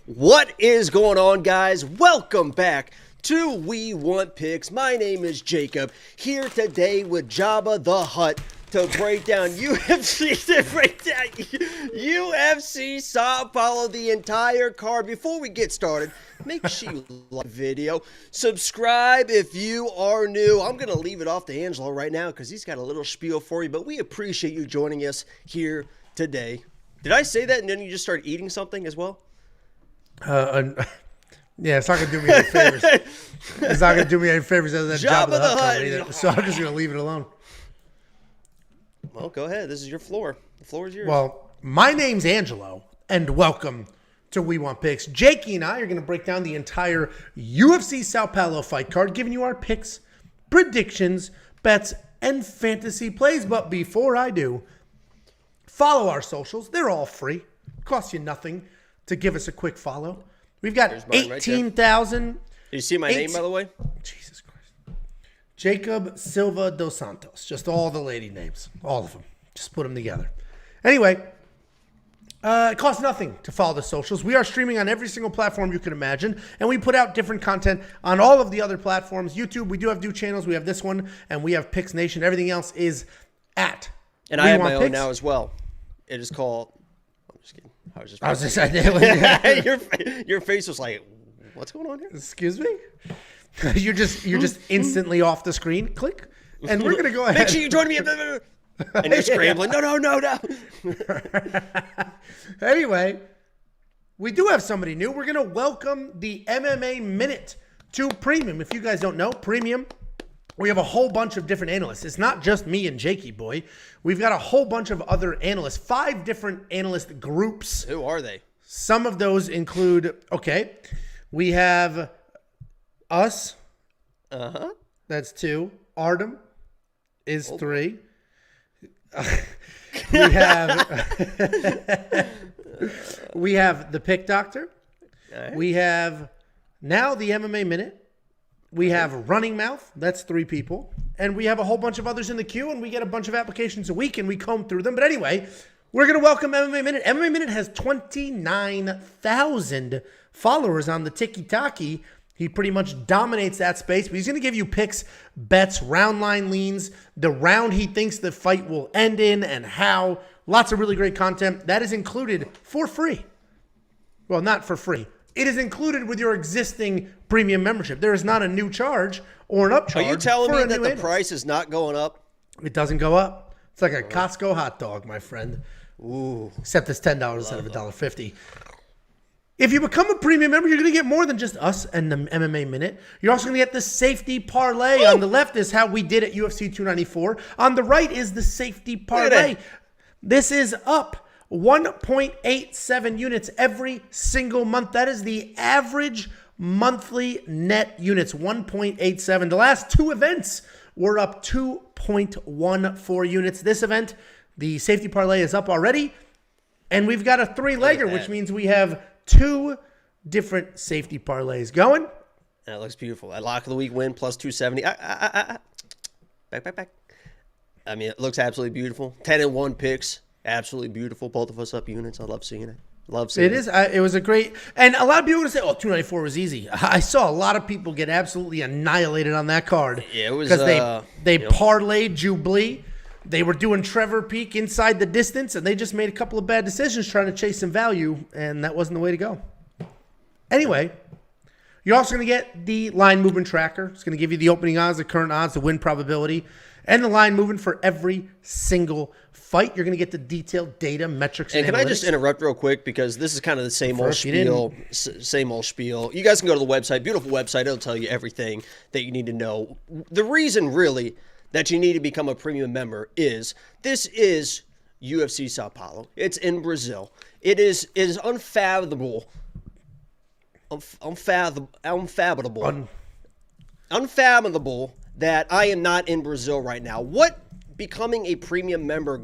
What is going on, guys? Welcome back to We Want Picks. My name is Jacob, here today with Jabba the Hutt to break down UFC Sao Paulo, the entire card. Before we get started, make sure you like the video, subscribe if you are new. I'm going to leave it off to Angelo right now because he's got a little spiel for you, but we appreciate you joining us here today. Did I say that and then you just started eating something as well? Yeah, it's not going to do me any favors. It's not going to do me any favors other than Jabba the Hutt either. So I'm just going to leave it alone. Well, go ahead. This is your floor. The floor is yours. Well, my name's Angelo, and welcome to We Want Picks. Jakey and I are going to break down the entire UFC Sao Paulo fight card, giving you our picks, predictions, bets, and fantasy plays. But before I do, follow our socials. They're all free. It costs you nothing to give us a quick follow. We've got 18,000. Did you see my name, by the way? Jesus Christ. Jacob Silva dos Santos. Just all the lady names. All of them. Just put them together. Anyway, it costs nothing to follow the socials. We are streaming on every single platform you can imagine, and we put out different content on all of the other platforms. YouTube, we do have new channels. We have this one, and we have Picks Nation. Everything else is at And I have my own now as well. It is called... I'm just kidding. I was just saying, your face was like, what's going on here? Excuse me? You're just instantly off the screen. Click. And we're gonna go ahead. Make sure you join me. And you're scrambling. No. Anyway, we do have somebody new. We're gonna welcome the MMA Minute to Premium. If you guys don't know, Premium, we have a whole bunch of different analysts. It's not just me and Jakey boy. We've got a whole bunch of other analysts, 5 different analyst groups. Who are they? Some of those include, we have us. Uh-huh. That's 2. Artem is 3. We have the Pick Doctor. Right. We have now the MMA Minute. We have Running Mouth. That's 3 people. And we have a whole bunch of others in the queue, and we get a bunch of applications a week, and we comb through them. But anyway, we're going to welcome MMA Minute. MMA Minute has 29,000 followers on the Tiki-Taki. He pretty much dominates that space, but he's going to give you picks, bets, round line leans, the round he thinks the fight will end in, and how. Lots of really great content. That is included for free. Well, not for free. It is included with your existing premium membership. There is not a new charge or an upcharge. Are you telling me that the price is not going up? It doesn't go up. It's like a Costco hot dog, my friend. Ooh. Except it's $10 instead of $1.50. If you become a premium member, you're going to get more than just us and the MMA Minute. You're also going to get the safety parlay. Ooh. On the left is how we did at UFC 294. On the right is the safety parlay. This is up 1.87 units every single month. That is the average monthly net units, 1.87. The last 2 events were up 2.14 units. This event, the safety parlay is up already. And we've got a 3-legger, which means we have 2 different safety parlays going. That looks beautiful. At Lock of the Week win plus 270. Back. I mean, it looks absolutely beautiful. 10-1 picks. Absolutely beautiful. Both of us up units. I love seeing it. It is. It was a great, and a lot of people are going to say, 294 was easy. I saw a lot of people get absolutely annihilated on that card. Yeah, it was because they parlayed Jubilee. They were doing Trevor Peak inside the distance, and they just made a couple of bad decisions trying to chase some value, and that wasn't the way to go. Anyway, you're also going to get the line movement tracker. It's going to give you the opening odds, the current odds, the win probability, and the line movement for every single fight. You're going to get the detailed data, metrics, and can analytics. I just interrupt real quick because this is kind of the same old spiel. Same old spiel. You guys can go to the website, beautiful website. It'll tell you everything that you need to know. The reason really that you need to become a premium member is this is UFC Sao Paulo. It's in Brazil. It is unfathomable. Unfathomable that I am not in Brazil right now. What becoming a premium member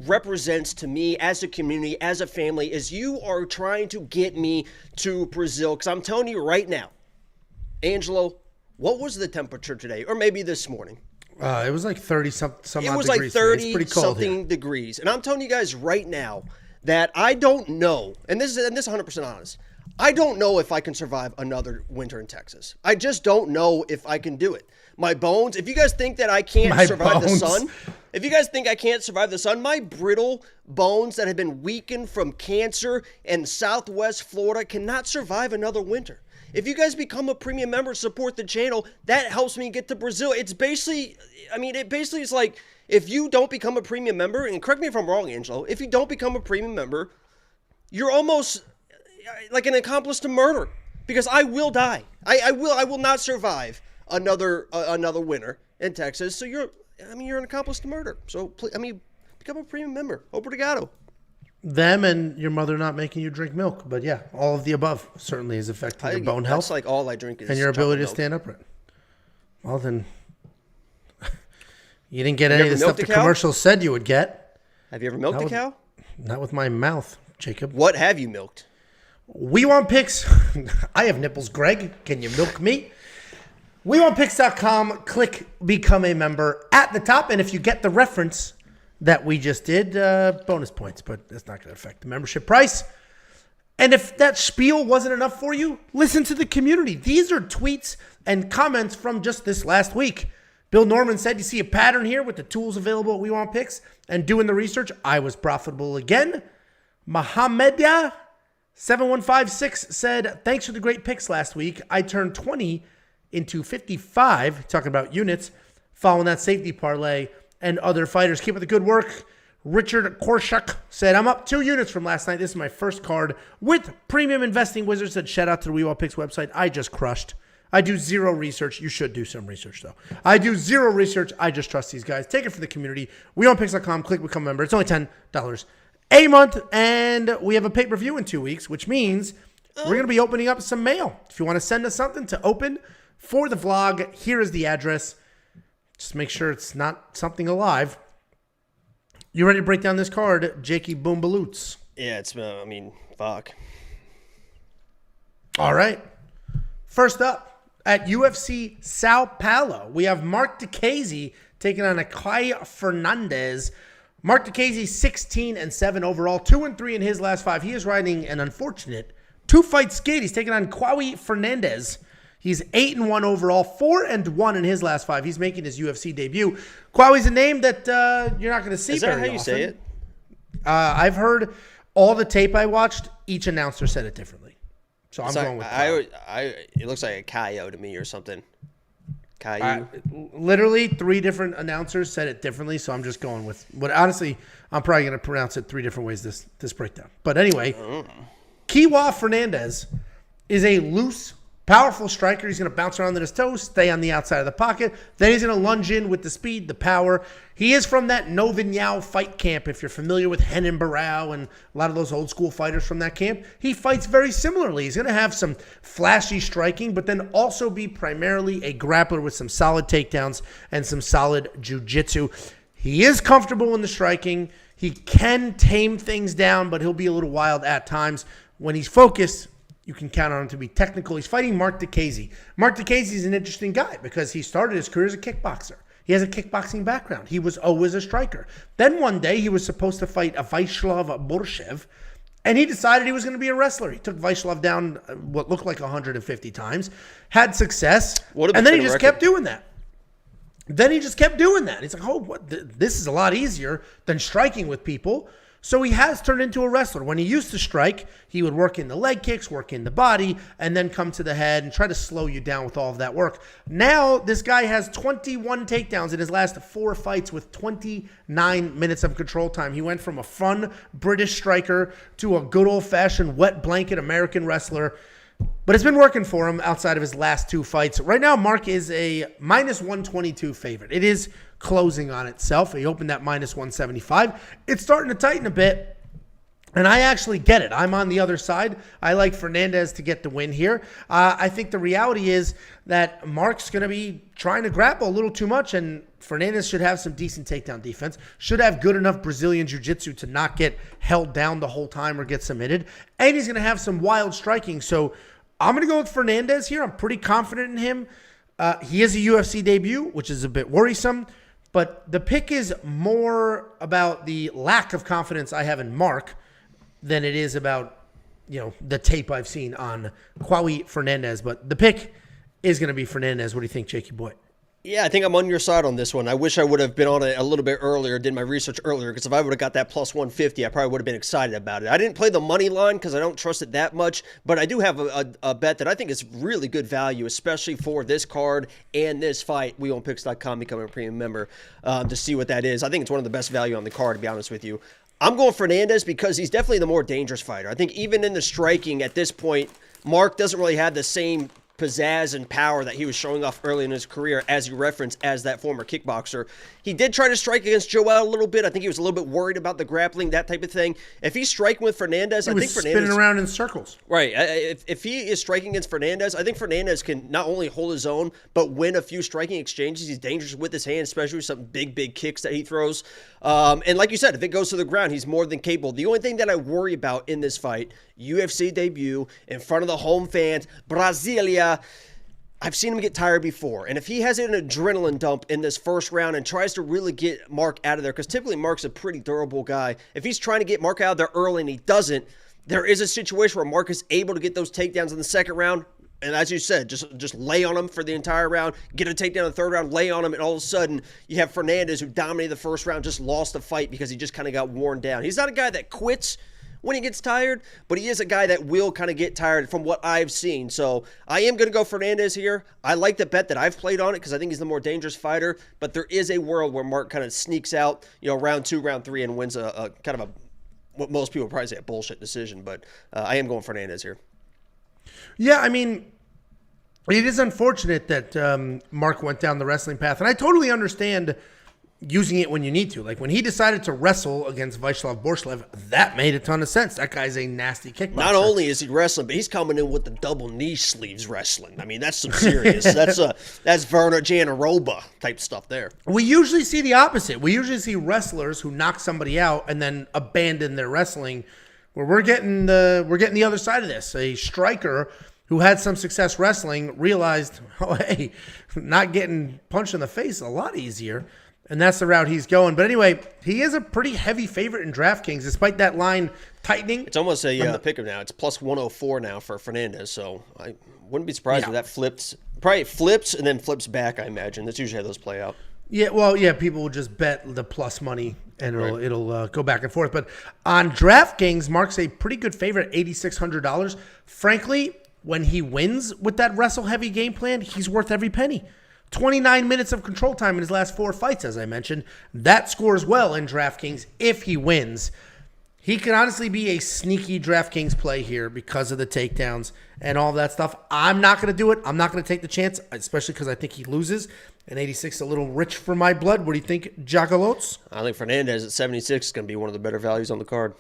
represents to me as a community, as a family, is you are trying to get me to Brazil. Because I'm telling you right now, Angelo, what was the temperature today? Or maybe this morning? It was like 30 some It was degrees. Like 30 something degrees. And I'm telling you guys right now that I don't know, and this is 100% honest, I don't know if I can survive another winter in Texas. I just don't know if I can do it. My bones, if you guys think that I can't survive the sun, if you guys think I can't survive the sun, my brittle bones that have been weakened from cancer in Southwest Florida cannot survive another winter. If you guys become a premium member, support the channel, that helps me get to Brazil. It's basically, is like, if you don't become a premium member, and correct me if I'm wrong, Angelo, if you don't become a premium member, you're almost like an accomplice to murder, because I will die. I will not survive another winter in Texas. So you're an accomplice to murder. So become a premium member. Obrigado. Them and your mother not making you drink milk, but yeah, all of the above certainly is affecting your bone health. That's like all I drink is and your ability to stand upright. Well, then you didn't get any of the stuff the commercials said you would get. Have you ever milked a cow? Not with my mouth, Jacob. What have you milked? We Want Picks. I have nipples, Greg. Can you milk me? WeWantPicks.com. Click Become a Member at the top. And if you get the reference that we just did, bonus points. But that's not going to affect the membership price. And if that spiel wasn't enough for you, listen to the community. These are tweets and comments from just this last week. Bill Norman said, you see a pattern here with the tools available at We Want Picks and doing the research. I was profitable again. Mohammedia 7156 said, thanks for the great picks last week. I turned 20 into 55, talking about units, following that safety parlay and other fighters. Keep up the good work. Richard Korshak said, I'm up 2 units from last night. This is my first card with Premium Investing Wizards. Said, shout out to the We Want Picks website. I just crushed. I do zero research. You should do some research, though. I do zero research. I just trust these guys. Take it for the community. WeWantPicks.com. Click Become a Member. It's only $10 a month, and we have a pay-per-view in 2 weeks, which means we're going to be opening up some mail. If you want to send us something to open for the vlog, here is the address. Just make sure it's not something alive. You ready to break down this card, Jakey Boombaloots? Yeah, fuck. All right. First up, at UFC Sao Paulo, we have Marc Diakiese taking on Kaue Fernandes. Marc Diakiese 16-7 overall, 2-3 in his last 5. He is riding an unfortunate 2-fight skid. He's taking on Kaue Fernandes. He's 8-1 overall, 4-1 in his last 5. He's making his UFC debut. Kaue's a name that you're not going to see very often. Is that how you say it? I've heard all the tape I watched. Each announcer said it differently. So I'm going with Kaue. It looks like a Kaio to me or something. Kaio. Literally 3 different announcers said it differently, so I'm just going with what. Honestly, I'm probably going to pronounce it 3 different ways this breakdown. But anyway, Kaue Fernandes is a loose, powerful striker. He's going to bounce around on his toes, stay on the outside of the pocket. Then he's going to lunge in with the speed, the power. He is from that Novignao fight camp. If you're familiar with Renan Barão and a lot of those old school fighters from that camp, he fights very similarly. He's going to have some flashy striking, but then also be primarily a grappler with some solid takedowns and some solid jiu-jitsu. He is comfortable in the striking. He can tame things down, but he'll be a little wild at times. When he's focused, you can count on him to be technical. He's fighting Marc Diakiese. Marc Diakiese is an interesting guy because he started his career as a kickboxer. He has a kickboxing background. He was always a striker. Then one day he was supposed to fight a Vyacheslav Borshev, and he decided he was going to be a wrestler. He took Vyacheslav down what looked like 150 times, had success, and then he just kept doing that. He's like, this is a lot easier than striking with people. So he has turned into a wrestler. When he used to strike, he would work in the leg kicks, work in the body, and then come to the head and try to slow you down with all of that work. Now, this guy has 21 takedowns in his last 4 fights with 29 minutes of control time. He went from a fun British striker to a good old-fashioned wet blanket American wrestler. But it's been working for him outside of his last 2 fights. Right now, Marc is a minus 122 favorite. It is closing on itself. He opened at minus 175. It's starting to tighten a bit, and I actually get it. I'm on the other side. I like Fernandes to get the win here. I think the reality is that Marc's going to be trying to grapple a little too much, and Fernandes should have some decent takedown defense, should have good enough Brazilian jiu-jitsu to not get held down the whole time or get submitted, and he's going to have some wild striking. So I'm going to go with Fernandes here. I'm pretty confident in him. He is a UFC debut, which is a bit worrisome. But the pick is more about the lack of confidence I have in Marc than it is about, the tape I've seen on Kaue Fernandes, but the pick is going to be Fernandes. What do you think, Jakey boy? Yeah, I think I'm on your side on this one. I wish I would have been on it a little bit earlier, did my research earlier, because if I would have got that plus 150, I probably would have been excited about it. I didn't play the money line because I don't trust it that much, but I do have a bet that I think is really good value, especially for this card and this fight. WeWantPicks.com, become a premium member to see what that is. I think it's one of the best value on the card, to be honest with you. I'm going Fernandes because he's definitely the more dangerous fighter. I think even in the striking at this point, Marc doesn't really have the same pizzazz and power that he was showing off early in his career, as you referenced, as that former kickboxer. He did try to strike against Joel a little bit. I think he was a little bit worried about the grappling, that type of thing. If he's striking with Fernandes, I think Fernandes spinning around in circles. Right. If he is striking against Fernandes, I think Fernandes can not only hold his own, but win a few striking exchanges. He's dangerous with his hands, especially with some big kicks that he throws. And like you said, if it goes to the ground, he's more than capable. The only thing that I worry about in this fight, UFC debut, in front of the home fans, Brasilia, I've seen him get tired before. And if he has an adrenaline dump in this first round and tries to really get Marc out of there, because typically Marc's a pretty durable guy, if he's trying to get Marc out of there early and he doesn't, there is a situation where Marc is able to get those takedowns in the second round. And as you said, just lay on him for the entire round, get a takedown in the third round, lay on him, and all of a sudden you have Fernandes, who dominated the first round, just lost the fight because he just kind of got worn down. He's not a guy that quits when he gets tired, but he is a guy that will kind of get tired from what I've seen. So I am going to go Fernandes here. I like the bet that I've played on it because I think he's the more dangerous fighter, but there is a world where Marc kind of sneaks out, round 2, round 3, and wins a kind of what most people probably say a bullshit decision, but I am going Fernandes here. Yeah, I mean, it is unfortunate that Marc went down the wrestling path, and I totally understand using it when you need to. Like when he decided to wrestle against Vyacheslav Borslev, that made a ton of sense. That guy's a nasty kickboxer. Not only is he wrestling, but he's coming in with the double knee sleeves wrestling. I mean, that's some serious. that's Werner Janaroba type stuff there. We usually see the opposite. We usually see wrestlers who knock somebody out and then abandon their wrestling. Where we're getting the other side of this. A striker who had some success wrestling realized, oh hey, not getting punched in the face is a lot easier. And that's the route he's going. But anyway, he is a pretty heavy favorite in DraftKings, despite that line tightening. It's almost a pick-up now. It's plus 104 now for Fernandes. So I wouldn't be surprised if that flips. Probably flips and then flips back, I imagine. That's usually how those play out. Yeah, well, yeah, people will just bet the plus money, and it'll go back and forth. But on DraftKings, Marc's a pretty good favorite at $8,600. Frankly, when he wins with that wrestle-heavy game plan, he's worth every penny. 29 minutes of control time in his last 4 fights, as I mentioned. That scores well in DraftKings if he wins. He could honestly be a sneaky DraftKings play here because of the takedowns and all that stuff. I'm not going to do it. I'm not going to take the chance, especially because I think he loses. And 86 is a little rich for my blood. What do you think, Jagalots? I think Fernandes at 76 is going to be one of the better values on the card.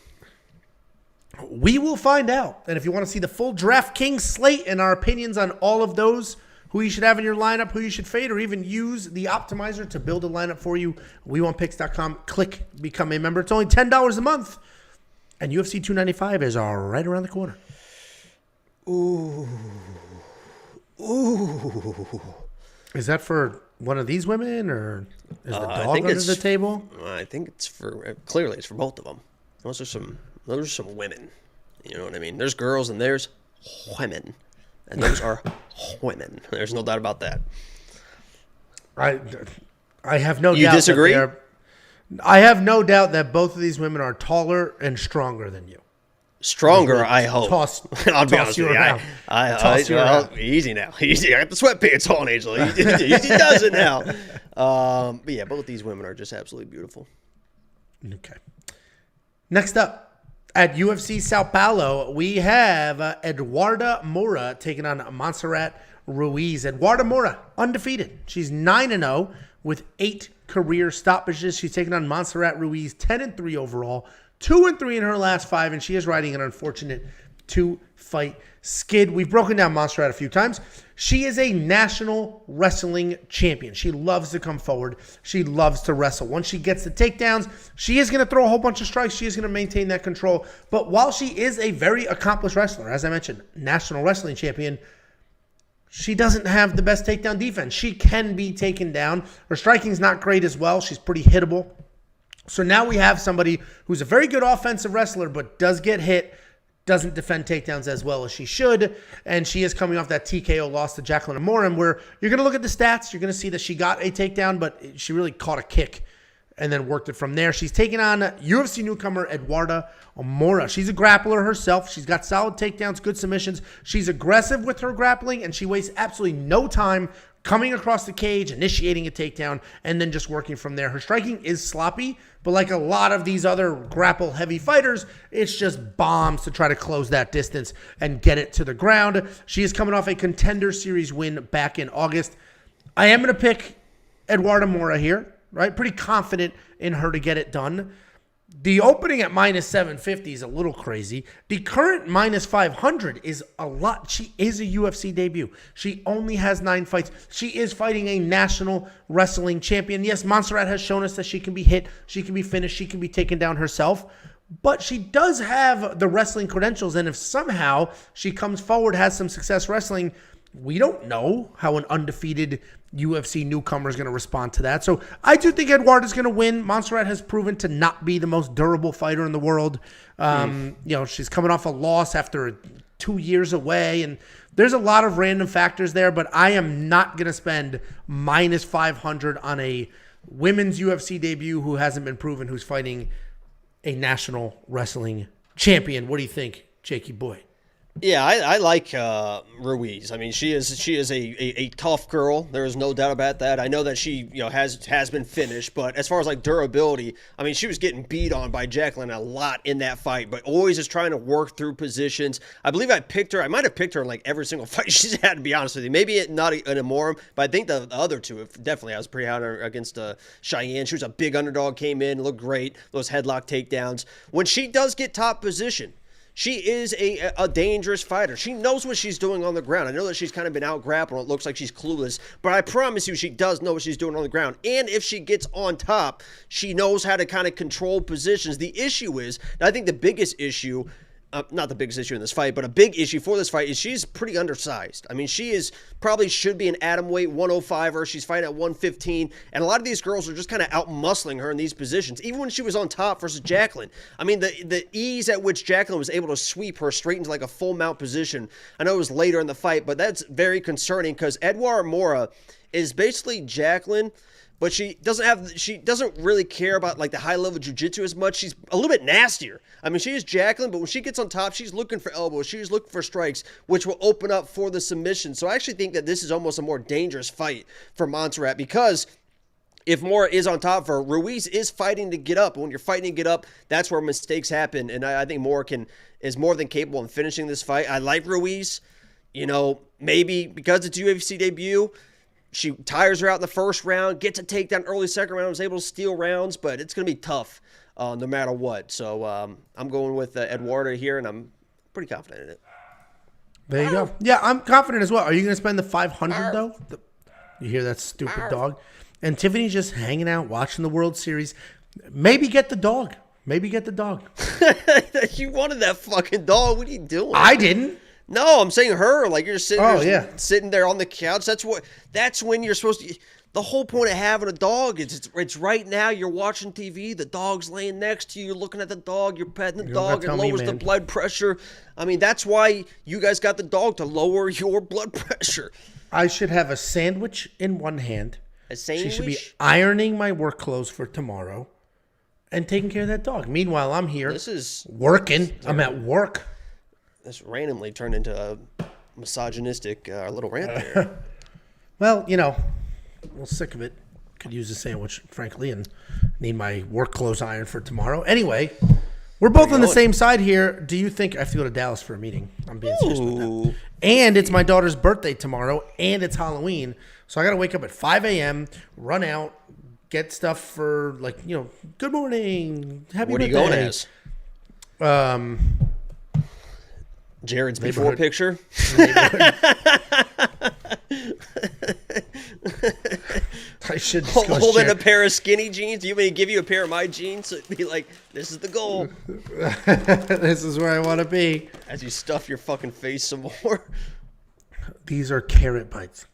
We will find out. And if you want to see the full DraftKings slate and our opinions on all of those, who you should have in your lineup, who you should fade, or even use the optimizer to build a lineup for you, WeWantPicks.com. Click Become a Member. It's only $10 a month. And UFC 295 is right around the corner. Ooh. Is that for one of these women, or is the dog under the table? I think it's clearly it's for both of them. Those are some women. You know what I mean? There's girls and there's women. And those are women. There's no doubt about that. I have no doubt. You disagree? I have no doubt that both of these women are taller and stronger than you. Stronger, I hope. I'll be honest with you. Easy now. Easy. I got the sweatpants on, Angel. Easy does it now. But yeah, both these women are just absolutely beautiful. Okay. Next up. At UFC Sao Paulo, we have Eduarda Moura taking on Montserrat Ruiz. Eduarda Moura, undefeated. She's 9-0 with 8 career stoppages. She's taking on Montserrat Ruiz, 10-3 overall, 2-3 in her last 5, and she is riding an unfortunate 2-fight skid. We've broken down Montserrat a few times. She is a national wrestling champion. She loves to come forward. She loves to wrestle. Once she gets the takedowns, she is going to throw a whole bunch of strikes. She is going to maintain that control. But while she is a very accomplished wrestler, as I mentioned, national wrestling champion, she doesn't have the best takedown defense. She can be taken down. Her striking's not great as well. She's pretty hittable. So now we have somebody who's a very good offensive wrestler, but does get hit, doesn't defend takedowns as well as she should, and she is coming off that TKO loss to Jacqueline Amorim, where you're going to look at the stats, you're going to see that she got a takedown, but she really caught a kick and then worked it from there. She's taking on UFC newcomer Eduarda Moura. She's a grappler herself. She's got solid takedowns, good submissions. She's aggressive with her grappling, and she wastes absolutely no time coming across the cage, initiating a takedown, and then just working from there. Her striking is sloppy, but like a lot of these other grapple-heavy fighters, it's just bombs to try to close that distance and get it to the ground. She is coming off a Contender Series win back in August. I am going to pick Eduarda Moura here, right? Pretty confident in her to get it done. The opening at minus 750 is a little crazy. The current minus 500 is a lot. She is a UFC debut. She only has 9 fights. She is fighting a national wrestling champion. Yes, Montserrat has shown us that she can be hit, she can be finished, she can be taken down herself. But she does have the wrestling credentials, and if somehow she comes forward, has some success wrestling, we don't know how an undefeated UFC newcomer is going to respond to that. So I do think Eduarda is going to win. Montserrat has proven to not be the most durable fighter in the world. She's coming off a loss after 2 years away, and there's a lot of random factors there, but I am not going to spend minus 500 on a women's UFC debut who hasn't been proven, who's fighting a national wrestling champion. What do you think, Jakey boy? Yeah, I like Ruiz. I mean, she is a tough girl. There is no doubt about that. I know that she has been finished, but as far as like durability, I mean, she was getting beat on by Jacqueline a lot in that fight, but always is trying to work through positions. I believe I picked her. I might have picked her in like every single fight she's had, to be honest with you. Maybe not an Amorim, but I think the other two, definitely. I was pretty high on her against Cheyenne. She was a big underdog, came in, looked great. Those headlock takedowns. When she does get top position, she is a dangerous fighter. She knows what she's doing on the ground. I know that she's kind of been out grappled. It looks like she's clueless, but I promise you she does know what she's doing on the ground. And if she gets on top, she knows how to kind of control positions. The issue is, and I think the biggest issue, not the biggest issue in this fight, but a big issue for this fight is she's pretty undersized. I mean, she is probably should be an atom weight 105er. She's fighting at 115, and a lot of these girls are just kind of out-muscling her in these positions. Even when she was on top versus Jacqueline, I mean, the ease at which Jacqueline was able to sweep her straight into like a full mount position. I know it was later in the fight, but that's very concerning because Eduarda Moura is basically Jacqueline, but she doesn't really care about like the high level jiu-jitsu as much. She's a little bit nastier. I mean, she is Jacqueline, but when she gets on top, she's looking for elbows. She's looking for strikes, which will open up for the submission. So I actually think that this is almost a more dangerous fight for Montserrat because if Moura is on top of her, Ruiz is fighting to get up. And when you're fighting to get up, that's where mistakes happen. And I think Moura is more than capable of finishing this fight. I like Ruiz. Maybe because it's UFC debut, she tires her out in the first round, gets a takedown early second round, was able to steal rounds, but it's going to be tough no matter what. So I'm going with Eduarda here, and I'm pretty confident in it. There you go. Yeah, I'm confident as well. Are you going to spend the 500 though? You hear that stupid dog? And Tiffany's just hanging out, watching the World Series. Maybe get the dog. You wanted that fucking dog. What are you doing? I didn't. No, I'm saying her. Like you're sitting sitting there on the couch. That's when you're supposed to. The whole point of having a dog is it's right now. You're watching TV. The dog's laying next to you. You're looking at the dog. You're petting the dog. It lowers the blood pressure. I mean, that's why you guys got the dog, to lower your blood pressure. I should have a sandwich in one hand. A sandwich? She should be ironing my work clothes for tomorrow and taking care of that dog. Meanwhile, I'm here. This is working. I'm at work. This randomly turned into a misogynistic little rant there. Well, a little sick of it. Could use a sandwich, frankly, and need my work clothes ironed for tomorrow. Anyway, we're both on the same side here. Do you think I have to go to Dallas for a meeting? I'm being serious about that. And it's my daughter's birthday tomorrow, and it's Halloween. So I got to wake up at 5 a.m., run out, get stuff for, good morning, happy birthday. What are you going as? Jared's before picture. I should just go holding a pair of skinny jeans. Do you want me to give you a pair of my jeans? So it'd be like, this is the goal. This is where I want to be. As you stuff your fucking face some more. These are carrot bites.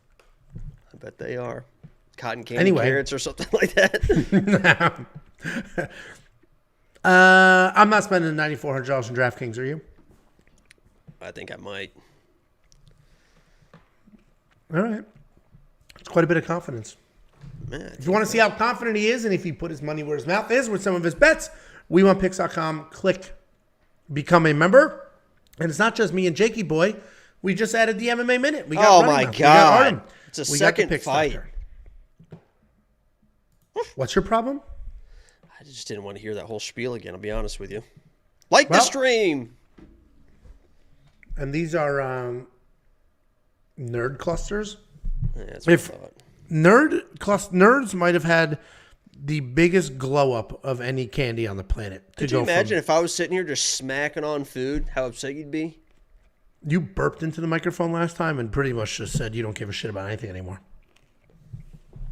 I bet they are. Cotton candy carrots or something like that. I'm not spending $9,400 in DraftKings, are you? I think I might. All right. It's quite a bit of confidence. Man, If you want to see how confident he is and if he put his money where his mouth is with some of his bets, WeWantPicks.com. Click Become a Member. And it's not just me and Jakey Boy. We just added the MMA Minute. We got oh, Running my Mouth. We God. got Artem. It's a We got the second Pick fight. Stocker. What's your problem? I just didn't want to hear that whole spiel again, I'll be honest with you. Like the Well- stream. And these are nerd clusters. Yeah, that's what If- I thought. Nerds might have had the biggest glow up of any candy on the planet. Could you imagine if I was sitting here just smacking on food, how upset you'd be? You burped into the microphone last time and pretty much just said you don't give a shit about anything anymore.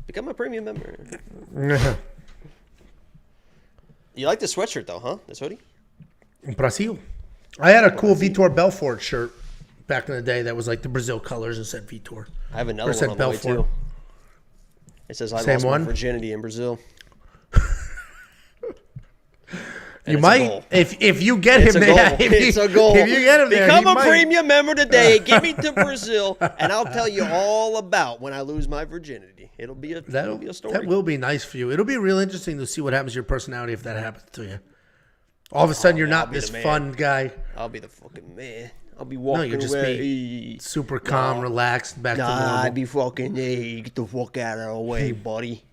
Become a premium member. You like the sweatshirt, though, huh? This hoodie? Brazil. I had a cool Vitor Belfort shirt back in the day that was like the Brazil colors and said Vitor. I have another Or said one on the way, Belfort. too. It says I Same lost one? my virginity in Brazil. You it's a might, goal. if you get It's him a goal. there. It's a goal. If you get him there, Become he a might. premium member today. Get me to Brazil, and I'll tell you all about when I lose my virginity. It'll be a story. That will be nice for you. It'll be real interesting to see what happens to your personality if that happens to you. All of a sudden, you're I'll not be this the man. fun guy. I'll be the fucking man. I'll be walking you'll just away. be super calm, relaxed, back to normal. I'd be fucking, hey, get the fuck out of the way, buddy.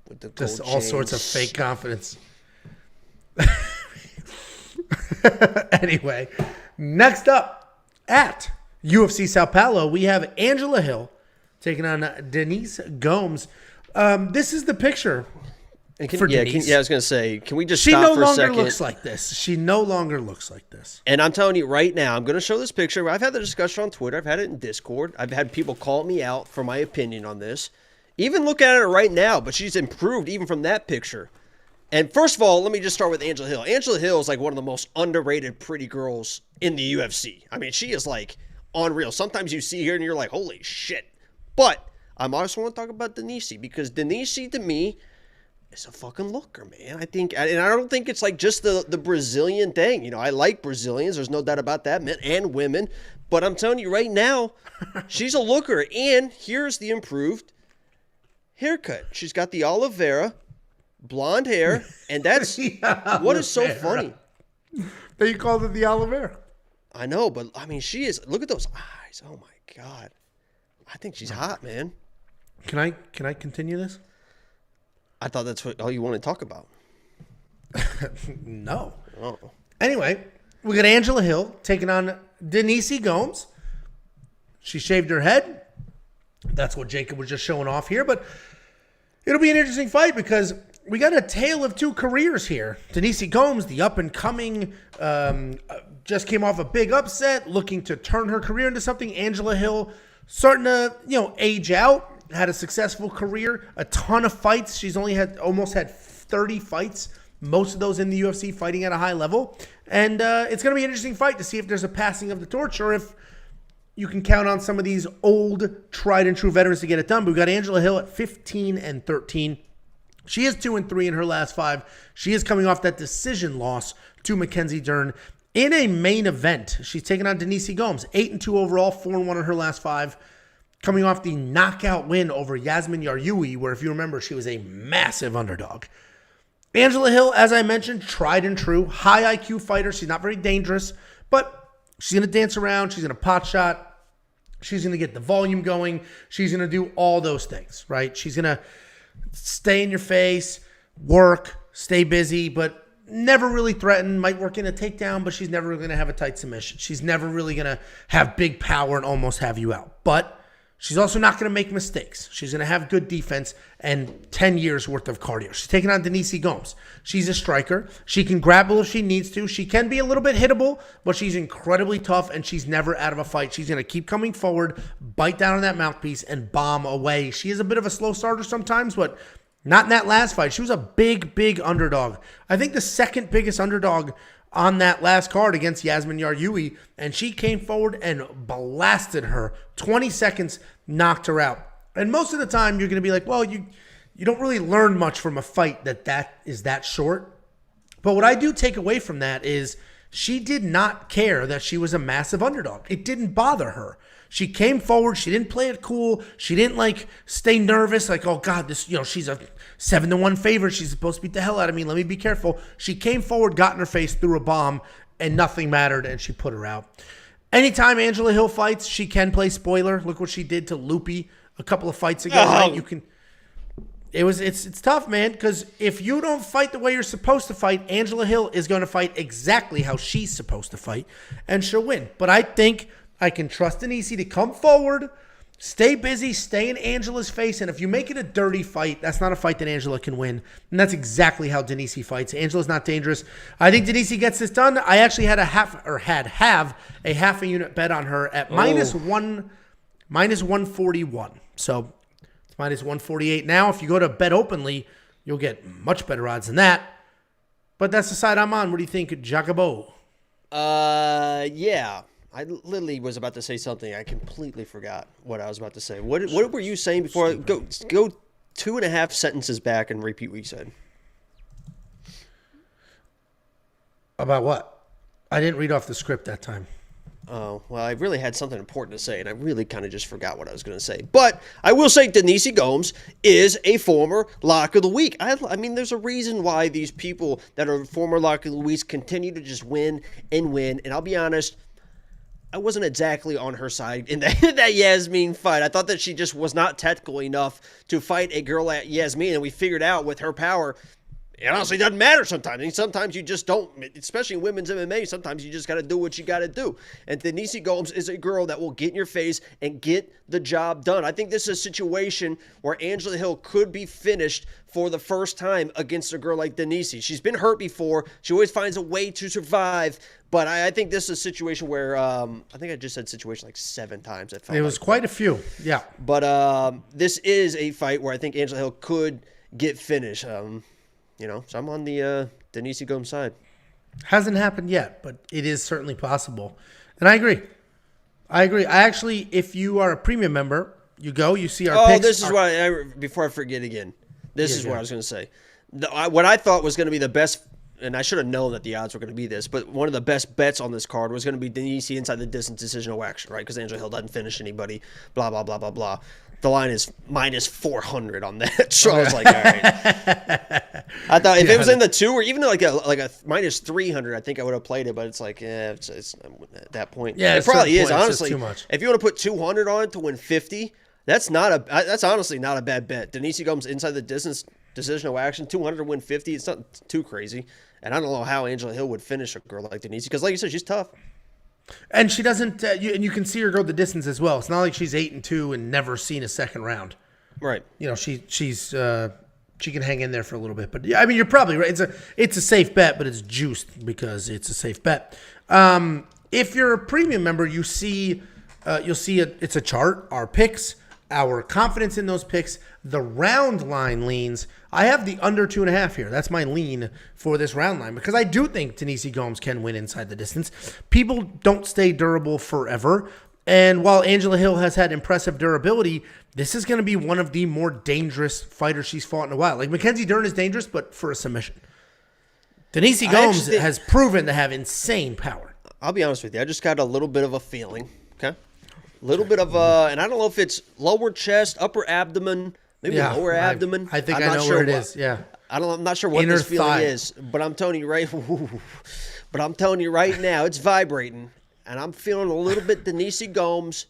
With the Just gold all sorts of chains. fake confidence. Anyway, next up at UFC Sao Paulo, we have Angela Hill taking on Denise Gomes. This is the picture. And for Denise. I was going to say, can we just She stop no for a longer second? looks like this. She no longer looks like this. And I'm telling you right now, I'm going to show this picture. I've had the discussion on Twitter. I've had it in Discord. I've had people call me out for my opinion on this. Even look at her right now, but she's improved even from that picture. And first of all, let me just start with Angela Hill. Angela Hill is like one of the most underrated pretty girls in the UFC. I mean, she is like unreal. Sometimes you see her and you're like, holy shit. But I'm also want to talk about Denise because Denise to me is a fucking looker, man. I think, and I don't think it's like just the Brazilian thing. You know, I like Brazilians. There's no doubt about that, men and women. But I'm telling you right now, she's a looker. And here's the improved haircut. She's got the Oliveira blonde hair, and that's what is so funny. They called it the Oliveira. I know, but I mean, she is. Look at those eyes. Oh my god, I think she's hot, man. Can I continue this? I thought that's what all you want to talk about. No. Oh. Anyway, we got Angela Hill taking on Denise Gomes. She shaved her head. That's what Jacob was just showing off here. But it'll be an interesting fight because we got a tale of two careers here. Denise Gomes, the up-and-coming, just came off a big upset, looking to turn her career into something. Angela Hill starting to, age out. Had a successful career, a ton of fights. She's only almost had 30 fights, most of those in the UFC, fighting at a high level. And it's going to be an interesting fight to see if there's a passing of the torch or if you can count on some of these old, tried and true veterans to get it done. But we got Angela Hill at 15-13. She is 2-3 in her last 5. She is coming off that decision loss to Mackenzie Dern in a main event. She's taking on Denise Gomes, 8-2 overall, 4-1 in her last 5. Coming off the knockout win over Yasmin Yaroui, where if you remember, she was a massive underdog. Angela Hill, as I mentioned, tried and true, high IQ fighter. She's not very dangerous, but she's going to dance around. She's going to pot shot. She's going to get the volume going. She's going to do all those things, right? She's going to stay in your face, work, stay busy, but never really threaten. Might work in a takedown, but she's never going to have a tight submission. She's never really going to have big power and almost have you out. But she's also not going to make mistakes. She's going to have good defense and 10 years worth of cardio. She's taking on Denise Gomes. She's a striker. She can grapple if she needs to. She can be a little bit hittable, but she's incredibly tough and she's never out of a fight. She's going to keep coming forward, bite down on that mouthpiece, and bomb away. She is a bit of a slow starter sometimes, but not in that last fight. She was a big, big underdog. I think the second biggest underdog on that last card against Yasmin Yaroui, and she came forward and blasted her. 20 seconds, knocked her out. And most of the time, you're going to be like, well, you don't really learn much from a fight that is that short. But what I do take away from that is She did not care that she was a massive underdog. It didn't bother her. She came forward. She didn't play it cool. She didn't stay nervous. Like, oh God, this, she's a 7-1 favorite. She's supposed to beat the hell out of me. Let me be careful. She came forward, got in her face, threw a bomb, and nothing mattered, and she put her out. Anytime Angela Hill fights, she can play spoiler. Look what she did to Loopy a couple of fights ago. Right? You can. It's tough, man, because if you don't fight the way you're supposed to fight, Angela Hill is going to fight exactly how she's supposed to fight, and she'll win. But I think I can trust Denise to come forward, stay busy, stay in Angela's face, and if you make it a dirty fight, that's not a fight that Angela can win. And that's exactly how Denise fights. Angela's not dangerous. I think Denise gets this done. I actually had a half a unit bet on her at minus 141. So it's minus 148 now. If you go to bet openly, you'll get much better odds than that. But that's the side I'm on. What do you think, Jacobo? Yeah. I literally was about to say something. I completely forgot what I was about to say. What were you saying before? Go 2.5 sentences back and repeat what you said. About what? I didn't read off the script that time. Oh, well, I really had something important to say, and I really kind of just forgot what I was going to say. But I will say Denise Gomes is a former Lock of the Week. I mean, there's a reason why these people that are former Lock of the Weeks continue to just win and win. And I'll be honest, I wasn't exactly on her side in that Yasmin fight. I thought that she just was not technical enough to fight a girl like Yasmin, and we figured out with her power, it honestly doesn't matter sometimes. I mean, sometimes you just don't, especially in women's MMA, sometimes you just got to do what you got to do. And Denise Gomes is a girl that will get in your face and get the job done. I think this is a situation where Angela Hill could be finished for the first time against a girl like Denise. She's been hurt before. She always finds a way to survive. But I think this is a situation where, I think I just said situation like 7 times. It was quite a few, yeah. But this is a fight where I think Angela Hill could get finished. So I'm on the Denise Gomes side. Hasn't happened yet, but it is certainly possible. And I agree. I actually, if you are a premium member, you see our picks. Oh, this is what before I forget again. This is what I was going to say. What I thought was going to be the best, and I should have known that the odds were going to be this, but one of the best bets on this card was going to be Denise inside the distance decisional action, right? Because Angela Hill doesn't finish anybody, blah, blah, blah, blah, blah. The line is minus 400 on that. So I was like, all right. I thought if it was in the 2 or even like a minus 300, I think I would have played it, but it's like, it's at that point. Yeah, it probably is, honestly. Too much. If you want to put 200 on it to win 50, that's honestly not a bad bet. Denise Gomes inside the distance decisional action, 200 to win 50. It's not too crazy. And I don't know how Angela Hill would finish a girl like Denise because, like you said, she's tough. And she doesn't, and you can see her go the distance as well. It's not like she's 8-2 and never seen a second round. Right. She can hang in there for a little bit. But yeah, I mean, you're probably right. It's a safe bet, but it's juiced because it's a safe bet. If you're a premium member, you'll see it's a chart, our picks, our confidence in those picks, the round line leans. I have the under 2.5 here. That's my lean for this round line because I do think Denise Gomes can win inside the distance. People don't stay durable forever. And while Angela Hill has had impressive durability, this is going to be one of the more dangerous fighters she's fought in a while. Like Mackenzie Dern is dangerous, but for a submission. Denise Gomes has proven to have insane power. I'll be honest with you. I just got a little bit of a feeling, okay? A little bit of and I don't know if it's lower chest, upper abdomen, maybe lower abdomen. I think I know where it is. Yeah. I'm not sure what this feeling is, but I'm telling you right now, it's vibrating, and I'm feeling a little bit Denise Gomes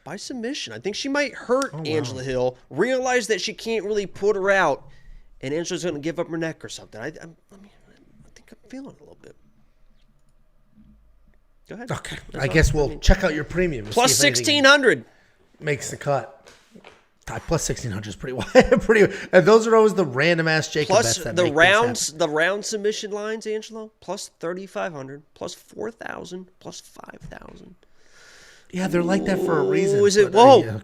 by submission. I think she might hurt Angela Hill, realize that she can't really put her out, and Angela's going to give up her neck or something. I think I'm feeling it a little bit. Go ahead. Okay. I guess we'll check out your premium. Plus 1,600. Makes the cut. Plus 1,600 is pretty wide. And those are always the random ass Jacob bets that make the round submission lines, Angelo, plus 3,500, plus 4,000, plus 5,000. Yeah, they're like that for a reason. Is it? Whoa.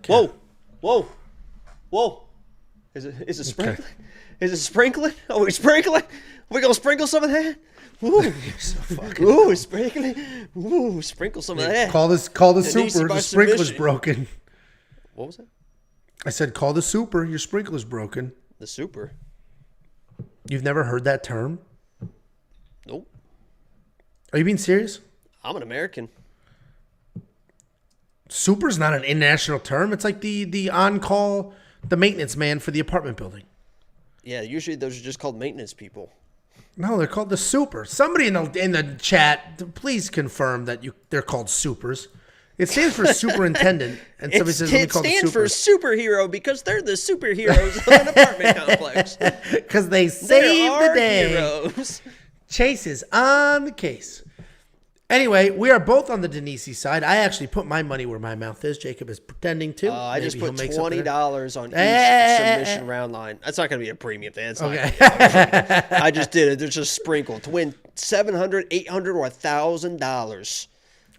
Is it sprinkling? Okay. Is it sprinkling? Oh, we sprinkling? We gonna sprinkle some of that? Ooh, you're so fucking sprinkling. Ooh, sprinkle some of that. Call the super. The sprinkler's broken. What was that? I said, call the super. Your sprinkler's broken. The super. You've never heard that term? Nope. Are you being serious? I'm an American. Super's not an international term. It's like the on-call, the maintenance man for the apartment building. Yeah, usually those are just called maintenance people. No, they're called the super. Somebody in the chat, please confirm that they're called supers. It stands for superintendent, and somebody says it stands for superhero because they're the superheroes of an apartment complex. Because they save the day. Heroes. Chase is on the case. Anyway, we are both on the Denise side. I actually put my money where my mouth is. Jacob is pretending to. I just put $20 on each submission round line. That's not going to be a premium thing. Okay. I just did it. There's just sprinkled to win $700, $800, or $1,000.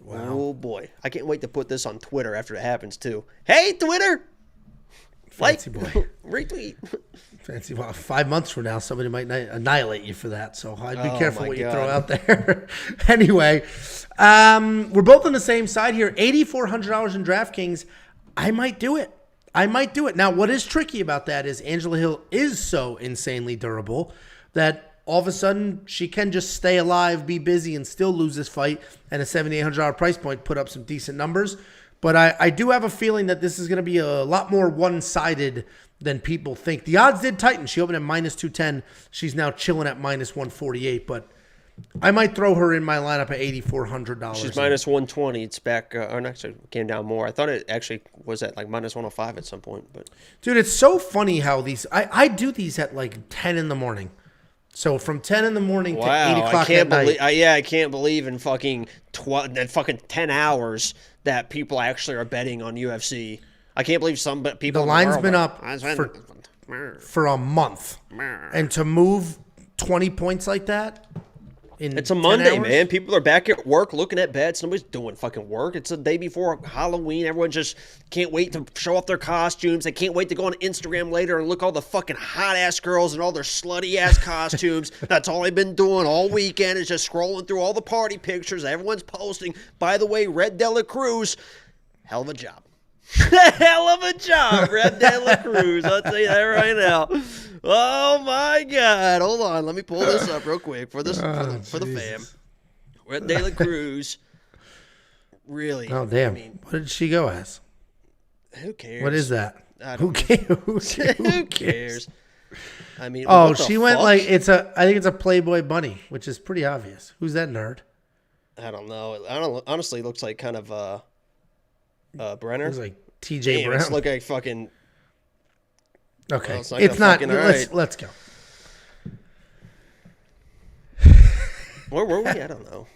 Wow. Oh, boy. I can't wait to put this on Twitter after it happens, too. Hey, Twitter! Fancy boy. Retweet. Fancy. Well, 5 months from now, somebody might annihilate you for that. So I'd be careful what you throw out there. Anyway, we're both on the same side here. $8,400 in DraftKings. I might do it. Now, what is tricky about that is Angela Hill is so insanely durable that all of a sudden she can just stay alive, be busy, and still lose this fight. And a $7,800 price point put up some decent numbers. But I do have a feeling that this is going to be a lot more one-sided than people think. The odds did tighten. She opened at -210. She's now chilling at -148. But I might throw her in my lineup at $8,400. She's -120. It's back. Actually, it came down more. I thought it actually was at like -105 at some point. But dude, it's so funny how these. I do these at like 10 in the morning. So from 10 in the morning to 8 o'clock at night. I can't believe in fucking 10 hours that people actually are betting on UFC. I can't believe some people. The line's been up for a month, and to move 20 points like that. It's a Monday, man. People are back at work looking at bets. Nobody's doing fucking work. It's the day before Halloween. Everyone just can't wait to show off their costumes. They can't wait to go on Instagram later and look all the fucking hot-ass girls and all their slutty-ass costumes. That's all they've been doing all weekend is just scrolling through all the party pictures everyone's posting. By the way, Red De La Cruz, hell of a job. Hell of a job, Red De La Cruz. I'll tell you that right now. Oh my God! Hold on, let me pull this up real quick for this for the fam. Red De La Cruz, really? Oh damn! What did she go as? Who cares? What is that? Who cares? I mean, she went like it's a. I think it's a Playboy bunny, which is pretty obvious. Who's that nerd? I don't know. Honestly, it looks like kind of Brener. Looks like TJ Brown. It's like a fucking. Okay, well, it's not. Let's go. Where were we? I don't know.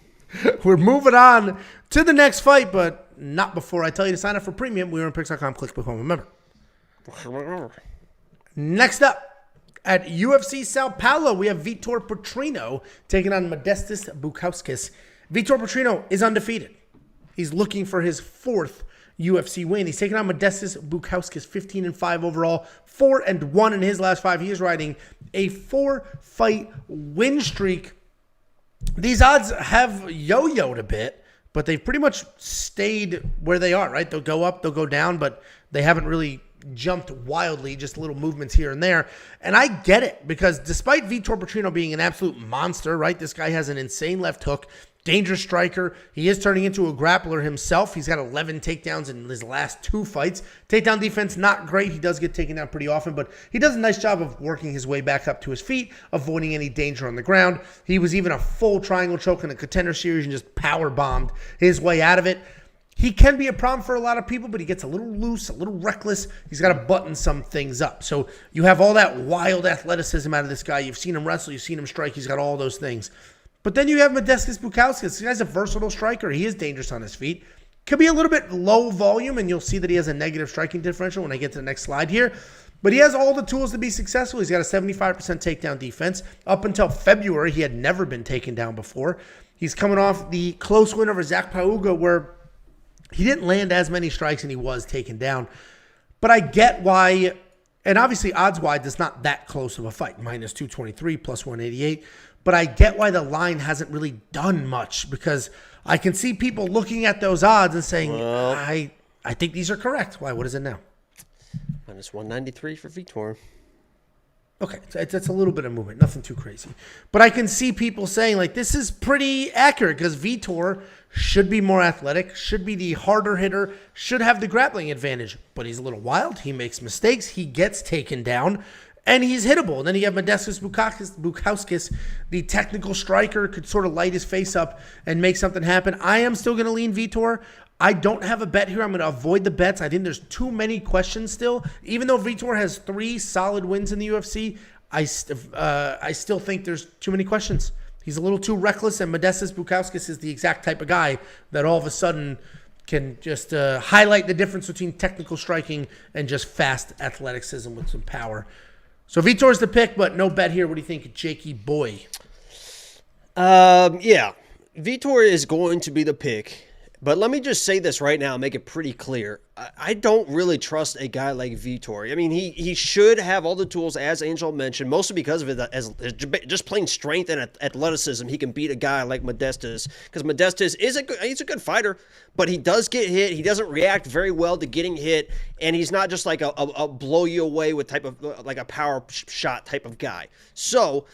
We're moving on to the next fight, but not before I tell you to sign up for premium. WeAreInPicks.com. Click become a member. Next up, at UFC Sao Paulo, we have Vitor Petrino taking on Modestas Bukauskas. Vitor Petrino is undefeated. He's looking for his 4th UFC win. He's taking on Modestas Bukauskas, 15-5 overall, 4-1 in his last 5. He is riding a 4-fight win streak. These odds have yo-yoed a bit, but they've pretty much stayed where they are, right? They'll go up, they'll go down, but they haven't really jumped wildly, just little movements here and there. And I get it, because despite Vitor Petrino being an absolute monster, right? This guy has an insane left hook. Dangerous striker. He is turning into a grappler himself. He's got 11 takedowns in his last 2 fights. Takedown defense, not great. He does get taken down pretty often, but he does a nice job of working his way back up to his feet, avoiding any danger on the ground. He was even a full triangle choke in the Contender Series and just power bombed his way out of it. He can be a problem for a lot of people, but he gets a little loose, a little reckless. He's got to button some things up. So you have all that wild athleticism out of this guy. You've seen him wrestle. You've seen him strike. He's got all those things. But then you have Modestas Bukauskas. This guy's a versatile striker. He is dangerous on his feet. Could be a little bit low volume, and you'll see that he has a negative striking differential when I get to the next slide here. But he has all the tools to be successful. He's got a 75% takedown defense. Up until February, he had never been taken down before. He's coming off the close win over Zach Pauga, where he didn't land as many strikes and he was taken down. But I get why, and obviously odds-wise, it's not that close of a fight. -223, +188. But I get why the line hasn't really done much, because I can see people looking at those odds and saying, I think these are correct. Why? What is it now? -193 for Vitor. Okay, so that's a little bit of movement, nothing too crazy. But I can see people saying, like, this is pretty accurate because Vitor should be more athletic, should be the harder hitter, should have the grappling advantage. But he's a little wild. He makes mistakes. He gets taken down, and he's hittable. And then you have Modestas Bukauskas, the technical striker, could sort of light his face up and make something happen. I am still going to lean Vitor. I don't have a bet here. I'm going to avoid the bets. I think there's too many questions still. Even though Vitor has 3 solid wins in the UFC, I still think there's too many questions. He's a little too reckless, and Modestas Bukauskas is the exact type of guy that all of a sudden can just highlight the difference between technical striking and just fast athleticism with some power. So Vitor's the pick, but no bet here. What do you think, Jakey boy? Yeah. Vitor is going to be the pick. But let me just say this right now and make it pretty clear. I don't really trust a guy like Vitor. I mean, he should have all the tools, as Angel mentioned, mostly because of it, as just plain strength and athleticism. He can beat a guy like Modestas, because Modestas he's a good fighter, but he does get hit. He doesn't react very well to getting hit, and he's not just like a blow you away with type of like a power shot type of guy. So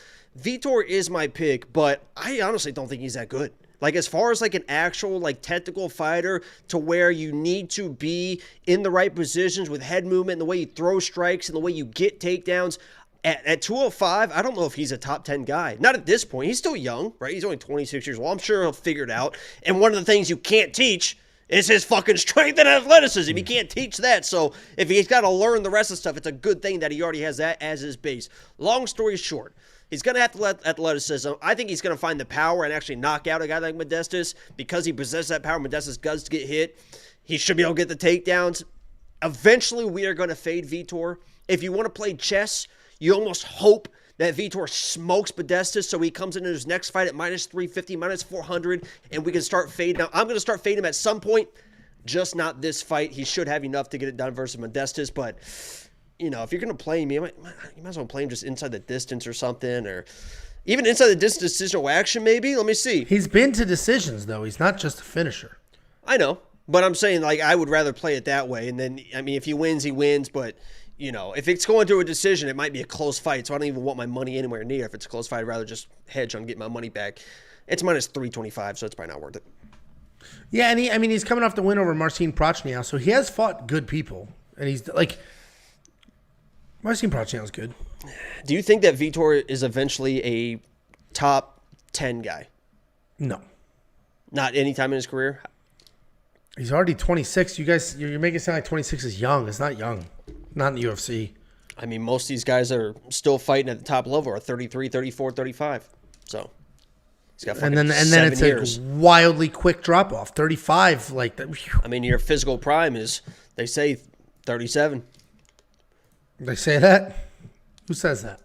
Vitor is my pick, but I honestly don't think he's that good. Like, as far as like an actual like technical fighter to where you need to be in the right positions with head movement and the way you throw strikes and the way you get takedowns, at 205, I don't know if he's a top 10 guy. Not at this point. He's still young, right? He's only 26 years old. I'm sure he'll figure it out. And one of the things you can't teach is his fucking strength and athleticism. He can't teach that. So if he's got to learn the rest of the stuff, it's a good thing that he already has that as his base. Long story short, he's going to have athleticism. I think he's going to find the power and actually knock out a guy like Modestas because he possesses that power. Modestas does get hit. He should be able to get the takedowns. Eventually, we are going to fade Vitor. If you want to play chess, you almost hope that Vitor smokes Modestas so he comes into his next fight at minus 350, minus 400, and we can start fading. Now, I'm going to start fading him at some point, just not this fight. He should have enough to get it done versus Modestas, but you know, if you're going to play him, you might as well play him just inside the distance or something, or even inside the distance decisional action maybe. Let me see. He's been to decisions, though. He's not just a finisher. I know, but I'm saying, like, I would rather play it that way. And then, I mean, if he wins, he wins. But, you know, if it's going to a decision, it might be a close fight. So I don't even want my money anywhere near. If it's a close fight, I'd rather just hedge on getting my money back. It's minus 325, so it's probably not worth it. Yeah, and he's coming off the win over Marcin Prochnow, so he has fought good people. And he's, like, Marcin Prochnow is good. Do you think that Vitor is eventually a top 10 guy? No. Not anytime in his career? He's already 26. You guys, you're making it sound like 26 is young. It's not young. Not in the UFC. I mean, most of these guys that are still fighting at the top level are 33, 34, 35. So he's got fucking and then 7 it's years. a wildly quick drop off. 35, like that. I mean, your physical prime is, they say, 37. They say that? Who says that?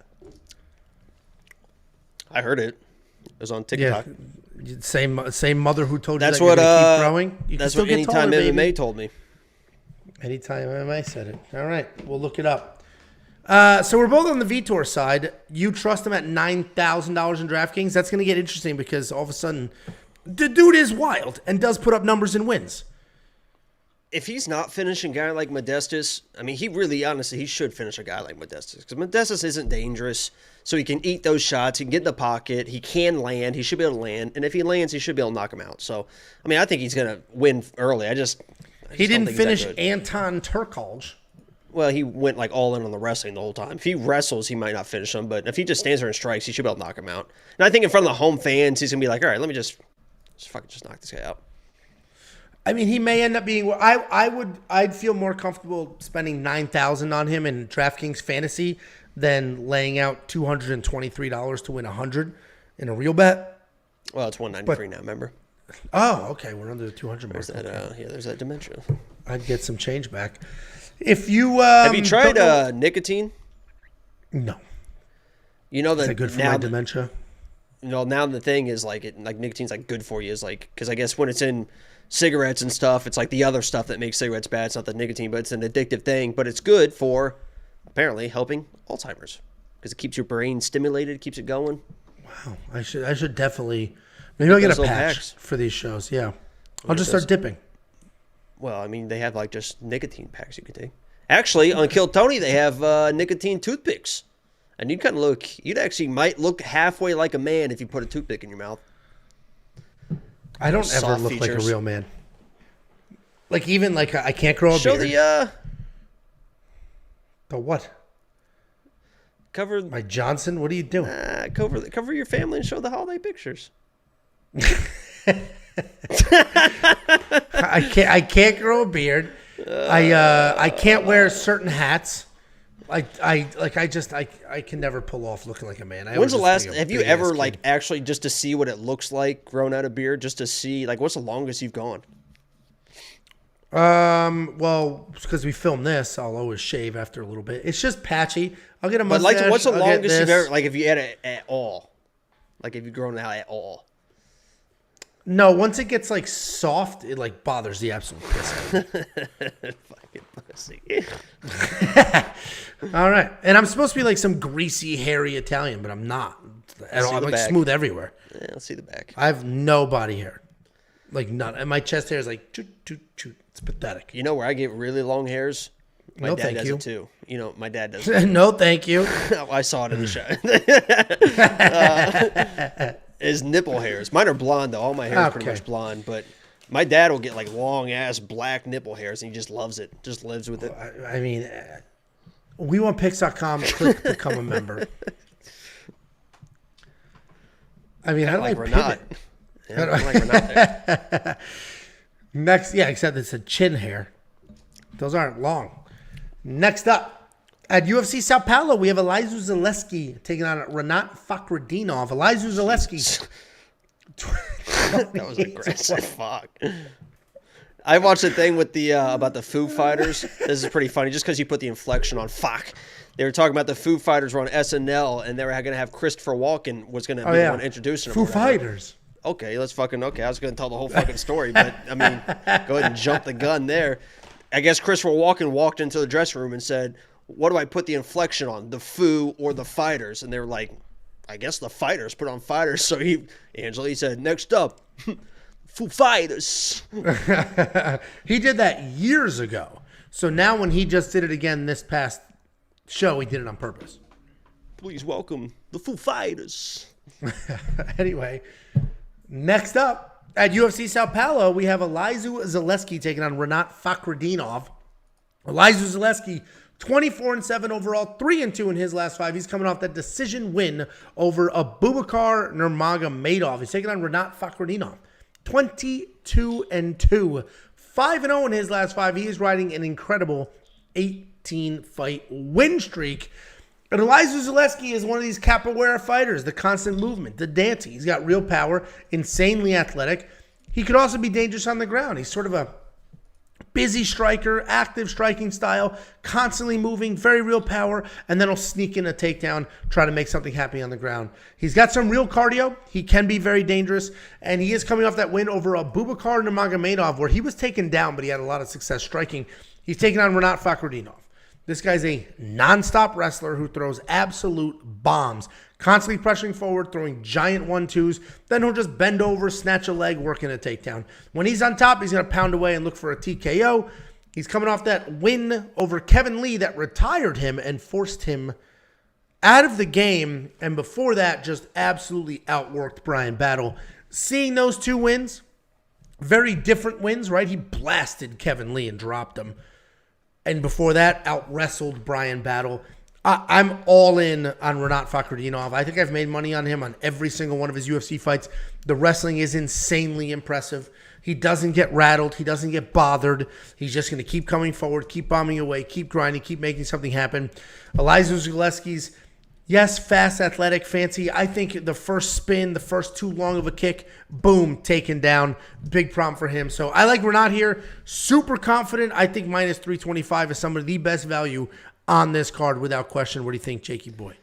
I heard it. It was on TikTok. Yeah. Same mother who told you That's that what, you're going to keep growing? You that's can still what get Anytime taller, MMA baby. told me. Anytime MMA said it. All right, we'll look it up. So we're both on the Vitor side. You trust him at $9,000 in DraftKings. That's going to get interesting because all of a sudden, the dude is wild and does put up numbers and wins. If he's not finishing a guy like Modestas, I mean, he really, honestly, he should finish a guy like Modestas because Modestas isn't dangerous, so he can eat those shots. He can get in the pocket. He can land. He should be able to land. And if he lands, he should be able to knock him out. So, I mean, I think he's going to win early. He didn't finish Anton Turkalj. Well, he went like all in on the wrestling the whole time. If he wrestles, he might not finish him, but if he just stands there and strikes, he should be able to knock him out. And I think in front of the home fans, he's going to be like, all right, let me just knock this guy out. I mean, he may end up being. I'd feel more comfortable spending $9,000 on him in DraftKings Fantasy than laying out $223 to win $100 in a real bet. Well, it's $193 now. Remember? Oh, okay. We're under the 200 mark. There's that dementia. I'd get some change back. If you have you tried nicotine? No. You know that is that good for my dementia? You know, now the thing is like nicotine's like good for you is like because I guess when it's in cigarettes and stuff, it's like the other stuff that makes cigarettes bad. It's not the nicotine, but it's an addictive thing. But it's good for apparently helping Alzheimer's because it keeps your brain stimulated, keeps it going. Wow, I should definitely maybe I'll get a patch for these shows. Yeah, I'll just start dipping. Well, I mean, they have like just nicotine packs you can take. Actually, on Kill Tony, they have nicotine toothpicks. And you'd actually might look halfway like a man if you put a toothpick in your mouth. I don't ever Soft look features. like a real man. Like, even like I can't grow a Show beard. The what? Cover My Johnson? What are you doing? cover your family and show the holiday pictures. I can't grow a beard. I can't wear certain hats. I can never pull off looking like a man. When's the last? Have you ever like actually just to see what it looks like growing out a beard, just to see like what's the longest you've gone? Well, because we filmed this, I'll always shave after a little bit. It's just patchy. I'll get a mustache. But like, what's the I'll longest you've ever like if you had it at all? Like if you've grown out at all? No, once it gets like soft, it like bothers the absolute piss out of me. Fucking pussy. All right, and I'm supposed to be like some greasy, hairy Italian, but I'm not at all. I'm like smooth everywhere. Yeah, let's see the back. I have no body hair, like none, and my chest hair is like choot choot choot. It's pathetic. You know where I get really long hairs? My dad does it too. You know, my dad does it. No, thank you. I saw it in the show. His nipple hairs. Mine are blonde though. All my hair is pretty much blonde, but my dad will get like long ass black nipple hairs and he just loves it. Just lives with it. I mean, WeWantPicks.com, click become a member. I mean, how do I Rinat. pivot? Yeah, I like Rinat there. Next, yeah, except it's a chin hair. Those aren't long. Next up, at UFC Sao Paulo, we have Elizeu Zaleski taking on Rinat Fakhretdinov. Elizeu Zaleski. That was aggressive. Fuck. I watched a thing with the about the Foo Fighters. This is pretty funny, just because you put the inflection on fuck. They were talking about the Foo Fighters were on SNL, and they were going to have Christopher Walken was going to be the one introducing them. Foo Fighters. Okay, let's fucking okay. I was going to tell the whole fucking story, but I mean, go ahead and jump the gun there. I guess Christopher Walken walked into the dressing room and said, "What do I put the inflection on, the Foo or the Fighters?" And they were like, "I guess the Fighters. Put on Fighters." So he said, "Next up, Foo Fighters." He did that years ago. So now when he just did it again this past show, he did it on purpose. Please welcome the Foo Fighters. Anyway, next up at UFC Sao Paulo, we have Elizeu Zaleski taking on Rinat Fakhretdinov. Elizeu Zaleski, 24-7 overall, 3-2 in his last 5. He's coming off that decision win over Abubakar Nurmagomedov. He's taking on Rinat Fakhretdinov, 22-2, 5-0 in his last 5. He is riding an incredible 18-fight win streak. And Elizeu Zaleski is one of these capoeira fighters, the constant movement, the dancing. He's got real power, insanely athletic. He could also be dangerous on the ground. He's sort of a busy striker, active striking style, constantly moving, very real power, and then he'll sneak in a takedown, try to make something happen on the ground. He's got some real cardio. He can be very dangerous, and he is coming off that win over Abubakar Nurmagomedov, where he was taken down, but he had a lot of success striking. He's taking on Rinat Fakhretdinov. This guy's a nonstop wrestler who throws absolute bombs, constantly pressuring forward, throwing giant 1-2s. Then he'll just bend over, snatch a leg, working a takedown. When he's on top, he's going to pound away and look for a TKO. He's coming off that win over Kevin Lee that retired him and forced him out of the game. And before that, just absolutely outworked Bryan Battle. Seeing those two wins, very different wins, right? He blasted Kevin Lee and dropped him. And before that, out-wrestled Bryan Battle. I'm all in on Rinat Fakhretdinov. I think I've made money on him on every single one of his UFC fights. The wrestling is insanely impressive. He doesn't get rattled. He doesn't get bothered. He's just going to keep coming forward, keep bombing away, keep grinding, keep making something happen. Elizeu Zaleski's, yes, fast, athletic, fancy. I think the first spin, the first too long of a kick, boom, taken down. Big problem for him. So I like Rinat here. Super confident. I think minus 325 is some of the best value on this card without question. What do you think, Jakey boy?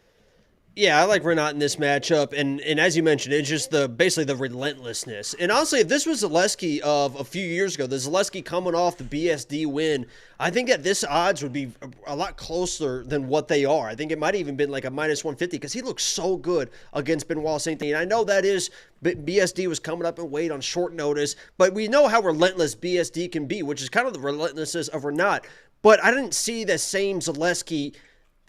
Yeah, I like Rinat in this matchup, and as you mentioned, it's just basically the relentlessness. And honestly, if this was Zaleski of a few years ago, the Zaleski coming off the BSD win, I think that this odds would be a lot closer than what they are. I think it might have even been like a minus 150 because he looks so good against Benoit Saint-Denis. And I know that is BSD was coming up in weight on short notice, but we know how relentless BSD can be, which is kind of the relentlessness of Rinat. But I didn't see the same Zaleski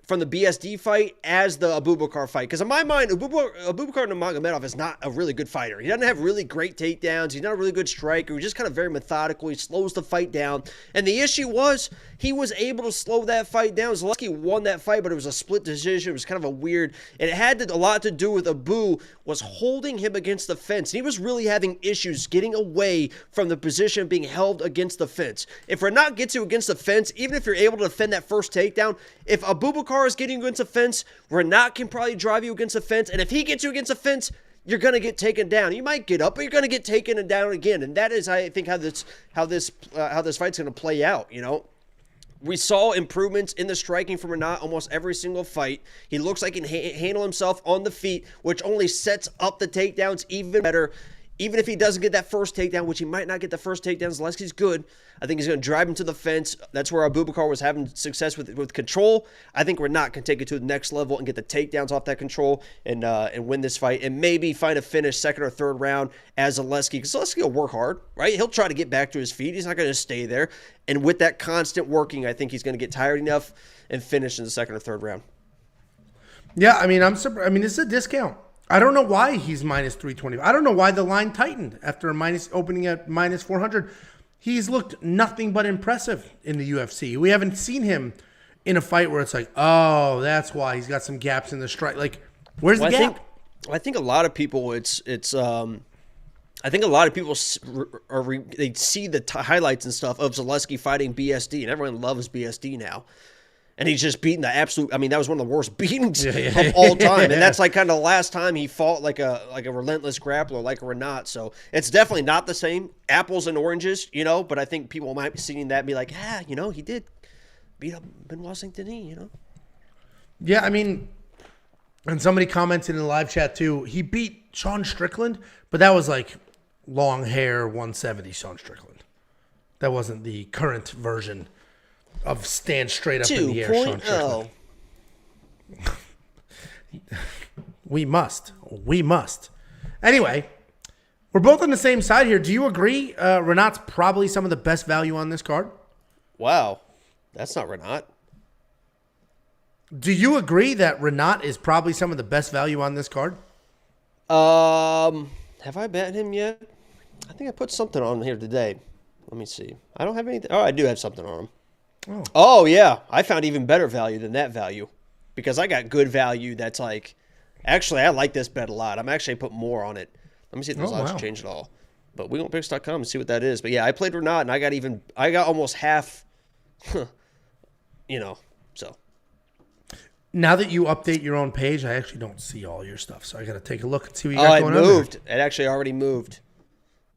from the BSD fight as the Abubakar fight. Because in my mind, Abubakar Nurmagomedov is not a really good fighter. He doesn't have really great takedowns. He's not a really good striker. He's just kind of very methodical. He slows the fight down. And the issue was he was able to slow that fight down. Zaleski won that fight, but it was a split decision. It was kind of a weird, and it had a lot to do with Abu was holding him against the fence. And he was really having issues getting away from the position of being held against the fence. If Rinat gets you against the fence, even if you're able to defend that first takedown, if Abubakar is getting you against the fence, Rinat can probably drive you against the fence. And if he gets you against the fence, you're going to get taken down. You might get up, but you're going to get taken down again. And that is, I think, how this fight's going to play out, you know? We saw improvements in the striking from Rinat almost every single fight. He looks like he can handle himself on the feet, which only sets up the takedowns even better. Even if he doesn't get that first takedown, which he might not get the first takedown, Zaleski's good. I think he's going to drive him to the fence. That's where Abubakar was having success with control. I think Rinat can take it to the next level and get the takedowns off that control and win this fight and maybe find a finish second or third round as Zaleski. Because Zaleski will work hard, right? He'll try to get back to his feet. He's not going to stay there. And with that constant working, I think he's going to get tired enough and finish in the second or third round. Yeah, I mean, I'm surprised. I mean, this is a discount. I don't know why he's minus 320. I don't know why the line tightened after opening at minus 400. He's looked nothing but impressive in the UFC. We haven't seen him in a fight where it's like, oh, that's why he's got some gaps in the strike. Like, where's the gap? I think a lot of people, I think a lot of people they see the highlights and stuff of Zaleski fighting BSD, and everyone loves BSD now. And he's just beating the absolute. I mean, that was one of the worst beatings of all time. And that's like kind of the last time he fought like a relentless grappler like Rinat. So it's definitely not the same. Apples and oranges, you know. But I think people might be seeing that and be like, you know, he did beat up Benoit Saint-Denis, you know. Yeah, I mean, and somebody commented in the live chat too. He beat Sean Strickland, but that was like long hair 170 Sean Strickland. That wasn't the current version of stand straight up in the air, Sean Strickland. We must. Anyway, we're both on the same side here. Do you agree Rinat's probably some of the best value on this card? Wow. That's not Rinat. Do you agree that Rinat is probably some of the best value on this card? Have I bet him yet? I think I put something on here today. Let me see. I don't have anything. Oh, I do have something on him. Oh, yeah. I found even better value than that value because I got good value that's like, actually, I like this bet a lot. I'm actually put more on it. Let me see if those odds change at all. But WeWantPicks.com and see what that is. But, yeah, I played Rinat, and I got almost half, you know, so. Now that you update your own page, I actually don't see all your stuff. So I got to take a look and see what you got going on. It moved. It actually already moved.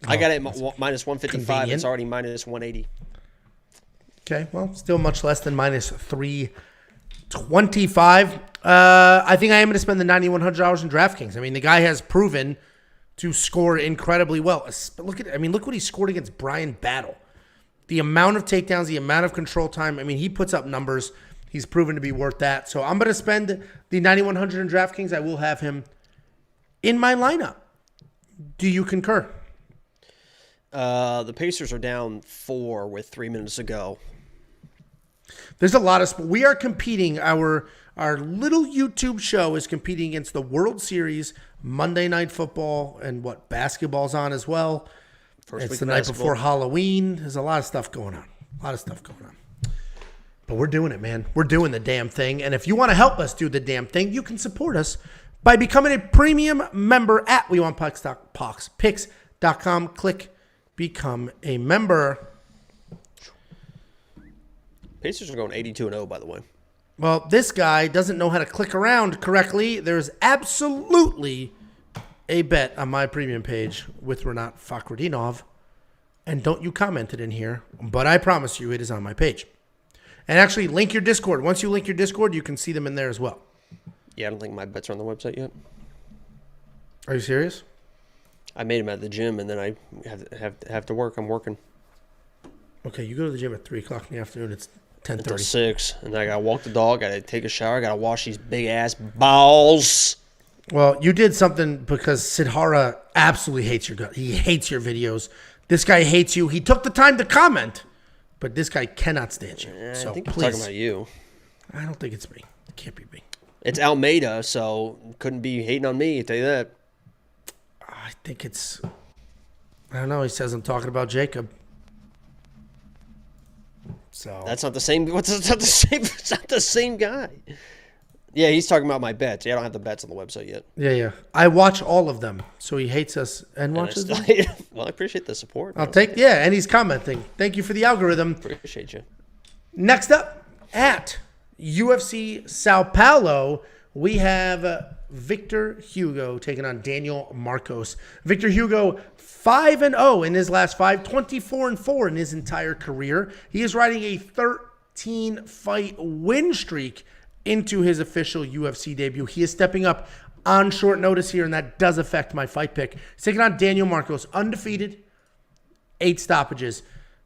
I got it at minus 155. Convenient. It's already minus 180. Okay, well, still much less than minus 325. I think I am going to spend the $9,100 in DraftKings. I mean, the guy has proven to score incredibly well. Look what he scored against Brian Battle. The amount of takedowns, the amount of control time. I mean, he puts up numbers. He's proven to be worth that. So I'm going to spend the $9,100 in DraftKings. I will have him in my lineup. Do you concur? The Pacers are down 4 with 3 minutes to go. There's a lot of we are competing. Our little YouTube show is competing against the World Series, Monday Night Football, and basketball's on as well. It's the night before Halloween. There's a lot of stuff going on. But we're doing it, man. We're doing the damn thing. And if you want to help us do the damn thing, you can support us by becoming a premium member at WeWantPicks.com. Click Become a Member. Pacers are going 82-0, by the way. Well, this guy doesn't know how to click around correctly. There's absolutely a bet on my premium page with Rinat Fakhretdinov. And don't you comment it in here, but I promise you it is on my page. And actually, link your Discord. Once you link your Discord, you can see them in there as well. Yeah, I don't think my bets are on the website yet. Are you serious? I made them at the gym, and then I have to work. I'm working. Okay, you go to the gym at 3 o'clock in the afternoon. It's 10:30. Until 6, and then I got to walk the dog. I got to take a shower. I got to wash these big-ass balls. Well, you did something because Sidhara absolutely hates your gut. He hates your videos. This guy hates you. He took the time to comment, but this guy cannot stand you. I so think he's please. talking about you. I don't think it's me. Can't be me. It's Almeida, so couldn't be hating on me, I tell you that. I think it's... I don't know. He says I'm talking about Jacob. So That's not the same. It's not the same. It's not the same guy. Yeah, he's talking about my bets. Yeah, I don't have the bets on the website yet. Yeah. I watch all of them, so he hates us and watches them. Well, I appreciate the support. And he's commenting. Thank you for the algorithm. Appreciate you. Next up, at UFC Sao Paulo, we have Victor Hugo taking on Daniel Marcos. Victor Hugo, 5-0 in his last 5, 24-4 in his entire career. He is riding a 13-fight win streak into his official UFC debut. He is stepping up on short notice here, and that does affect my fight pick. He's taking on Daniel Marcos, undefeated, 8 stoppages,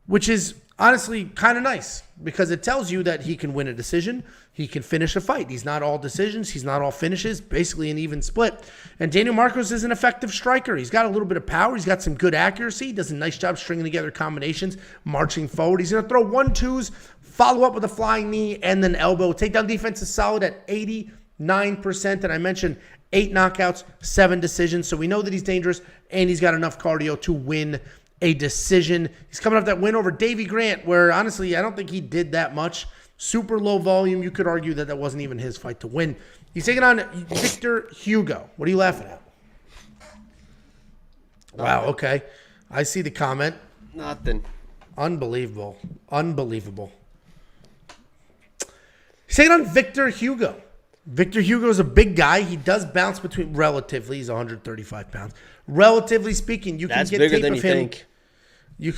which is honestly kind of nice because it tells you that he can win a decision. He can finish a fight. He's not all decisions. He's not all finishes, basically an even split. And Daniel Marcos is an effective striker. He's got a little bit of power. He's got some good accuracy. He does a nice job stringing together combinations, marching forward. He's going to throw 1-2s, follow up with a flying knee, and then elbow. Takedown defense is solid at 89%. And I mentioned 8 knockouts, 7 decisions. So we know that he's dangerous, and he's got enough cardio to win a decision. He's coming off that win over Davey Grant, where honestly, I don't think he did that much. Super low volume. You could argue that wasn't even his fight to win. He's taking on Victor Hugo. What are you laughing at? Wow, okay. I see the comment. Nothing. Unbelievable. He's taking on Victor Hugo. Victor Hugo is a big guy. He does bounce between relatively. He's 135 pounds. Relatively speaking, you can get bigger tape than of you him. think. You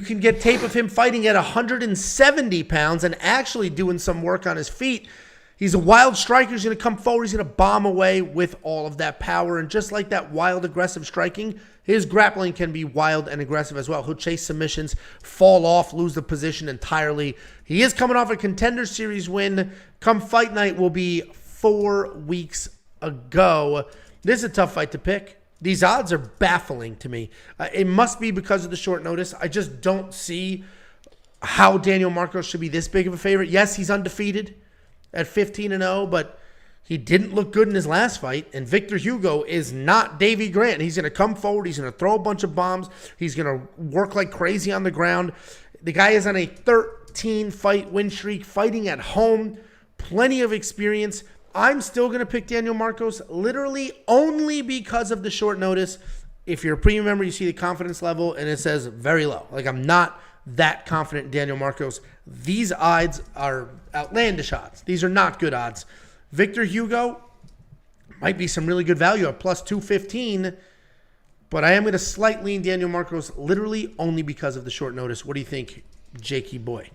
can get tape of him fighting at 170 pounds and actually doing some work on his feet. He's a wild striker. He's going to come forward. He's going to bomb away with all of that power. And just like that wild, aggressive striking, his grappling can be wild and aggressive as well. He'll chase submissions, fall off, lose the position entirely. He is coming off a Contender Series win. Come fight night will be 4 weeks ago. This is a tough fight to pick. These odds are baffling to me. It must be because of the short notice. I just don't see how Daniel Marcos should be this big of a favorite. Yes, he's undefeated at 15-0, but he didn't look good in his last fight. And Victor Hugo is not Davey Grant. He's going to come forward. He's going to throw a bunch of bombs. He's going to work like crazy on the ground. The guy is on a 13-fight win streak, fighting at home. Plenty of experience. I'm still going to pick Daniel Marcos literally only because of the short notice. If you're a premium member, you see the confidence level, and it says very low. Like, I'm not that confident in Daniel Marcos. These odds are outlandish odds. These are not good odds. Victor Hugo might be some really good value at plus 215, but I am going to slightly lean Daniel Marcos literally only because of the short notice. What do you think, Jakey boy?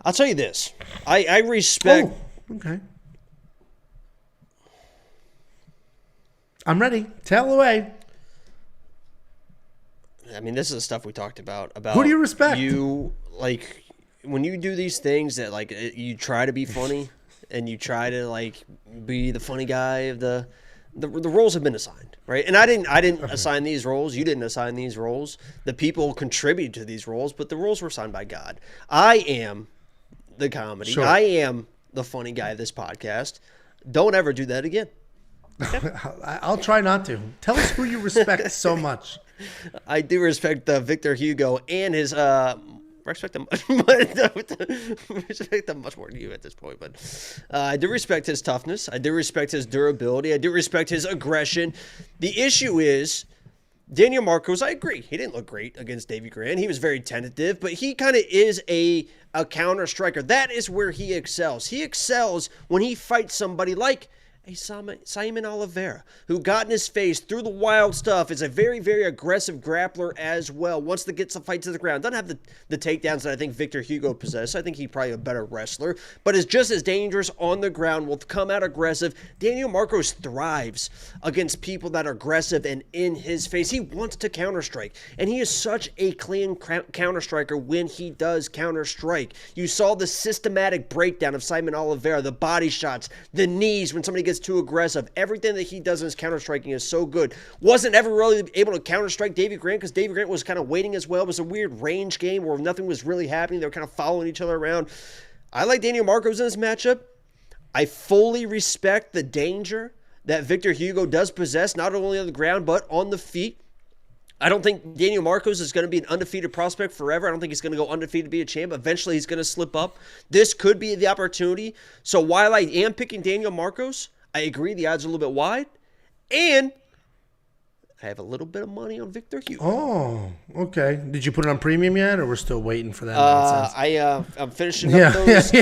I'll tell you this. I respect... Oh, okay. I'm ready. Tell away. I mean, this is the stuff we talked about. Who do you respect? You, like, when you do these things that, like, you try to be funny and you try to, like, be the funny guy of the roles have been assigned, right? And I didn't assign these roles. You didn't assign these roles. The people contributed to these roles, but the roles were assigned by God. I am the comedy. Sure. I am the funny guy of this podcast. Don't ever do that again. Okay. I'll try not to. Tell us who you respect so much. I do respect Victor Hugo and his respect him respect him much more than you at this point, but I do respect his toughness. I do respect his durability. I do respect his aggression. The issue is Daniel Marcos. I agree. He didn't look great against Davey Grant. He was very tentative, but he kind of is a counter striker. That is where he excels. He excels when he fights somebody like a Simon Oliveira, who got in his face, threw the wild stuff, is a very, very aggressive grappler as well, wants to get some fight to the ground. Doesn't have the takedowns that I think Victor Hugo possesses. I think he's probably a better wrestler, but is just as dangerous on the ground, will come out aggressive. Daniel Marcos thrives against people that are aggressive and in his face. He wants to counter-strike, and he is such a clean counter-striker when he does counter-strike. You saw the systematic breakdown of Simon Oliveira, the body shots, the knees when somebody gets too aggressive. Everything that he does in his counter-striking is so good. Wasn't ever really able to counter-strike Davey Grant because Davey Grant was kind of waiting as well. It was a weird range game where nothing was really happening. They were kind of following each other around. I like Daniel Marcos in this matchup. I fully respect the danger that Victor Hugo does possess, not only on the ground, but on the feet. I don't think Daniel Marcos is going to be an undefeated prospect forever. I don't think he's going to go undefeated to be a champ. Eventually, he's going to slip up. This could be the opportunity. So while I am picking Daniel Marcos, I agree the odds are a little bit wide. And I have a little bit of money on Victor Hugo. Oh, okay. Did you put it on premium yet, or we're still waiting for that nonsense? I'm finishing up those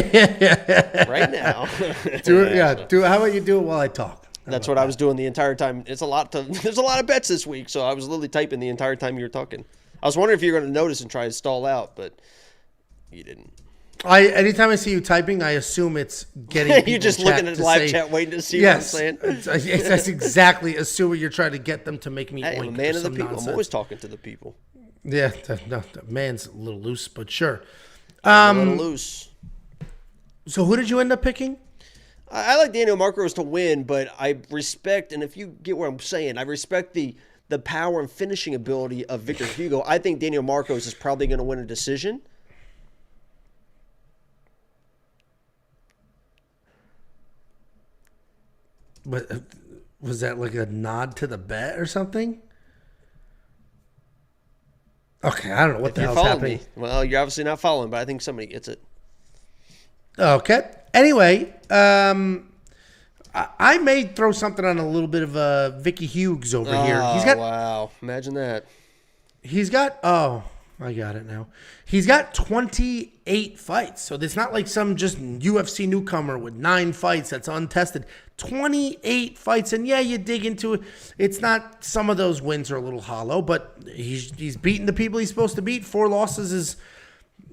right now. How about you do it while I talk? That's what I was doing the entire time. There's a lot of bets this week, so I was literally typing the entire time you were talking. I was wondering if you were going to notice and try to stall out, but you didn't. Anytime I see you typing, I assume it's getting you're just looking at live chat waiting to see what I'm saying. That's exactly assuming you're trying to get them to make me I'm a man of the people. Nonsense. I'm always talking to the people. Yeah, the man's a little loose, but sure. A little loose. So who did you end up picking? I like Daniel Marcos to win, but I respect, and if you get what I'm saying, I respect the power and finishing ability of Victor Hugo. I think Daniel Marcos is probably going to win a decision. But was that like a nod to the bet or something? Okay, I don't know what the hell's happening. Me. Well, you're obviously not following, but I think somebody gets it. Okay. Anyway, I may throw something on a little bit of Vicky Hughes over here. Wow. Imagine that. He's got, I got it now. He's got 28 fights. So it's not like some just UFC newcomer with 9 fights that's untested. 28 fights. And yeah, you dig into it. It's not, some of those wins are a little hollow, but he's beaten the people he's supposed to beat. 4 losses is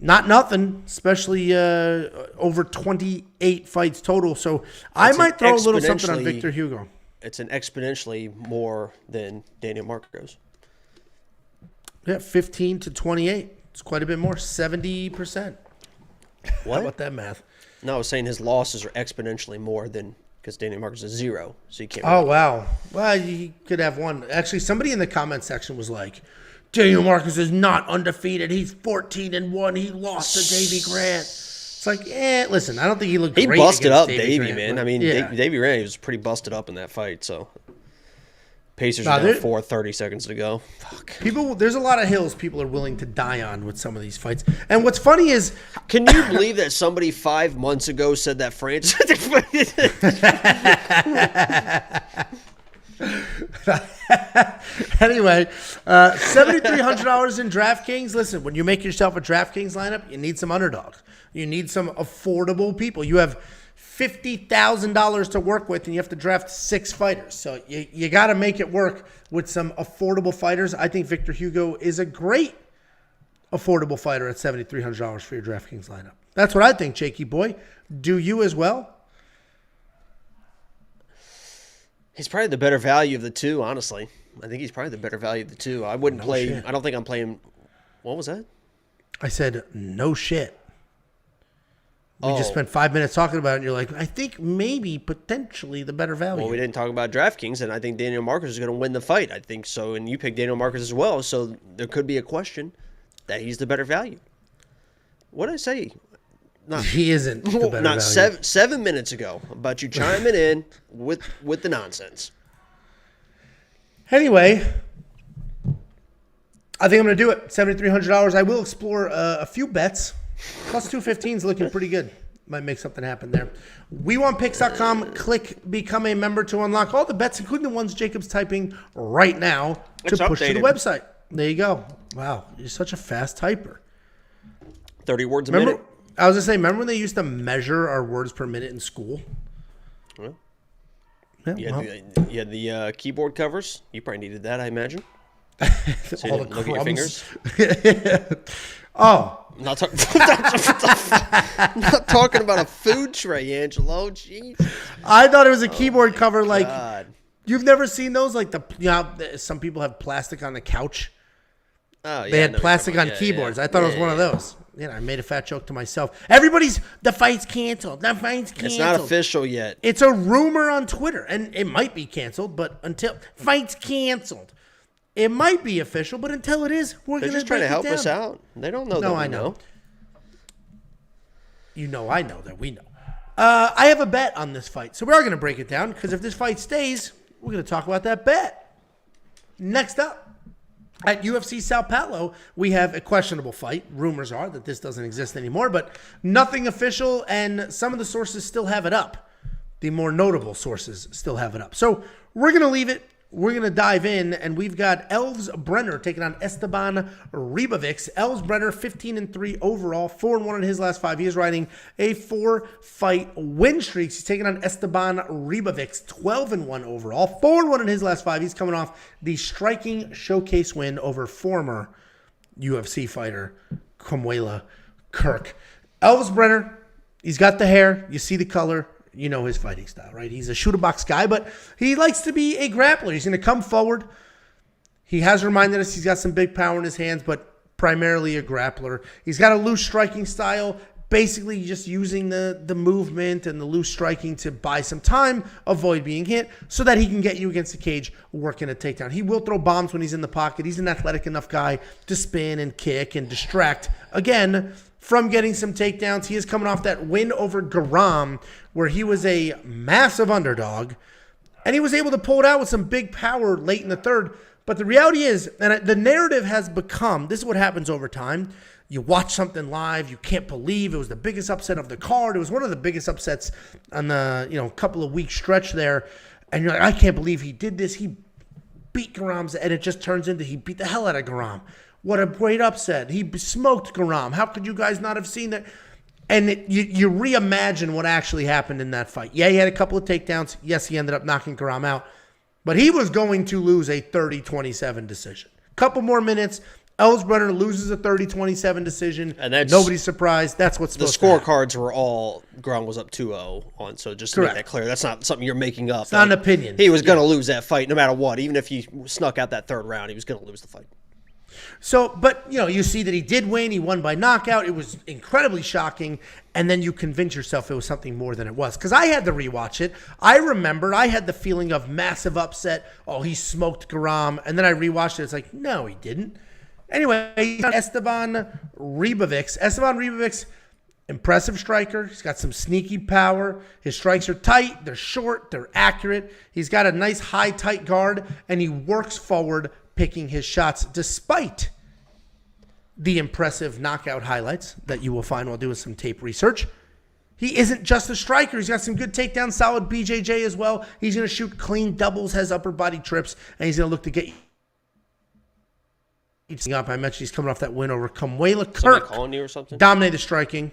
not nothing, especially over 28 fights total. So I might throw a little something on Victor Hugo. It's an exponentially more than Daniel Marcos. Yeah, 15 to 28. It's quite a bit more, 70%. What? How about that math? No, I was saying his losses are exponentially more than, because Daniel Marcos is 0, so you can't. Oh, wow. Well, you could have one. Actually, somebody in the comment section was like, Daniel Marcos is not undefeated. He's 14-1. He lost to Davey Grant. It's like, listen, I don't think he looked great. He busted up Davey Davey, man. I mean, yeah. Davey Grant was pretty busted up in that fight, so. Pacers are down 4:30 seconds to go. Fuck. There's a lot of hills people are willing to die on with some of these fights. And what's funny is, can you believe that somebody 5 months ago said that France? Anyway, $7,300 in DraftKings. Listen, when you make yourself a DraftKings lineup, you need some underdogs. You need some affordable people. You have $50,000 to work with, and you have to draft 6 fighters. So you got to make it work with some affordable fighters. I think Victor Hugo is a great affordable fighter at $7,300 for your DraftKings lineup. That's what I think, Jakey boy. Do you as well? He's probably the better value of the two, honestly. I think he's probably the better value of the two. I wouldn't play. Shit. I don't think I'm playing. What was that? I said no shit. We just spent 5 minutes talking about it, and you're like, I think maybe potentially the better value. Well, we didn't talk about DraftKings, and I think Daniel Marcos is going to win the fight. I think so, and you picked Daniel Marcos as well, so there could be a question that he's the better value. What did I say? He isn't the better value. 7 minutes ago about you chiming in with the nonsense. Anyway, I think I'm going to do it. $7,300. I will explore a few bets. Plus 215 is looking pretty good. Might make something happen there. WeWantPicks.com. Click Become a Member to unlock all the bets, including the ones Jacob's typing right now to push to the website. There you go. Wow, you're such a fast typer. 30 words a minute. I was going to say, remember when they used to measure our words per minute in school? Well, you had the keyboard covers. You probably needed that, I imagine. So all the look crumbs. At your fingers. Oh. I'm not talking about a food tray, Angelo. Jeez. I thought it was a keyboard cover. Like, God. You've never seen those? Like, some people have plastic on the couch. Oh, yeah. They had plastic on keyboards. I thought it was one of those. I made a fat joke to myself. The fight's canceled. The fight's canceled. It's not official yet. It's a rumor on Twitter, and it might be canceled, but until fight's canceled. It might be official, but until it is, we're going to just trying to help us out. They don't know that we know. You know I know that we know. I have a bet on this fight. So we are going to break it down because if this fight stays, we're going to talk about that bet. Next up, at UFC Sao Paulo, we have a questionable fight. Rumors are that this doesn't exist anymore, but nothing official, and some of the sources still have it up. The more notable sources still have it up. So we're going to leave it. We're going to dive in, and we've got Elves Brener taking on Esteban Ribovics. Elves Brener, 15-3 overall, 4-1 in his last 5. He is riding a 4-fight win streak. He's taking on Esteban Ribovics, 12-1 overall, 4-1 in his last 5. He's coming off the striking showcase win over former UFC fighter Kaue Kirk. Elves Brener, he's got the hair. You see the color. You know his fighting style, right? He's a shooter box guy, but he likes to be a grappler. He's going to come forward. He has reminded us he's got some big power in his hands, but primarily a grappler. He's got a loose striking style, basically just using the movement and the loose striking to buy some time, avoid being hit, so that he can get you against the cage working a takedown. He will throw bombs when he's in the pocket. He's an athletic enough guy to spin and kick and distract. Again, from getting some takedowns. He is coming off that win over Garam, where he was a massive underdog, and he was able to pull it out with some big power late in the third. But the reality is, and the narrative has become, this is what happens over time. You watch something live, you can't believe it was the biggest upset of the card. It was one of the biggest upsets on the couple of week stretch there. And you're like, I can't believe he did this. He beat Garam's, and it just turns into he beat the hell out of Garam. What a great upset. He smoked Garam. How could you guys not have seen that? And you reimagine what actually happened in that fight. Yeah, he had a couple of takedowns. Yes, he ended up knocking Garam out. But he was going to lose a 30-27 decision. Couple more minutes. Elves Brener loses a 30-27 decision. And that's, nobody's surprised. That's what's supposed to happen. The scorecards were all, Garam was up 2-0 on. So just to make that clear, that's not something you're making up. It's not an opinion. He was going to lose that fight no matter what. Even if he snuck out that third round, he was going to lose the fight. So, but, you see that he did win. He won by knockout. It was incredibly shocking. And then you convince yourself it was something more than it was. Because I had to rewatch it. I remembered I had the feeling of massive upset. Oh, he smoked Garam. And then I rewatched it. It's like, no, he didn't. Anyway, Esteban Ribovics. Esteban Ribovics, impressive striker. He's got some sneaky power. His strikes are tight. They're short. They're accurate. He's got a nice high, tight guard. And he works forward, picking his shots despite the impressive knockout highlights that you will find while doing some tape research. He isn't just a striker. He's got some good takedowns, solid BJJ as well. He's going to shoot clean doubles, has upper body trips, and he's going to look to get you up. I mentioned he's coming off that win over Kaue Kirk. Somebody calling you or something? Dominated striking.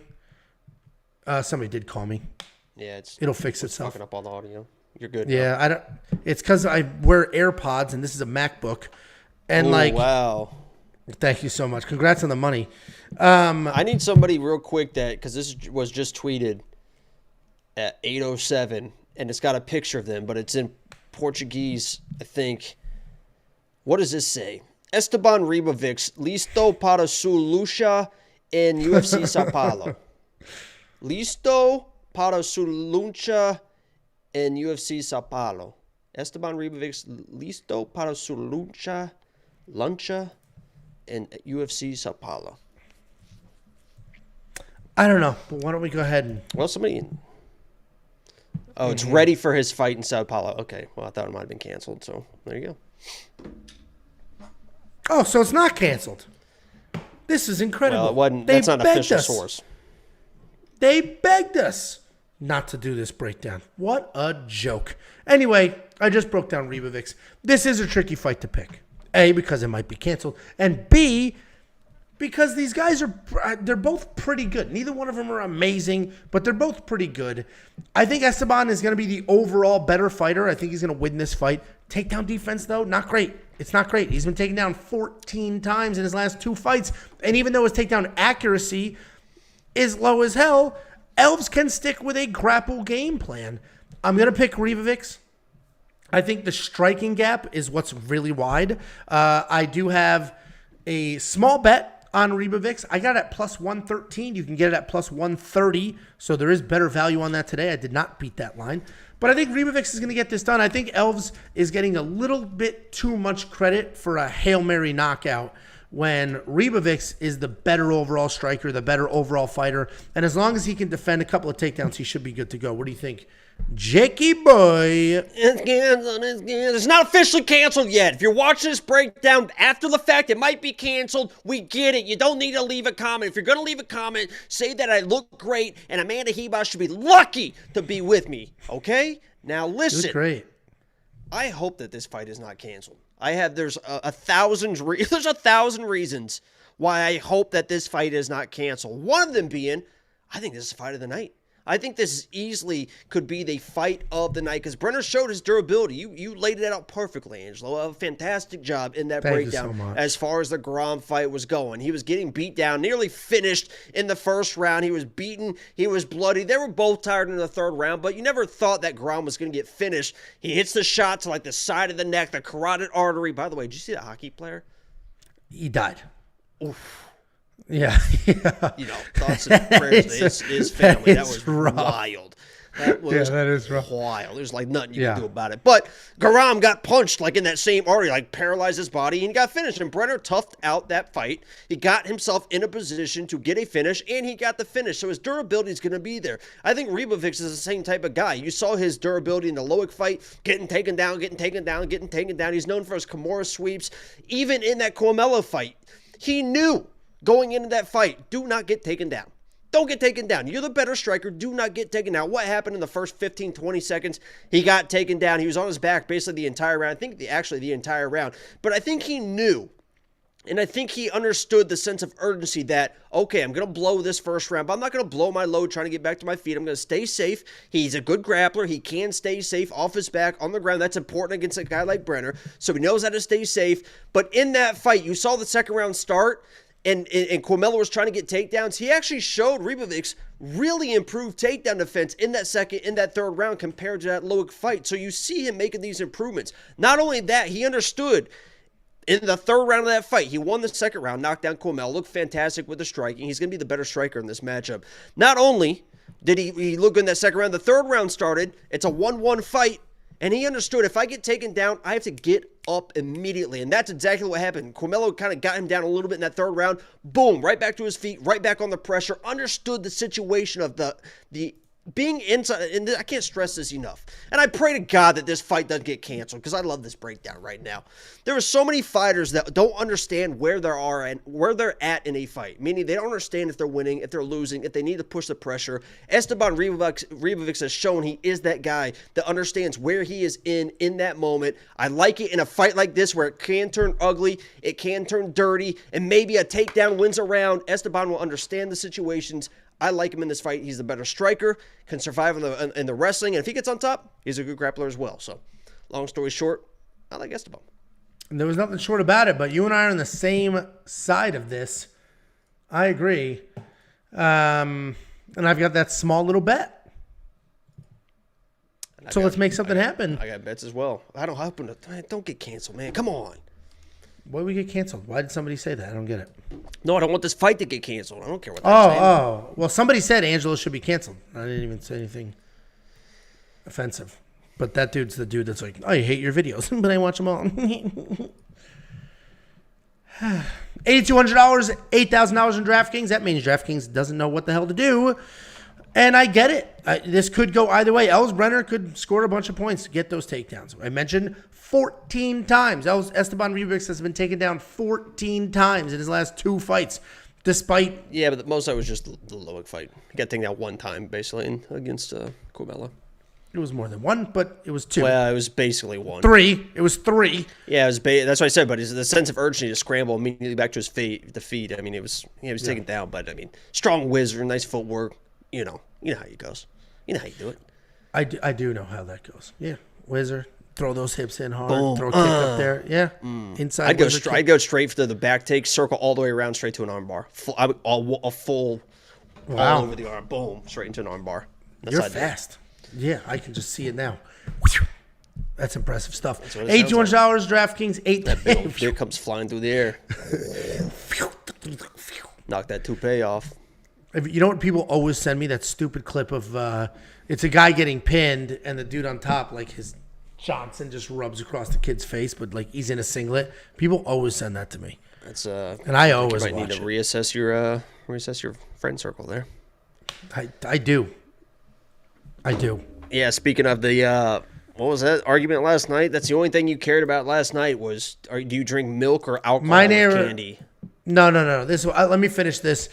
Somebody did call me. Yeah, it'll fix itself. Fucking up all the audio. You're good. Yeah, I don't. It's because I wear AirPods and this is a MacBook. And wow. Thank you so much. Congrats on the money. I need somebody real quick because this was just tweeted at 8:07, and it's got a picture of them, but it's in Portuguese, I think. What does this say? Esteban Ribovics, listo para su lucha en UFC Sao Paulo. Listo para su lucha en UFC Sao Paulo. Esteban Ribovics, listo para su lucha in UFC Sao Paulo. I don't know, but why don't we go ahead and... Well, somebody... Oh, it's ready for his fight in Sao Paulo. Okay, well, I thought it might have been canceled, so there you go. Oh, so it's not canceled. This is incredible. Well, it wasn't, that's not an official source. They begged us not to do this breakdown. What a joke. Anyway, I just broke down Ribovics. This is a tricky fight to pick. A, because it might be canceled. And B, because these guys they're both pretty good. Neither one of them are amazing, but they're both pretty good. I think Esteban is going to be the overall better fighter. I think he's going to win this fight. Takedown defense, though, not great. It's not great. He's been taken down 14 times in his last 2 fights. And even though his takedown accuracy is low as hell, Elves can stick with a grapple game plan. I'm going to pick Ribovics. I think the striking gap is what's really wide. I do have a small bet on Ribovics. I got it at plus 113. You can get it at plus 130. So there is better value on that today. I did not beat that line. But I think Ribovics is going to get this done. I think Elves is getting a little bit too much credit for a Hail Mary knockout when Ribovics is the better overall striker, the better overall fighter. And as long as he can defend a couple of takedowns, he should be good to go. What do you think? Jakey boy. It's canceled. It's not officially canceled yet. If you're watching this breakdown after the fact, it might be canceled. We get it. You don't need to leave a comment. If you're going to leave a comment, say that I look great and Amanda Hebos should be lucky to be with me. Okay? Now listen. Great. I hope that this fight is not canceled. There's a thousand reasons why I hope that this fight is not canceled. One of them being, I think this is fight of the night. I think this easily could be the fight of the night because Brener showed his durability. You laid it out perfectly, Angelo. A fantastic job in that breakdown so much. As far as the Grom fight was going. He was getting beat down, nearly finished in the first round. He was beaten. He was bloody. They were both tired in the third round, but you never thought that Grom was going to get finished. He hits the shot to like the side of the neck, the carotid artery. By the way, did you see that hockey player? He died. Oof. Yeah. Thoughts and prayers to his family. That was rough. Wild. That is rough. Wild. There's like nothing you can do about it. But Garam got punched like in that same artery, like paralyzed his body, and he got finished. And Brener toughed out that fight. He got himself in a position to get a finish, and he got the finish. So his durability is going to be there. I think Ribovics is the same type of guy. You saw his durability in the Loic fight, getting taken down. He's known for his Kimura sweeps. Even in that Comello fight, he knew going into that fight, do not get taken down. Don't get taken down. You're the better striker. Do not get taken down. What happened in the first 15, 20 seconds? He got taken down. He was on his back basically the entire round. I think the entire round. But I think he knew, and I think he understood the sense of urgency that, okay, I'm going to blow this first round, but I'm not going to blow my load trying to get back to my feet. I'm going to stay safe. He's a good grappler. He can stay safe off his back on the ground. That's important against a guy like Brener. So he knows how to stay safe. But in that fight, you saw the second round start, and Comello was trying to get takedowns. He actually showed Ribovics really improved takedown defense in that third round compared to that Loic fight. So you see him making these improvements. Not only that, he understood in the third round of that fight. He won the second round, knocked down Comello, looked fantastic with the striking. He's going to be the better striker in this matchup. Not only did he look good in that second round, the third round started. It's a 1-1 fight. And he understood, if I get taken down, I have to get up immediately. And that's exactly what happened. Comello kind of got him down a little bit in that third round. Boom, right back to his feet, right back on the pressure. Understood the situation of the being inside, and I can't stress this enough. And I pray to God that this fight doesn't get canceled because I love this breakdown right now. There are so many fighters that don't understand where they are and where they're at in a fight, meaning they don't understand if they're winning, if they're losing, if they need to push the pressure. Esteban Ribovics has shown he is that guy that understands where he is in that moment. I like it in a fight like this where it can turn ugly, it can turn dirty, and maybe a takedown wins a round. Esteban will understand the situations. I like him in this fight. He's the better striker, can survive in the wrestling, and if he gets on top, he's a good grappler as well. So, long story short, I like Esteban. And there was nothing short about it, but you and I are on the same side of this. I agree. And I've got that small little bet. So let's make something happen. I got bets as well. Don't get canceled, man. Come on. Why did we get canceled? Why did somebody say that? I don't get it. No, I don't want this fight to get canceled. I don't care what they're saying. Oh. Well, somebody said Angelo should be canceled. I didn't even say anything offensive. But that dude's the dude that's like, I hate your videos, but I watch them all. $8,200, $8,000 in DraftKings. That means DraftKings doesn't know what the hell to do. And I get it. This could go either way. Elves Brener could score a bunch of points to get those takedowns. I mentioned 14 times. Esteban Ribovics has been taken down 14 times in his last 2 fights, despite... Yeah, but most of it was just the Loic fight. He got taken down 1 time, basically, against Comello. It was more than 1, but it was 2. Well, it was basically 1. 3. It was 3. Yeah, that's what I said, but it's the sense of urgency to scramble immediately back to his feet. I mean, he was taken down, but, I mean, strong whizzer, nice footwork. You know how it goes. You know how you do it. I do know how that goes. Yeah, whizzer, throw those hips in hard, boom. Throw a kick up there. Yeah, inside. I'd go straight to the back take, circle all the way around, straight to an arm bar. A full, all over the arm, boom, straight into an arm bar. You're fast. Yeah, I can just see it now. That's impressive stuff. $8,200 DraftKings, 8. That big old beer comes flying through the air. Knock that toupee off. You know what people always send me? That stupid clip of it's a guy getting pinned and the dude on top, like his Johnson just rubs across the kid's face, but like he's in a singlet. People always send that to me. That's and I always you might watch need to it. reassess your friend circle there. I do. Yeah, speaking of the what was that argument last night? That's the only thing you cared about last night was do you drink milk or alcohol with candy? No. Let me finish this.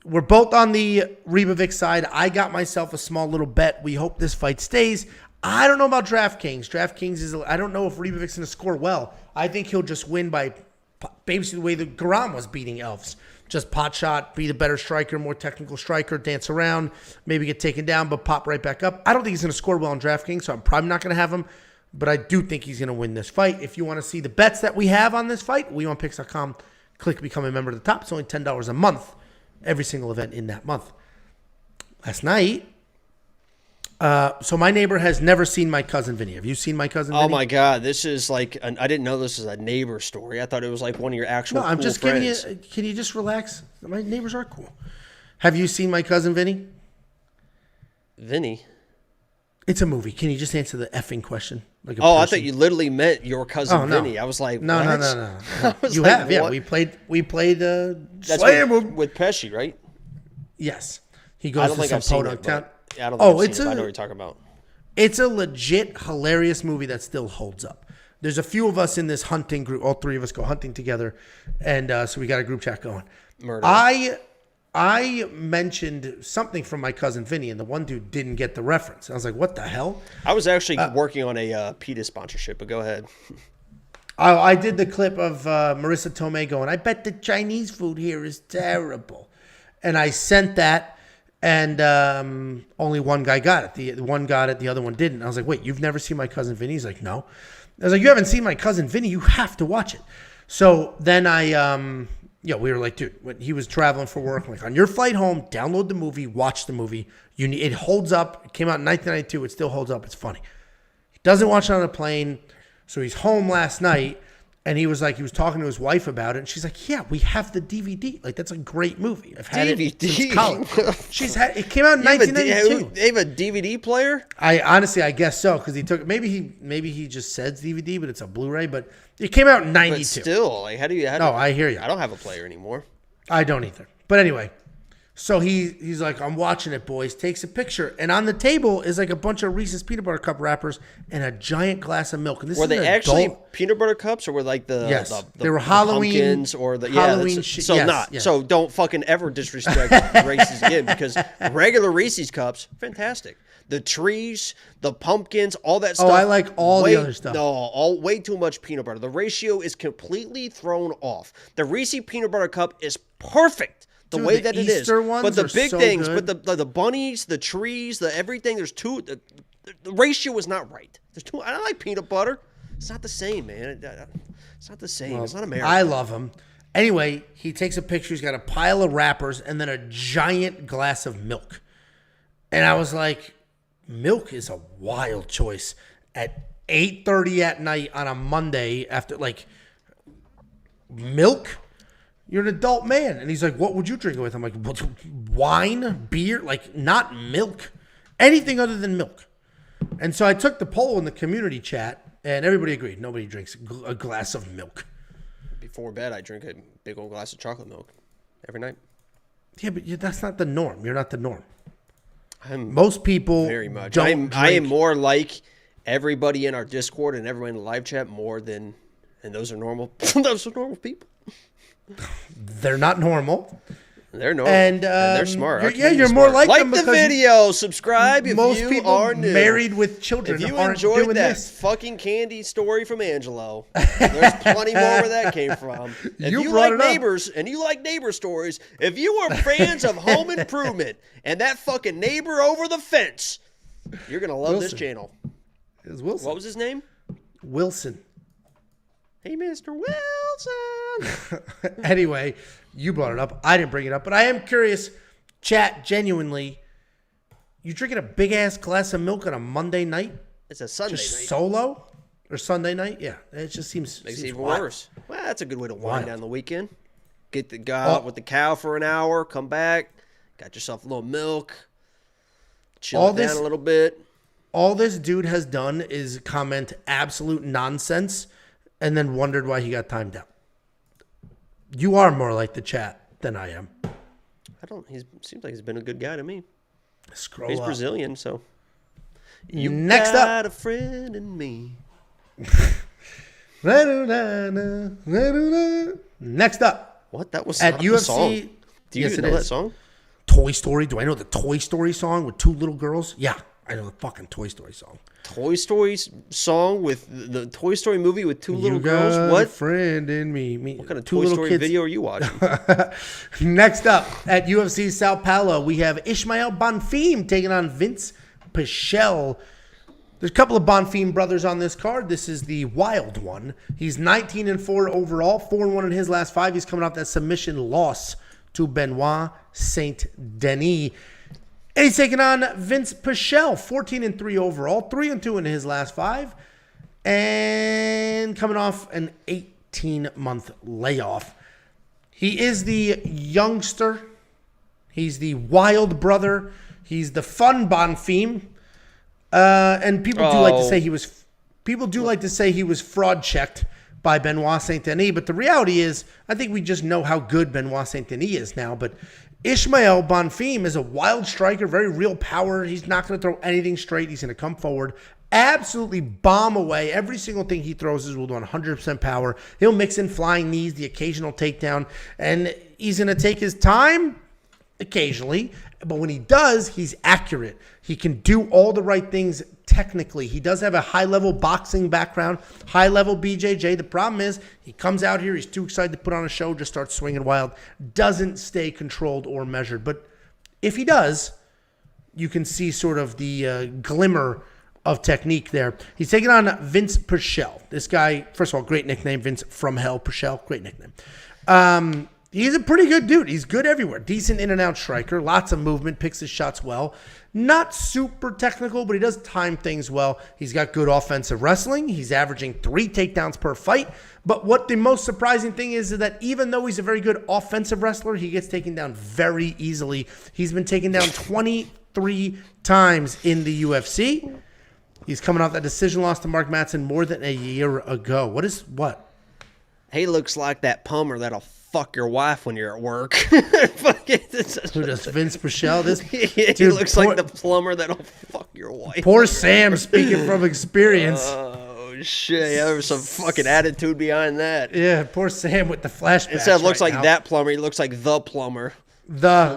We're both on the Ribovics side. I got myself a small little bet. We hope this fight stays. I don't know about DraftKings. I don't know if Ribovics is going to score well. I think he'll just win by basically the way the Garam was beating Elves. Just pot shot, be the better striker, more technical striker, dance around, maybe get taken down, but pop right back up. I don't think he's going to score well on DraftKings, so I'm probably not going to have him. But I do think he's going to win this fight. If you want to see the bets that we have on this fight, WeWantPicks.com, click Become a Member at the top. It's only $10 a month, every single event in that month. Last night, so my neighbor has never seen my cousin Vinny. Have you seen my cousin Vinny? Oh my God, this is like I didn't know this was a neighbor story. I thought it was like one of your actual. No, I'm cool just friends. giving you. Can you just relax? My neighbors are cool. Have you seen my cousin Vinny? Vinny. It's a movie. Can you just answer the effing question? Like a I person? thought you literally meant your cousin no. Vinny. I was like, No. I was You like, have, yeah. what? We played. That's Slam with Pesci, right? Yes, he I goes don't to think some I've seen podunk it. town. I don't think I've it's seen it, but I know what you're talking about. It's a legit hilarious movie that still holds up. There's a few of us in this hunting group. All three of us go hunting together, and so we got a group chat going. Murder. I mentioned something from my cousin Vinny, and the one dude didn't get the reference. I was like, "What the hell?" I was actually working on a PETA sponsorship, but go ahead. I did the clip of Marissa Tomei going, "I bet the Chinese food here is terrible," and I sent that, and only one guy got it. The one got it, the other one didn't. I was like, "Wait, you've never seen my cousin Vinny?" He's like, "No." I was like, "You haven't seen my cousin Vinny? You have to watch it." So then we were like, dude, when he was traveling for work, I'm like, on your flight home, download the movie, watch the movie. It holds up. It came out in 1992. It still holds up. It's funny. He doesn't watch it on a plane. So he's home last night, and he was talking to his wife about it, and she's like, yeah, we have the DVD. Like, that's a great movie. I've had DVD? it since college. It came out in 1992. They have a DVD player? I guess so, because he took maybe he just says DVD, but it's a Blu-ray. But it came out in 92. But still, like, how do you? I hear you. I don't have a player anymore. I don't either. But anyway, so he's like, I'm watching it, boys. Takes a picture, and on the table is like a bunch of Reese's peanut butter cup wrappers and a giant glass of milk. And this Were is they actually peanut butter cups, or were like the they were the Halloween pumpkins or the Halloween So don't fucking ever disrespect Reese's again, because regular Reese's cups, fantastic. The trees, the pumpkins, all that stuff. Oh, I like all the other stuff. No, way too much peanut butter. The ratio is completely thrown off. The Reese's peanut butter cup is perfect. The way that it is, but the big things, but the bunnies, the trees, the everything. There's two. The ratio is not right. There's two. I don't like peanut butter. It's not the same, man. It's not the same. Well, it's not American. I love him. Anyway, he takes a picture. He's got a pile of wrappers and then a giant glass of milk. And I was like, milk is a wild choice at 8:30 at night on a Monday after milk. You're an adult man. And he's like, what would you drink it with? I'm like, wine, beer, not milk, anything other than milk. And so I took the poll in the community chat, and everybody agreed. Nobody drinks a glass of milk. Before bed, I drink a big old glass of chocolate milk every night. Yeah, but that's not the norm. You're not the norm. Most people very much. don't I am more like everybody in our Discord and everyone in the live chat more than, and those are normal. Those are normal people. They're not normal. They're normal. And they're smart. You're more like them the because video. Subscribe if most you people are new. Married with children. If you aren't enjoyed doing that this. fucking candy story from Angelo, there's plenty more where that came from. If you brought like it up. neighbors and you like neighbor stories, if you are fans of Home Improvement and that fucking neighbor over the fence, you're gonna love this channel. It was Wilson. What was his name? Wilson. Hey, Mr. Wilson. Anyway, you brought it up. I didn't bring it up, but I am curious. Chat, genuinely, you drinking a big ass glass of milk on a Monday night? It's a Sunday just night. Solo or Sunday night? Yeah, it just seems Makes it seems even wild. worse. Well, that's a good way to wind Wild. down the weekend. Go out with the cow for an hour, come back, got yourself a little milk, chill down a little bit. All this dude has done is comment absolute nonsense and then wondered why he got timed out. You are more like the chat than I am. He seems like he's been a good guy to me. Scroll He's up. Brazilian, so. You Next got up. a friend in me. Next up. What? That was At not UFC. the song. Do you Yes, even it know that is. song? Toy Story. Do I know the Toy Story song with two little girls? Yeah, I know the fucking Toy Story song. Toy Story song with the Toy Story movie with two little You girls? got What? a friend in me. What kind of two Toy little Story kids. video are you watching? Next up, at UFC Sao Paulo, we have Ismael Bonfim taking on Vinc Pichel. There's a couple of Bonfim brothers on this card. This is the wild one. He's 19-4 overall, 4-1 in his last 5. He's coming off that submission loss to Benoit Saint Denis. And he's taking on Vinc Pichel, 14-3 overall, 3-2 in his last 5, and coming off an 18-month layoff. He is the youngster. He's the wild brother. He's the fun Bonfim. And people do like to say he was fraud checked by Benoit Saint Denis, but the reality is, I think we just know how good Benoit Saint Denis is now. But Ismael Bonfim is a wild striker, very real power. He's not going to throw anything straight. He's going to come forward, absolutely bomb away. Every single thing he throws is with 100% power. He'll mix in flying knees, the occasional takedown, and he's going to take his time occasionally. But when he does, he's accurate. He can do all the right things technically. He does have a high-level boxing background, high-level BJJ. The problem is he comes out here, he's too excited to put on a show, just starts swinging wild, doesn't stay controlled or measured. But if he does, you can see sort of the glimmer of technique there. He's taking on Vinc Pichel. This guy, first of all, great nickname, Vince from Hell, Pichel, great nickname. He's a pretty good dude. He's good everywhere. Decent in and out striker. Lots of movement. Picks his shots well. Not super technical, but he does time things well. He's got good offensive wrestling. He's averaging 3 takedowns per fight. But what the most surprising thing is that even though he's a very good offensive wrestler, he gets taken down very easily. He's been taken down 23 times in the UFC. He's coming off that decision loss to Marc Madsen more than a year ago. What? He looks like that Palmer that'll fuck your wife when you're at work. Who does Vinc Pichel? He looks like the plumber that'll fuck your wife. Poor Sam, speaking from experience. Oh shit! Yeah, there was some fucking attitude behind that. Yeah, poor Sam with the flashbacks. Instead of looks right like now. that plumber, he looks like the plumber. The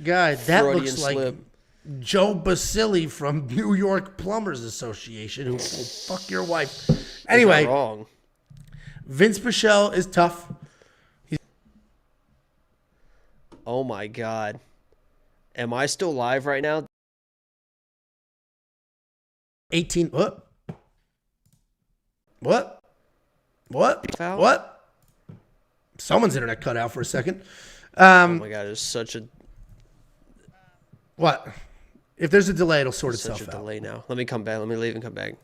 guy that Freudian looks like slip. Joe Basile from New York Plumbers Association, who will fuck your wife. Anyway, wrong. Vinc Pichel is tough. Oh my God. Am I still live right now? 18. What? Foul? What? Someone's internet cut out for a second. Oh my God, there's such a What? If there's a delay, it'll sort such itself a out. delay now. Let me come back. Let me leave and come back.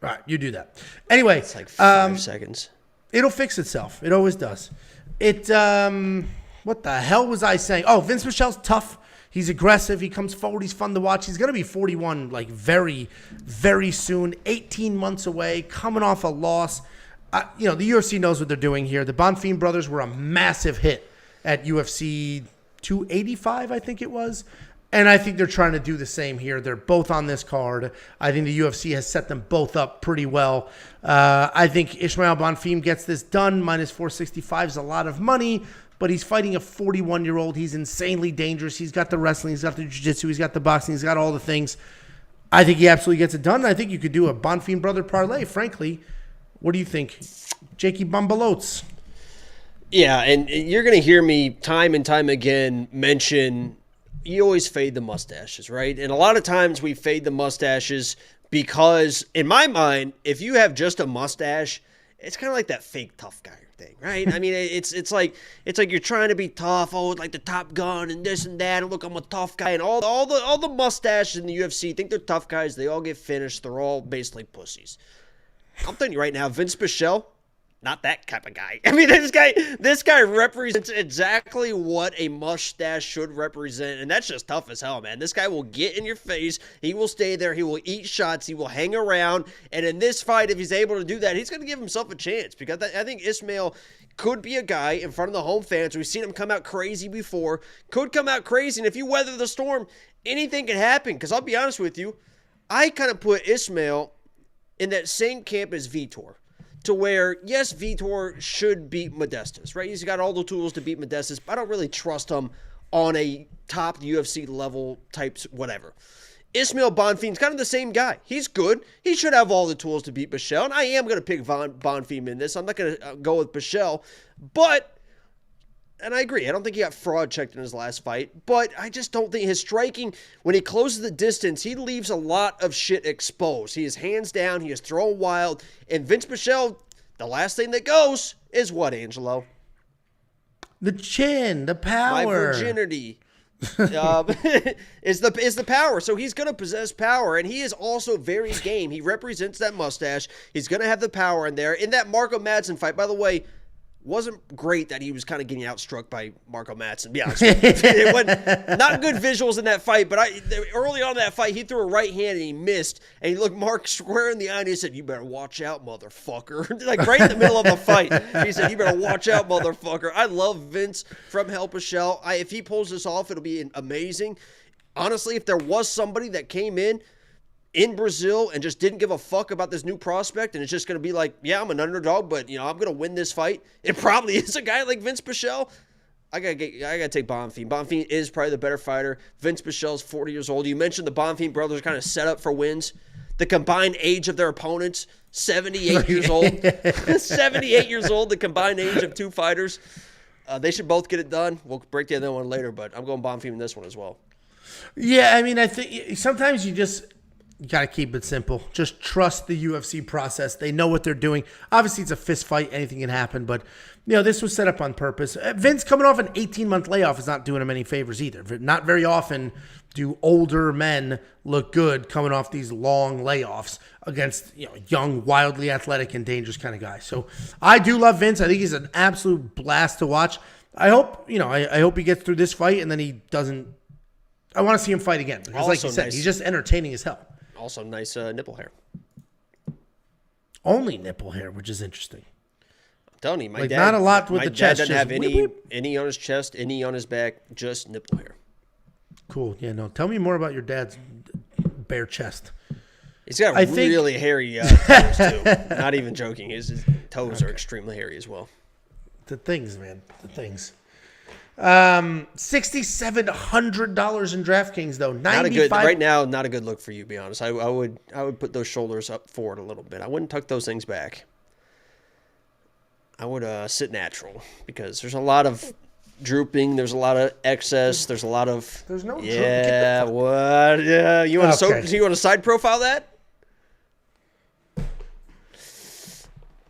All right, you do that. Anyway, It's like 5 seconds. it'll fix itself. It always does. What the hell was I saying? Oh, Vinc Pichel's tough. He's aggressive. He comes forward. He's fun to watch. He's going to be 41 like very, very soon. 18 months away, coming off a loss. The UFC knows what they're doing here. The Bonfim brothers were a massive hit at UFC 285, I think it was. And I think they're trying to do the same here. They're both on this card. I think the UFC has set them both up pretty well. I think Ismael Bonfim gets this done. Minus 465 is a lot of money, but he's fighting a 41-year-old. He's insanely dangerous. He's got the wrestling. He's got the jiu-jitsu. He's got the boxing. He's got all the things. I think he absolutely gets it done. And I think you could do a Bonfim brother parlay, frankly. What do you think? Jakey Bumbalotes. Yeah, and you're going to hear me time and time again mention you always fade the mustaches, right? And a lot of times we fade the mustaches because, in my mind, if you have just a mustache, it's kind of like that fake tough guy thing, right? I mean, it's like you're trying to be tough, like the Top Gun and this and that, and look, I'm a tough guy, and all the mustaches in the UFC think they're tough guys. They all get finished. They're all basically pussies. I'm telling you right now, Vinc Pichel, not that type of guy. I mean, this guy represents exactly what a mustache should represent, and that's just tough as hell, man. This guy will get in your face. He will stay there. He will eat shots. He will hang around, and in this fight, if he's able to do that, he's going to give himself a chance, because I think Ismael could be a guy in front of the home fans. We've seen him come out crazy before. Could come out crazy, and if you weather the storm, anything can happen, because I'll be honest with you, I kind of put Ismael in that same camp as Vitor. To where, yes, Vitor should beat Modestas, right? He's got all the tools to beat Modestas, but I don't really trust him on a top UFC level types, whatever. Ismael Bonfim's kind of the same guy. He's good. He should have all the tools to beat Pichel, and I am going to pick Bonfim in this. I'm not going to go with Pichel, but, and I agree, I don't think he got fraud checked in his last fight, but I just don't think his striking, when he closes the distance, he leaves a lot of shit exposed. He is hands down, he is throwing wild, and Vinc Pichel, the last thing that goes is what, Angelo? The chin, the power. My virginity. Is the power. So he's going to possess power, and he is also very game. He represents that mustache. He's going to have the power in there. In that Marco Madsen fight, by the way, wasn't great that he was kind of getting outstruck by Marco Madsen, to be honest with you. It wasn't, not good visuals in that fight, but early on in that fight, he threw a right hand and he missed, and he looked Marc square in the eye and he said, "You better watch out, motherfucker." Like right in the middle of the fight, he said, "You better watch out, motherfucker." I love Vinc from Hell Pichel. If he pulls this off, it'll be amazing. Honestly, if there was somebody that came in Brazil and just didn't give a fuck about this new prospect, and it's just going to be like, yeah, I'm an underdog, but, you know, I'm going to win this fight, it probably is a guy like Vinc Pichel. I gotta take Bonfim. Bonfim is probably the better fighter. Vinc Pichel's 40 years old. You mentioned the Bonfim brothers are kind of set up for wins. The combined age of their opponents, 78 years old. 78 years old, the combined age of two fighters. They should both get it done. We'll break the other one later, but I'm going Bonfim in this one as well. Yeah, I mean, I think sometimes you got to keep it simple. Just trust the UFC process. They know what they're doing. Obviously, it's a fist fight. Anything can happen. But, you know, this was set up on purpose. Vince coming off an 18-month layoff is not doing him any favors either. Not very often do older men look good coming off these long layoffs against, you know, young, wildly athletic, and dangerous kind of guys. So I do love Vince. I think he's an absolute blast to watch. I hope, you know, I hope he gets through this fight and then he doesn't. I want to see him fight again. Because also, like you said, he's just entertaining as hell. Also, nice nipple hair. Only nipple hair, which is interesting. I'm telling you, my dad. Not a lot with the chest. My dad doesn't have any on his chest, any on his back, just nipple hair. Cool. Yeah, no. Tell me more about your dad's bare chest. He's got really hairy toes, too. Not even joking. His toes are extremely hairy as well. The things, man. The things. $6,700 in DraftKings though. Not a good right now. Not a good look for you, to be honest. I would put those shoulders up forward a little bit. I wouldn't tuck those things back. I would sit natural because there's a lot of drooping. There's a lot of excess. There's a lot of. There's no. Yeah. What? Yeah. You want to you want to side profile that?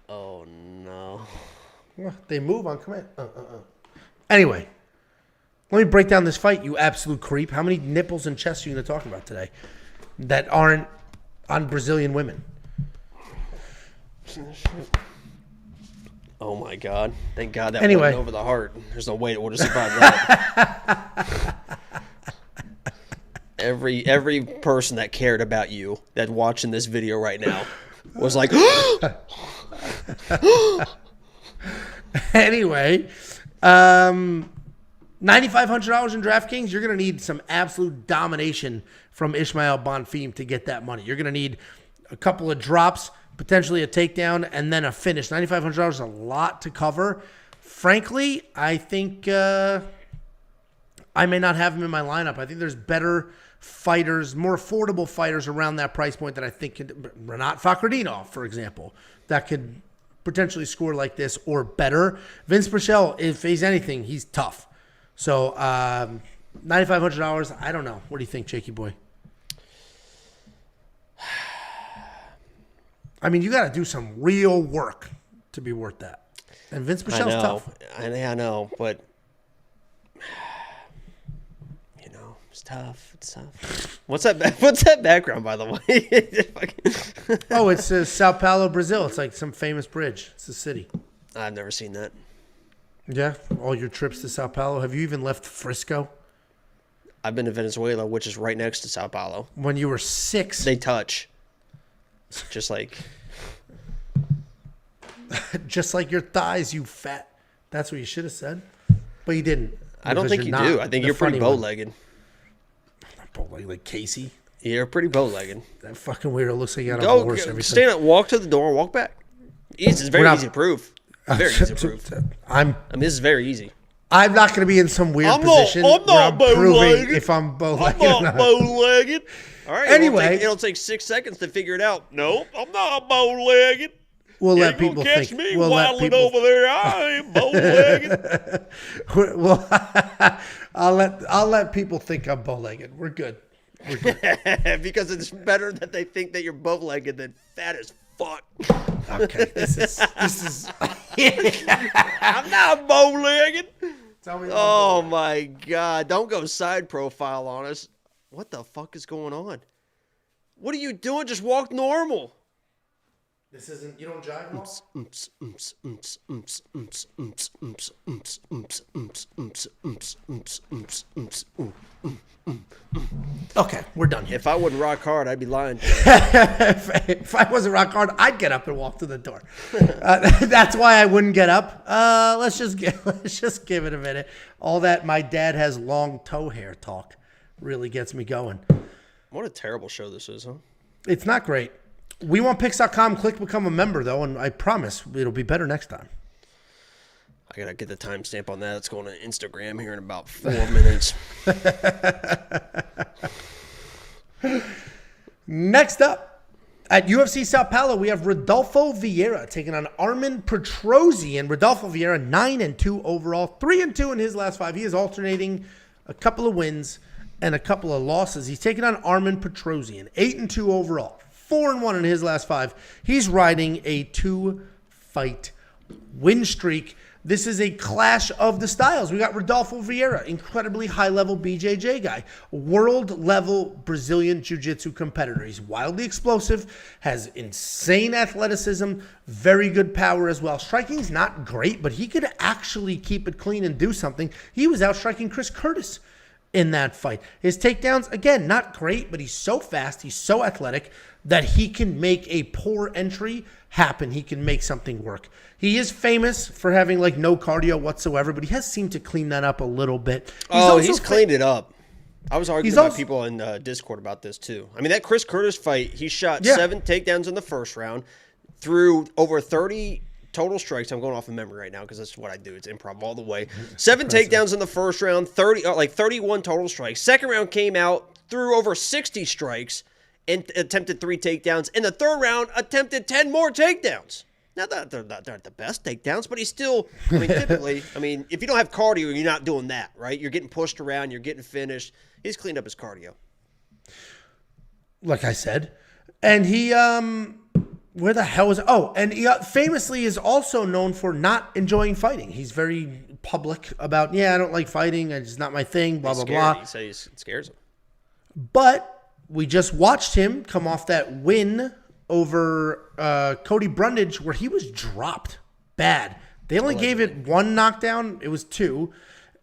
Oh no. Well, they move on command. Anyway, let me break down this fight, you absolute creep. How many nipples and chests are you going to talk about today that aren't on Brazilian women? Oh, my God. Thank God that went over the heart. There's no way it would have survived that. Every person that cared about you that's watching this video right now was like, Anyway, $9,500 in DraftKings. You're going to need some absolute domination from Ismael Bonfim to get that money. You're going to need a couple of drops, potentially a takedown, and then a finish. $9,500 is a lot to cover. Frankly, I think I may not have him in my lineup. I think there's better fighters, more affordable fighters around that price point that I think Rinat Fakhretdinov, for example, that could potentially score like this or better. Vinc Pichel, if he's anything, he's tough. So $9,500, I don't know. What do you think, Jakey boy? I mean, you got to do some real work to be worth that. And Vinc Pichel's tough. I know, but you know, It's tough. It's tough. What's that background, by the way? Oh, it's Sao Paulo, Brazil. It's like some famous bridge. It's a city. I've never seen that. Yeah, all your trips to Sao Paulo. Have you even left Frisco? I've been to Venezuela, which is right next to Sao Paulo. When you were 6. They touch. Just like... Just like your thighs, you fat. That's what you should have said. But you didn't. I don't think you do. I think you're pretty bow-legged. I'm not bow-legged like Casey. You're pretty bow-legged. That fucking weirdo looks like you got a horse every time. Stand up, walk to the door, and walk back. It's very easy to prove. Very easy to prove. I mean, this is very easy. I'm not going to be in some weird position I'm not proving if I'm bow-legged. I'm not bow-legged. All right. Anyway. It'll take 6 seconds to figure it out. Nope, I'm not bow-legged. We'll let people catch think. Me waddling over there. I ain't bow-legged. Well, I'll let people think I'm bow-legged. We're good. Because it's better that they think that you're bow-legged than fat as fuck. Okay, this is. I'm not bow-legged. Tell me. Oh my God! Don't go side profile on us. What the fuck is going on? What are you doing? Just walk normal. This isn't. You don't jive well? Okay, we're done here. If I wouldn't rock hard, I'd be lying to you. If I wasn't rock hard, I'd get up and walk to the door. That's why I wouldn't get up. Let's just give it a minute. All that my dad has long toe hair talk really gets me going. What a terrible show this is, huh? It's not great. We want picks.com. Click become a member, though, and I promise it'll be better next time. I got to get the timestamp on that. It's going to Instagram here in about 4 minutes. Next up, at UFC Sao Paulo, we have Rodolfo Vieira taking on Armen Petrosian. Rodolfo Vieira, 9-2 overall, 3-2 in his last 5. He is alternating a couple of wins and a couple of losses. He's taking on Armen Petrosian, 8-2 overall, 4-1 in his last 5. He's riding a 2-fight win streak. This is a clash of the styles. We got Rodolfo Vieira, incredibly high-level BJJ guy, world-level Brazilian jiu-jitsu competitor. He's wildly explosive, has insane athleticism, very good power as well. Striking's not great, but he could actually keep it clean and do something. He was out-striking Chris Curtis in that fight. His takedowns, again, not great, but he's so fast, he's so athletic that he can make a poor entry happen. He can make something work. He is famous for having like no cardio whatsoever, but he has seemed to clean that up a little bit. He's cleaned it up. I was arguing with people in Discord about this too. I mean, that Chris Curtis fight, he shot 7 takedowns in the first round, threw over 30 total strikes. I'm going off of memory right now because that's what I do. It's improv all the way. 7 takedowns in the first round, 31 total strikes. Second round came out, threw over 60 strikes, and attempted 3 takedowns. In the third round, attempted 10 more takedowns. Now, they're not the best takedowns, but he's still, I mean, typically, if you don't have cardio, you're not doing that, right? You're getting pushed around, you're getting finished. He's cleaned up his cardio. Like I said. And he, where the hell is, and he famously is also known for not enjoying fighting. He's very public about, I don't like fighting, it's not my thing, blah, blah, blah. He says it scares him. But we just watched him come off that win over Cody Brundage where he was dropped bad. They only gave it 1 knockdown. It was 2.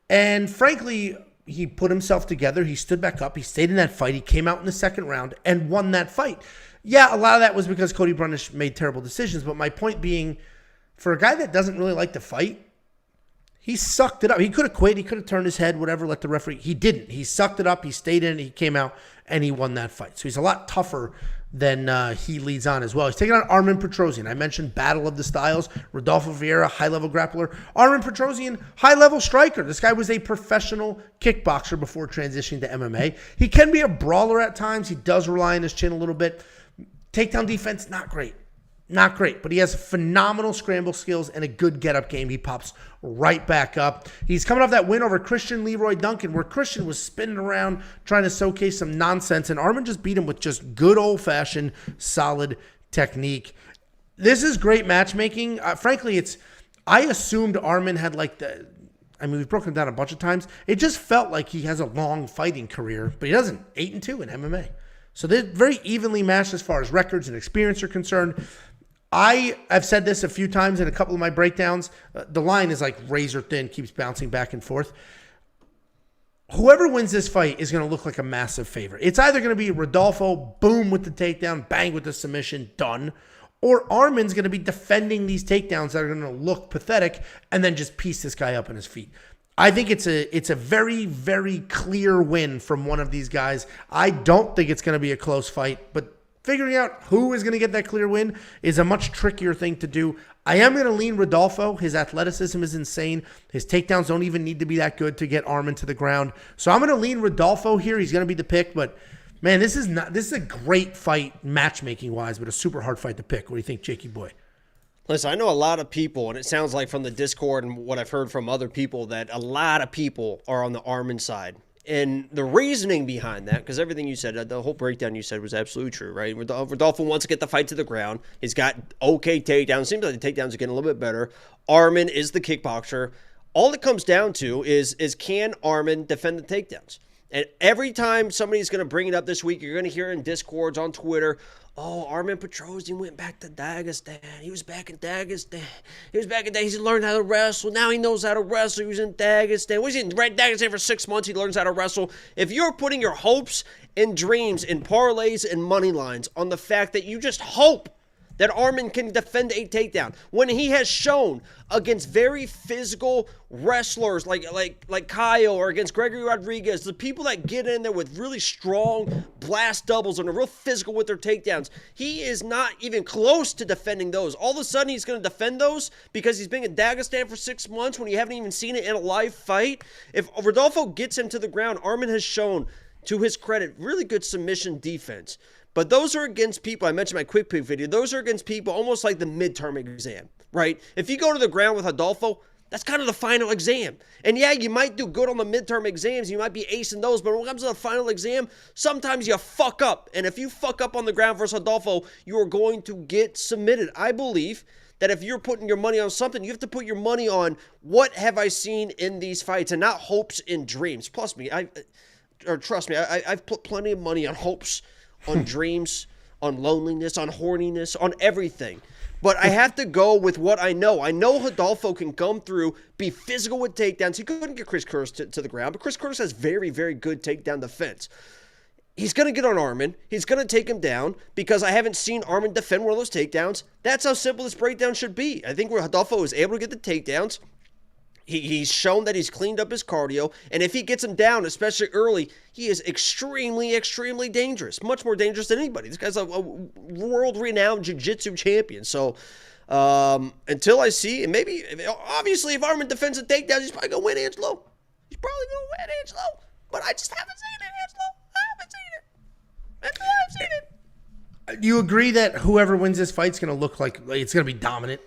And frankly, he put himself together. He stood back up. He stayed in that fight. He came out in the second round and won that fight. Yeah, a lot of that was because Cody Brundage made terrible decisions. But my point being, for a guy that doesn't really like to fight, he sucked it up. He could have quit. He could have turned his head, whatever, let the referee. He didn't. He sucked it up. He stayed in it. He came out, and he won that fight. So he's a lot tougher than he leads on as well. He's taking on Armen Petrosian. I mentioned Battle of the Styles. Rodolfo Vieira, high-level grappler. Armen Petrosian, high-level striker. This guy was a professional kickboxer before transitioning to MMA. He can be a brawler at times. He does rely on his chin a little bit. Takedown defense, not great. Not great, but he has phenomenal scramble skills and a good get-up game. He pops right back up. He's coming off that win over Christian Leroy Duncan, where Christian was spinning around trying to showcase some nonsense, and Armen just beat him with just good old-fashioned solid technique. This is great matchmaking. Frankly, I assumed Armen had I mean, we've broken him down a bunch of times. It just felt like he has a long fighting career, but he doesn't. 8-2 in MMA. So they're very evenly matched as far as records and experience are concerned. I've said this a few times in a couple of my breakdowns. The line is like razor thin, keeps bouncing back and forth. Whoever wins this fight is going to look like a massive favorite. It's either going to be Rodolfo, boom with the takedown, bang with the submission, done. Or Armin's going to be defending these takedowns that are going to look pathetic and then just piece this guy up on his feet. I think it's a very, very clear win from one of these guys. I don't think it's going to be a close fight, but figuring out who is going to get that clear win is a much trickier thing to do. I am going to lean Rodolfo. His athleticism is insane. His takedowns don't even need to be that good to get Armin to the ground. So I'm going to lean Rodolfo here. He's going to be the pick, but man, this is a great fight matchmaking wise, but a super hard fight to pick. What do you think, Jakey boy? Listen, I know a lot of people, and it sounds like from the Discord and what I've heard from other people, that a lot of people are on the Armin side. And the reasoning behind that, because everything you said, the whole breakdown you said was absolutely true, right? Rodolfo wants to get the fight to the ground. He's got okay takedowns. Seems like the takedowns are getting a little bit better. Armin is the kickboxer. All it comes down to is can Armin defend the takedowns? And every time somebody's going to bring it up this week, you're going to hear in Discords, on Twitter, oh, Armin Petrosian went back to Dagestan. He was back in Dagestan. He's learned how to wrestle. Now he knows how to wrestle. He was in Dagestan. Was he in Dagestan for 6 months? He learns how to wrestle. If you're putting your hopes and dreams and parlays and money lines on the fact that you just hope that Armin can defend a takedown, when he has shown against very physical wrestlers like Kaue or against Gregory Rodriguez, the people that get in there with really strong blast doubles and are real physical with their takedowns, he is not even close to defending those. All of a sudden, he's going to defend those because he's been in Dagestan for 6 months when you haven't even seen it in a live fight. If Rodolfo gets him to the ground, Armin has shown, to his credit, really good submission defense. But those are against people, I mentioned my quick pick video, those are against people almost like the midterm exam, right? If you go to the ground with Rodolfo, that's kind of the final exam. And yeah, you might do good on the midterm exams, you might be acing those, but when it comes to the final exam, sometimes you fuck up. And if you fuck up on the ground versus Rodolfo, you are going to get submitted. I believe that if you're putting your money on something, you have to put your money on what have I seen in these fights and not hopes and dreams. Trust me, I've put plenty of money on hopes, on dreams, on loneliness, on horniness, on everything. But I have to go with what I know. I know Rodolfo can come through, be physical with takedowns. He couldn't get Chris Curtis to the ground, but Chris Curtis has very, very good takedown defense. He's going to get on Armin. He's going to take him down because I haven't seen Armin defend one of those takedowns. That's how simple this breakdown should be. I think Rodolfo is able to get the takedowns. He's shown that he's cleaned up his cardio, and if he gets him down, especially early, he is extremely, extremely dangerous. Much more dangerous than anybody. This guy's a world-renowned jiu-jitsu champion. So until I see, and maybe, obviously, if Armin defends a takedown, he's probably going to win Angelo. But I just haven't seen it, Angelo. I haven't seen it. That's all I've seen it. Do you agree that whoever wins this fight is going to look like it's going to be dominant?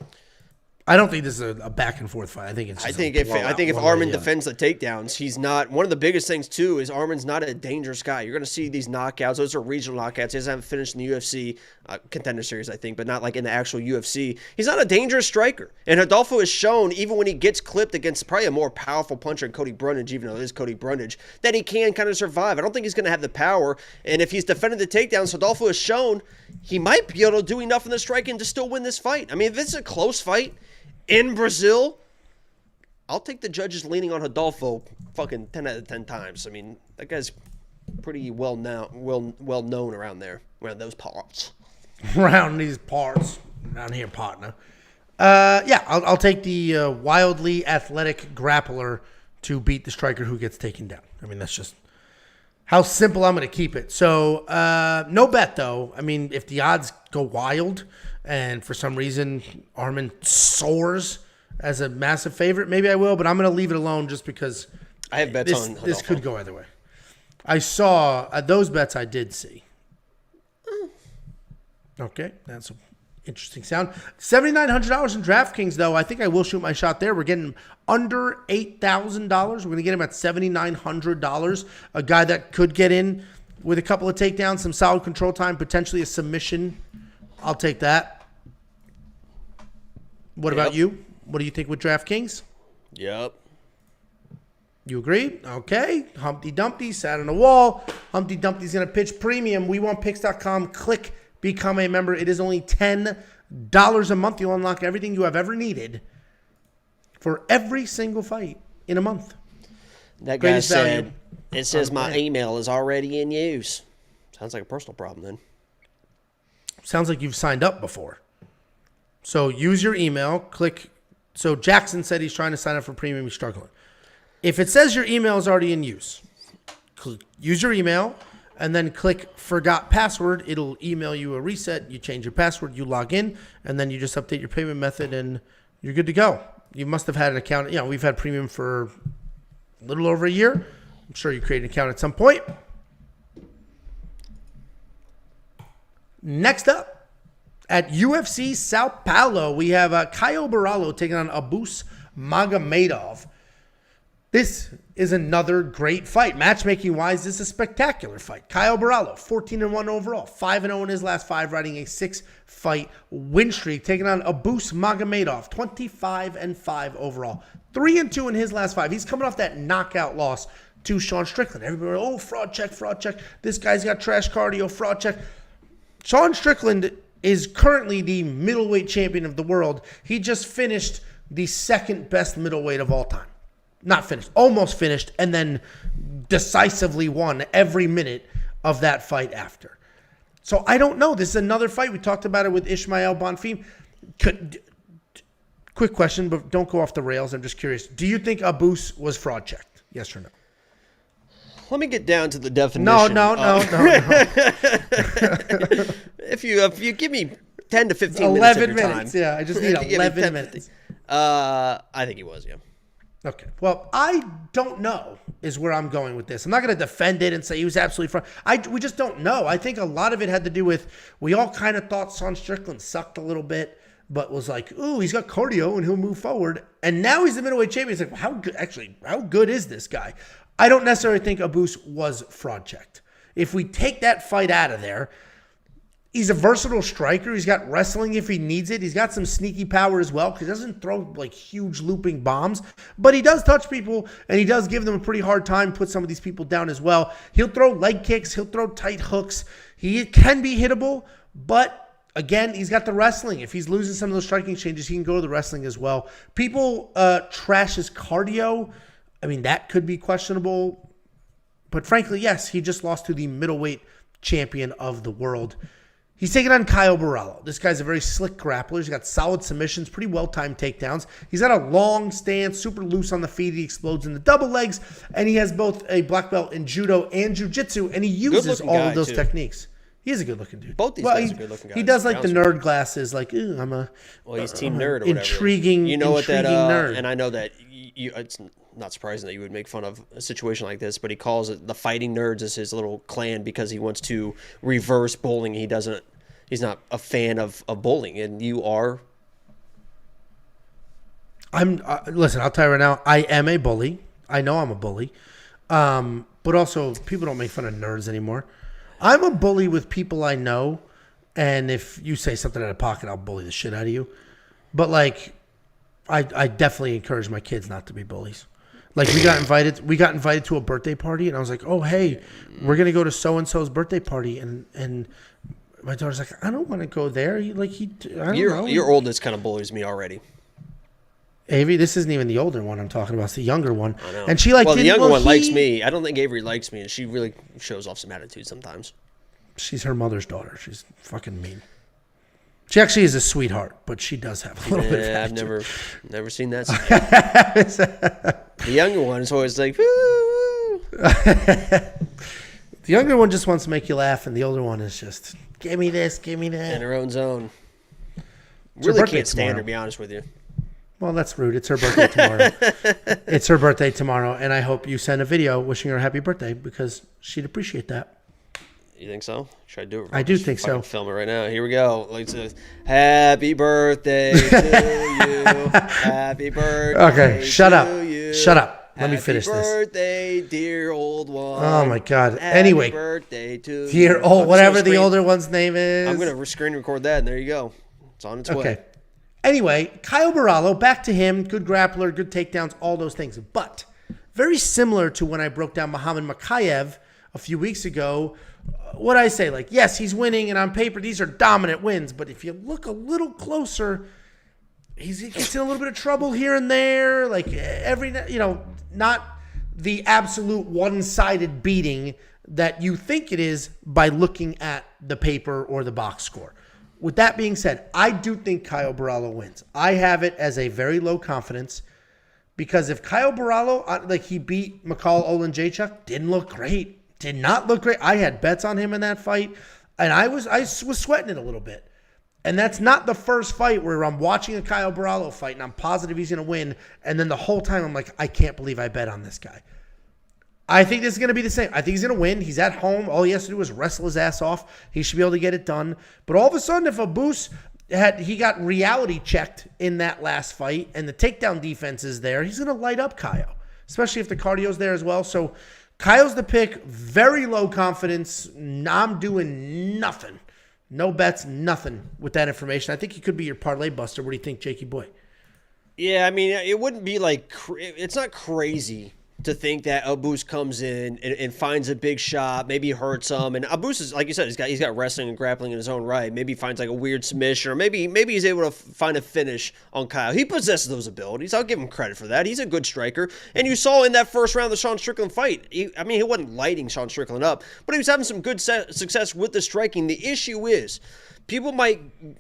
I don't think this is a back and forth fight. I think it's. I think if Armin defends the takedowns, he's not. One of the biggest things too is Armin's not a dangerous guy. You're going to see these knockouts. Those are regional knockouts. He hasn't finished in the UFC contender series, I think, but not like in the actual UFC. He's not a dangerous striker. And Rodolfo has shown, even when he gets clipped against probably a more powerful puncher than Cody Brundage, even though it is Cody Brundage, that he can kind of survive. I don't think he's going to have the power. And if he's defending the takedowns, Rodolfo has shown he might be able to do enough in the striking to still win this fight. I mean, if it's a close fight in Brazil, I'll take the judges leaning on Rodolfo fucking 10 out of 10 times. I mean, that guy's pretty well known around there, around those parts. Around these parts. Around here, partner. I'll take the wildly athletic grappler to beat the striker who gets taken down. I mean, that's just how simple I'm going to keep it. So, no bet, though. I mean, if the odds go wild and for some reason Armin soars as a massive favorite, maybe I will, but I'm going to leave it alone just because I have bets on this could go either way. I saw those bets I did see. Okay, that's an interesting sound. $7,900 in DraftKings, though. I think I will shoot my shot there. We're getting under $8,000. We're going to get him at $7,900. A guy that could get in with a couple of takedowns, some solid control time, potentially a submission. I'll take that. What about you? What do you think with DraftKings? Yep. You agree? Okay. Humpty Dumpty sat on the wall. Humpty Dumpty's going to pitch premium. WeWantPicks.com. Click become a member. It is only $10 a month. You'll unlock everything you have ever needed for every single fight in a month. That guy said, it says my email is already in use. Sounds like a personal problem then. Sounds like you've signed up before. So use your email. Click. So Jackson said he's trying to sign up for premium. He's struggling. If it says your email is already in use, use your email and then click forgot password. It'll email you a reset. You change your password, you log in, and then you just update your payment method and you're good to go. You must have had an account. You know, we've had premium for a little over a year. I'm sure you created an account at some point. Next up, at UFC Sao Paulo, we have Kaue Barallo taking on Abus Magomedov. This is another great fight. Matchmaking-wise, this is a spectacular fight. Kaue Barallo, 14-1 overall, 5-0 in his last 5, riding a 6-fight win streak, taking on Abus Magomedov, 25-5 overall, 3-2 in his last 5. He's coming off that knockout loss to Sean Strickland. Everybody, fraud check, fraud check. This guy's got trash cardio, fraud check. Sean Strickland is currently the middleweight champion of the world. He just finished the second best middleweight of all time. Not finished, almost finished, and then decisively won every minute of that fight after. So I don't know. This is another fight. We talked about it with Ismael Bonfim. Quick question, but don't go off the rails. I'm just curious. Do you think Abus was fraud checked? Yes or no? Let me get down to the definition. No. If you give me 10 to 15 11 minutes minutes. Yeah, I just need 11 minutes. I think he was, yeah. Okay. Well, I don't know is where I'm going with this. I'm not going to defend it and say he was absolutely fraud. We just don't know. I think a lot of it had to do with we all kind of thought Sean Strickland sucked a little bit, but was like, ooh, he's got cardio and he'll move forward. And now he's the middleweight champion. It's like, well, how good is this guy? I don't necessarily think Abus was fraud checked. If we take that fight out of there, he's a versatile striker. He's got wrestling if he needs it. He's got some sneaky power as well because he doesn't throw like huge looping bombs. But he does touch people, and he does give them a pretty hard time, put some of these people down as well. He'll throw leg kicks. He'll throw tight hooks. He can be hittable, but again, he's got the wrestling. If he's losing some of those striking changes, he can go to the wrestling as well. People trash his cardio. I mean, that could be questionable. But frankly, yes, he just lost to the middleweight champion of the world. He's taking on Kaue Barallo. This guy's a very slick grappler. He's got solid submissions, pretty well-timed takedowns. He's got a long stance, super loose on the feet. He explodes in the double legs, and he has both a black belt in judo and jiu-jitsu, and he uses all of those techniques. He is a good-looking dude. Both these guys are good-looking guys. He does like the nerd glasses, like, ooh, I'm a he's team nerd or whatever. Intriguing nerd. And I know that it's not surprising that you would make fun of a situation like this, but he calls it the Fighting Nerds as his little clan because he wants to reverse bullying. He's not a fan of bullying, and you are. Listen, I'll tell you right now, I am a bully. I know I'm a bully. But also, people don't make fun of nerds anymore. I'm a bully with people I know, and if you say something out of pocket, I'll bully the shit out of you. But, like, I definitely encourage my kids not to be bullies. Like, we got invited to a birthday party, and I was like, oh, hey, we're going to go to so-and-so's birthday party, and my daughter's like, I don't want to go there. I don't know. Your oldest kind of bullies me already. Avery, this isn't even the older one I'm talking about. It's the younger one. I know. And she the younger one likes me. I don't think Avery likes me, and she really shows off some attitude sometimes. She's her mother's daughter. She's fucking mean. She actually is a sweetheart, but she does have a little bit of attitude. I've never seen that side. The younger one is always like, woo. The younger one just wants to make you laugh, and the older one is just, give me this, give me that. In her own zone. Really can't stand her, to be honest with you. Well, that's rude. It's her birthday tomorrow. It's her birthday tomorrow, and I hope you send a video wishing her a happy birthday because she'd appreciate that. You think so? Should I do it? I do think so. Film it right now. Here we go. Like, happy birthday to you. Happy birthday. Okay, shut up. You. Shut up. Let me finish this. Happy birthday, dear old one. Oh my God. Happy Anyway, birthday to dear you. old, whatever the older one's name is. I'm gonna screen record that, and there you go. It's on its way. Okay. Anyway, Kaue Barallo, back to him. Good grappler, good takedowns, all those things. But very similar to when I broke down Muhammad Makayev a few weeks ago. What I say, like, yes, he's winning, and on paper, these are dominant wins. But if you look a little closer, he gets in a little bit of trouble here and there. Like, not the absolute one-sided beating that you think it is by looking at the paper or the box score. With that being said, I do think Caio Borralho wins. I have it as a very low confidence because if Caio Borralho, he beat Mikhail Olenjachuk, didn't look great. Did not look great. I had bets on him in that fight, and I was sweating it a little bit. And that's not the first fight where I'm watching a Caio Borralho fight, and I'm positive he's going to win, and then the whole time I'm like, I can't believe I bet on this guy. I think this is going to be the same. I think he's going to win. He's at home. All he has to do is wrestle his ass off. He should be able to get it done. But all of a sudden, if Abus he got reality checked in that last fight, and the takedown defense is there, he's going to light up Caio, especially if the cardio's there as well. So Caio's the pick. Very low confidence. I'm doing nothing. No bets, nothing with that information. I think he could be your parlay buster. What do you think, Jakey boy? Yeah, I mean, it wouldn't be it's not crazy to think that Abus comes in and finds a big shot, maybe hurts him. And Abus is, like you said, he's got wrestling and grappling in his own right. Maybe he finds a weird submission, or maybe he's able to find a finish on Caio. He possesses those abilities. I'll give him credit for that. He's a good striker. And you saw in that first round of the Sean Strickland fight, he wasn't lighting Sean Strickland up, but he was having some good success with the striking. The issue is, people might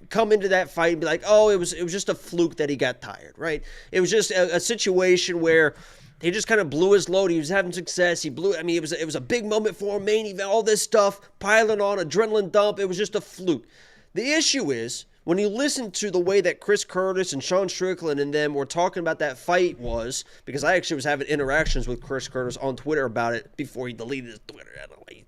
come into that fight and be like, oh, it was just a fluke that he got tired, right? It was just a situation where he just kind of blew his load. He was having success. It was a big moment for him, main event, all this stuff, piling on, adrenaline dump. It was just a fluke. The issue is, when you listen to the way that Chris Curtis and Sean Strickland and them were talking about that fight was, because I actually was having interactions with Chris Curtis on Twitter about it before he deleted his Twitter. I don't know why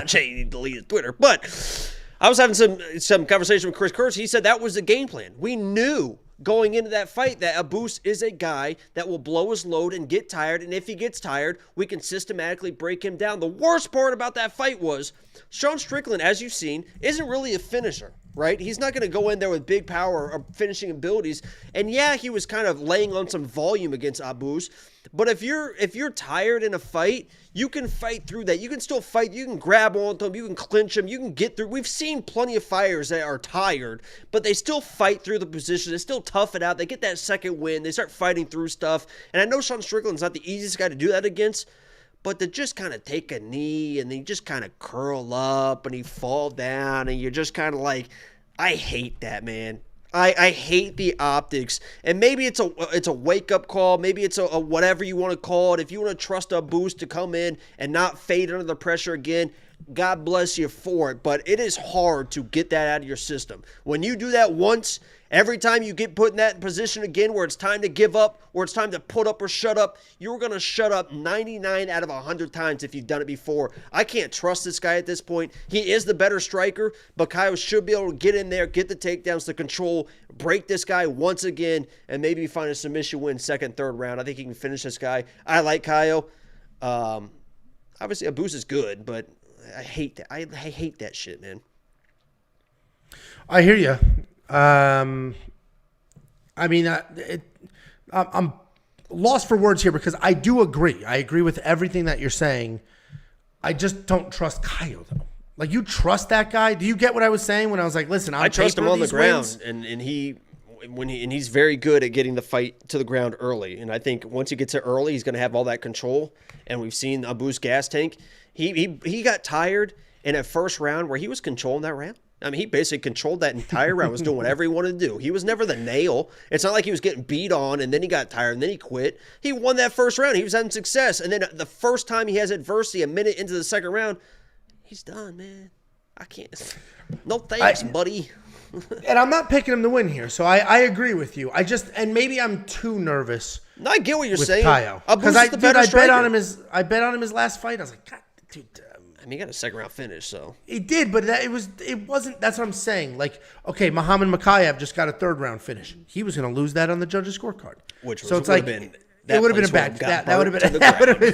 he deleted Twitter. But I was having some conversation with Chris Curtis. He said that was the game plan. We knew going into that fight that Abus is a guy that will blow his load and get tired, and if he gets tired, we can systematically break him down. The worst part about that fight was Sean Strickland, as you've seen, isn't really a finisher, right? He's not going to go in there with big power or finishing abilities. And yeah, he was kind of laying on some volume against Abus. But if you're tired in a fight, you can fight through that. You can still fight. You can grab onto him. You can clinch him. You can get through. We've seen plenty of fighters that are tired, but they still fight through the position. They still tough it out. They get that second win. They start fighting through stuff. And I know Sean Strickland's not the easiest guy to do that against, but to just kind of take a knee and then you just kind of curl up and he fall down and you're just kind of like, I hate that, man. I hate the optics, and maybe it's a wake-up call. Maybe it's a whatever you want to call it. If you want to trust a boost to come in and not fade under the pressure again, God bless you for it. But it is hard to get that out of your system. When you do that once, every time you get put in that position again where it's time to give up, or it's time to put up or shut up, you're going to shut up 99 out of 100 times if you've done it before. I can't trust this guy at this point. He is the better striker, but Caio should be able to get in there, get the takedowns, the control, break this guy once again, and maybe find a submission win second, third round. I think he can finish this guy. I like Caio. Obviously, Abus is good, but I hate that. I hate that shit, man. I hear you. I'm lost for words here because I do agree. I agree with everything that you're saying. I just don't trust Caio, though. Like, you trust that guy? Do you get what I was saying when I was like, listen, I trust him on the ground, and he's very good at getting the fight to the ground early. And I think once he gets it early, he's going to have all that control. And we've seen Abus gas tank. He got tired in that first round where he was controlling that round. I mean, he basically controlled that entire round, was doing whatever he wanted to do. He was never the nail. It's not like he was getting beat on and then he got tired and then he quit. He won that first round. He was having success. And then the first time he has adversity, a minute into the second round, he's done, man. I can't. No thanks, buddy. And I'm not picking him to win here, so I agree with you. And maybe I'm too nervous. No, I get what you're saying. Caio. Because I bet on him his last fight. I was like, God, dude. I mean, he got a second round finish, so he did, but it wasn't. That's what I'm saying. Like, okay, Muhammad Makayev just got a third round finish. He was going to lose that on the judges' scorecard. Which so it's like it would have been a bad. That would have been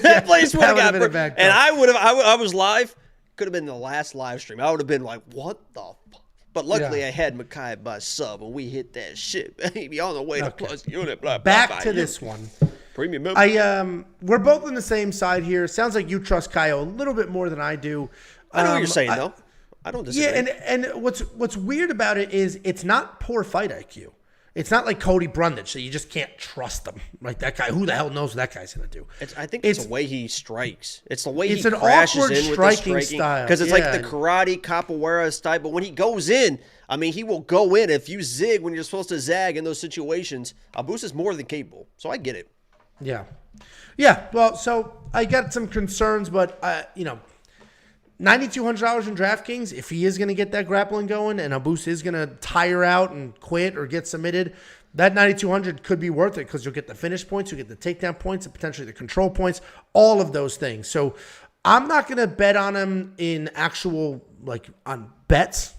that place would have got been a bad. And I was live. Could have been the last live stream. I would have been like, what the fuck? But luckily, I had Makayev by sub, and we hit that shit, baby, on the way to plus unit. Back to this one. Premium member. We're both on the same side here. Sounds like you trust Kaue a little bit more than I do. I know what you're saying, though. I don't disagree. Yeah, and what's weird about it is it's not poor fight IQ. It's not like Cody Brundage, so you just can't trust him. Like that guy, who the hell knows what that guy's going to do? I think it's the way he strikes. It's the way he an crashes awkward in with striking the striking style. because it's like the karate capoeira style. But when he goes in, I mean, he will go in. If you zig when you're supposed to zag in those situations, Abus is more than capable. So I get it. Yeah. Well, so I got some concerns, but $9,200 in DraftKings, if he is going to get that grappling going and Abus is going to tire out and quit or get submitted, that $9,200 could be worth it because you'll get the finish points, you'll get the takedown points, and potentially the control points, all of those things. So I'm not going to bet on him in actual, on bets,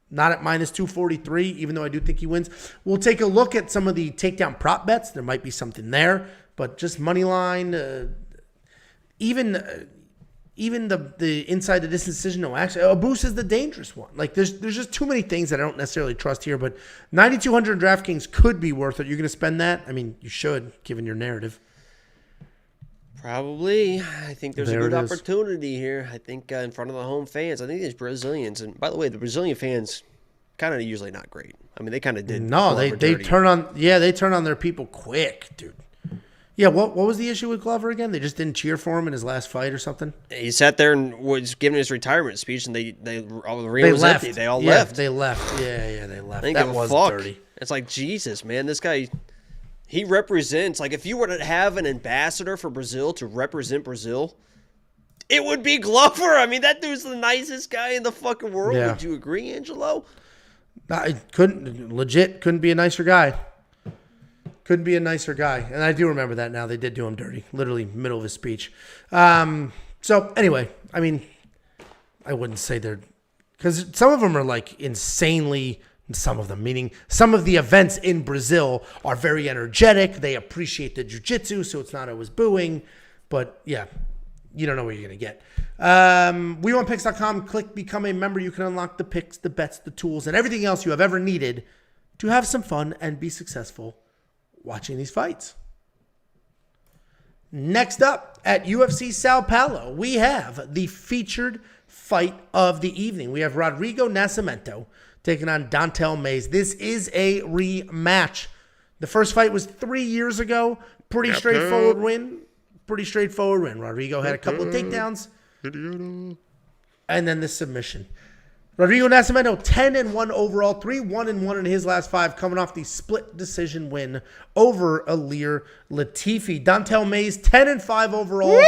not at minus 243, even though I do think he wins. We'll take a look at some of the takedown prop bets. There might be something there, but just money line, even the inside the distance decision, no, actually, Abus is the dangerous one. There's just too many things that I don't necessarily trust here, but $9,200 in DraftKings could be worth it. You're going to spend that? I mean, you should, given your narrative. Probably. I think there's a good opportunity here. I think in front of the home fans. I think these Brazilians, and by the way, the Brazilian fans kind of usually not great. I mean, they kind of did. No, they turn on. Yeah, they turn on their people quick, dude. Yeah, what was the issue with Glover again? They just didn't cheer for him in his last fight or something? He sat there and was giving his retirement speech, and the arena was empty. They all left. They left. Yeah, they left. That was dirty. It's like, Jesus, man, this guy, he represents, if you were to have an ambassador for Brazil to represent Brazil, it would be Glover. I mean, that dude's the nicest guy in the fucking world. Yeah. Would you agree, Angelo? I couldn't be a nicer guy. Couldn't be a nicer guy. And I do remember that now. They did do him dirty. Literally middle of his speech. So anyway, I mean, I wouldn't say they're... Because some of them are insanely... Some of them, meaning some of the events in Brazil are very energetic. They appreciate the jiu-jitsu, so it's not always booing. But yeah, you don't know what you're going to get. WeWantPicks.com. Click Become a Member. You can unlock the picks, the bets, the tools, and everything else you have ever needed to have some fun and be successful watching these fights. Next up at UFC Sao Paulo, we have the featured fight of the evening. We have Rodrigo Nascimento taking on Don'Tale Mayes. This is a rematch. The first fight was 3 years ago. Pretty straightforward win. Rodrigo had a couple of takedowns. And then the submission. Rodrigo Nascimento, 10-1 overall, 3-1-1 in his last 5, coming off the split decision win over Ilir Latifi. Don'Tale Mayes, 10-5 overall,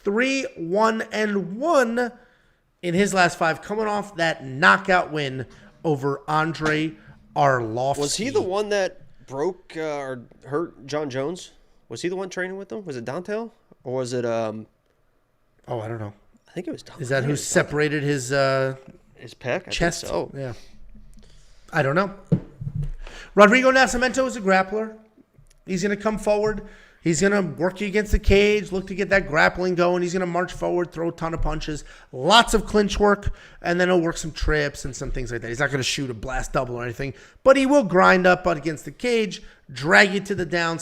3-1-1 in his last 5, coming off that knockout win over Andre Arlovski. Was he the one that broke or hurt John Jones? Was he the one training with them? Was it Don'Tale? Or was it... I don't know. I think it was Don'Tale. Is that who separated his pec? Chest? So. Yeah. I don't know. Rodrigo Nascimento is a grappler. He's going to come forward. He's going to work you against the cage, look to get that grappling going. He's going to march forward, throw a ton of punches, lots of clinch work, and then he'll work some trips and some things like that. He's not going to shoot a blast double or anything, but he will grind up against the cage, drag you to the down,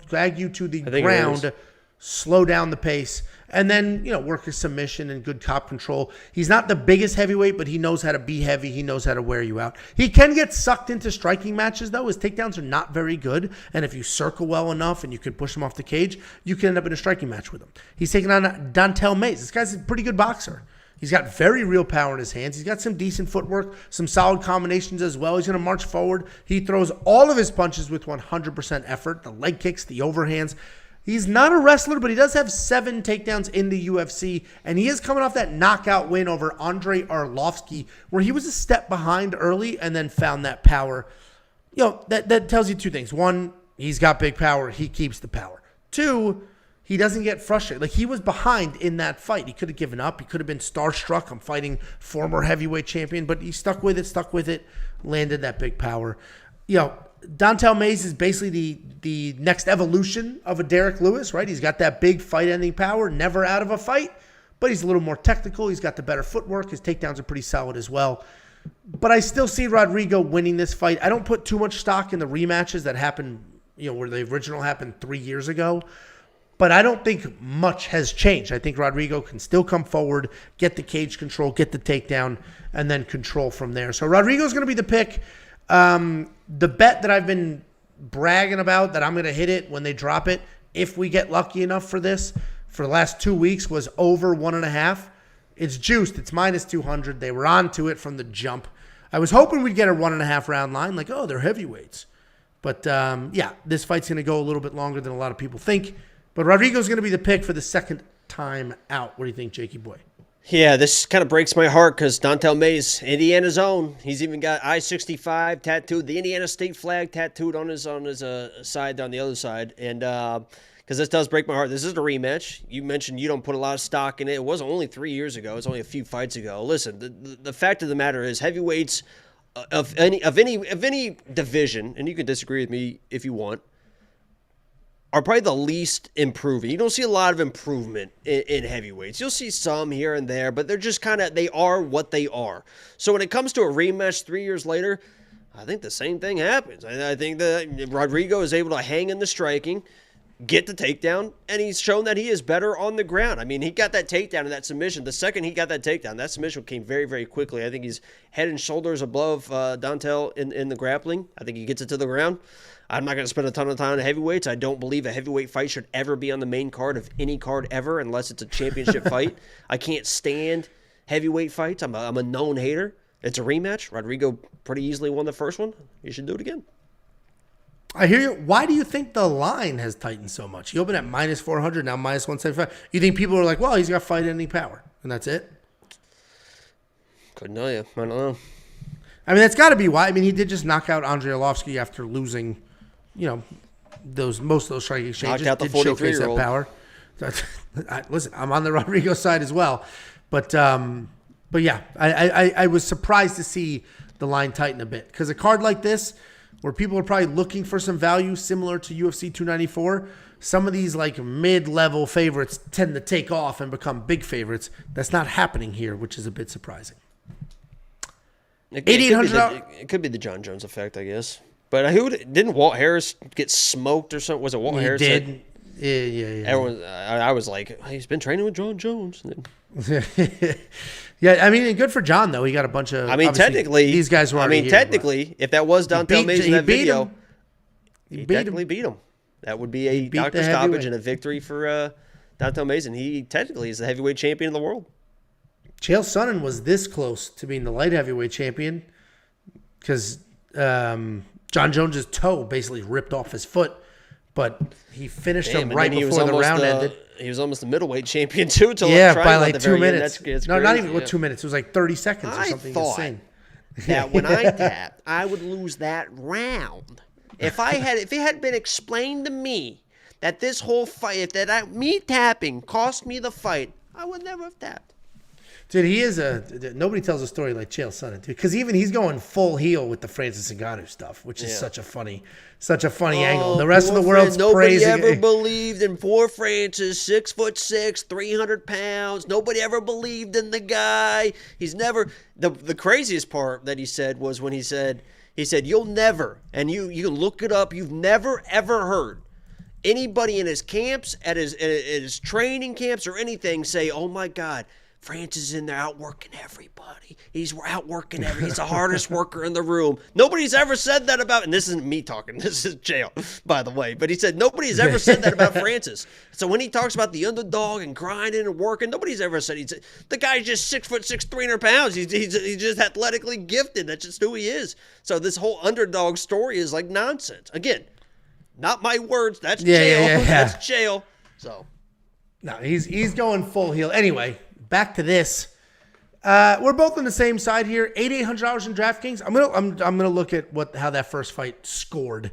drag you to the ground, slow down the pace, and then, work his submission and good cop control. He's not the biggest heavyweight, but he knows how to be heavy. He knows how to wear you out. He can get sucked into striking matches, though. His takedowns are not very good, and if you circle well enough and you can push him off the cage, you can end up in a striking match with him. He's taking on Don'Tale Mayes. This guy's a pretty good boxer. He's got very real power in his hands. He's got some decent footwork, some solid combinations as well. He's going to march forward. He throws all of his punches with 100% effort, the leg kicks, the overhands. He's not a wrestler, but he does have 7 takedowns in the UFC, and he is coming off that knockout win over Andre Arlovski, where he was a step behind early and then found that power. That tells you 2 things. 1, he's got big power. He keeps the power. 2, he doesn't get frustrated. He was behind in that fight. He could have given up. He could have been starstruck. I'm fighting former heavyweight champion, but he stuck with it, landed that big power. Don'Tale Mayes is basically the next evolution of a Derek Lewis, right? He's got that big fight-ending power, never out of a fight, but he's a little more technical. He's got the better footwork. His takedowns are pretty solid as well. But I still see Rodrigo winning this fight. I don't put too much stock in the rematches that happened, where the original happened 3 years ago. But I don't think much has changed. I think Rodrigo can still come forward, get the cage control, get the takedown, and then control from there. So Rodrigo's going to be the pick. The bet that I've been bragging about that I'm going to hit it when they drop it, if we get lucky enough for this, for the last 2 weeks, was over 1.5. It's juiced. It's minus 200. They were on to it from the jump. I was hoping we'd get a 1.5 round line, like, oh, they're heavyweights. But, yeah, this fight's going to go a little bit longer than a lot of people think. But Rodrigo's going to be the pick for the second time out. What do you think, Jakey boy? Yeah, this kind of breaks my heart because Dante Almeida's Indiana's own. He's even got I-65 tattooed, the Indiana state flag tattooed on his side, on the other side. And because this does break my heart. This is a rematch. You mentioned you don't put a lot of stock in it. It wasn't only 3 years ago. It was only a few fights ago. Listen, the fact of the matter is heavyweights of any division, and you can disagree with me if you want, are probably the least improving. You don't see a lot of improvement in heavyweights. You'll see some here and there, but they're just they are what they are. So when it comes to a rematch 3 years later, I think the same thing happens. I think that Rodrigo is able to hang in the striking, get the takedown, and he's shown that he is better on the ground. I mean, he got that takedown and that submission. The second he got that takedown, that submission came very, very quickly. I think he's head and shoulders above Dantel in the grappling. I think he gets it to the ground. I'm not going to spend a ton of time on heavyweights. I don't believe a heavyweight fight should ever be on the main card of any card ever unless it's a championship fight. I can't stand heavyweight fights. I'm a known hater. It's a rematch. Rodrigo pretty easily won the first one. You should do it again. I hear you. Why do you think the line has tightened so much? You open at minus 400, now minus 175. You think people are like, well, he's got fight any power, and that's it? Couldn't tell you. I don't know. I mean, that's got to be why. I mean, he did just knock out Andrei Arlovski after losing, most of those striking exchanges. Knocked out the 43-year-old. That power. Listen, I'm on the Rodrigo side as well. But yeah, I was surprised to see the line tighten a bit. Because a card like this, where people are probably looking for some value similar to UFC 294, some of these mid-level favorites tend to take off and become big favorites. That's not happening here, which is a bit surprising. It could be the John Jones effect, I guess. But didn't Walt Harris get smoked or something? Was it Walt Harris? He did. Yeah. Everyone, I was like, he's been training with John Jones. Yeah, I mean, good for John though. He got a bunch of. I mean, technically, these guys were. Technically, if that was Dante Almeida in that video, he technically beat him. That would be a doctor stoppage and a victory for Dante Almeida. He technically is the heavyweight champion of the world. Chael Sonnen was this close to being the light heavyweight champion because John Jones' toe basically ripped off his foot, but he finished him right before the round ended. He was almost the middleweight champion too. By 2 minutes. That's no, not even 2 minutes. It was 30 seconds or something insane. That when I tapped, I would lose that round. If it had been explained to me that this whole fight, me tapping cost me the fight, I would never have tapped. Dude, he is nobody tells a story like Chael Sonnen, dude. Because even he's going full heel with the Francis Ngannou stuff, which is such a funny angle. The rest of the world's praising. Nobody ever believed in poor Francis, 6'6", 300 pounds. Nobody ever believed in the guy. He's never. The craziest part that he said was when he said you'll never, and you can look it up. You've never ever heard anybody in his camps, at his training camps or anything say, "Oh my God, Francis is in there outworking everybody. He's outworking he's the hardest worker in the room." Nobody's ever said that about, and this isn't me talking, this is Chael, by the way, but he said nobody's ever said that about Francis. So when he talks about the underdog and grinding and working, nobody's ever said the guy's just 6'6", 300 pounds. He's just athletically gifted. That's just who he is. So this whole underdog story is like nonsense. Again, not my words. That's Chael. Yeah. That's Chael. So no, he's going full heel. Anyway, back to this. We're both on the same side here. $8,800 in DraftKings. I'm gonna look at how that first fight scored.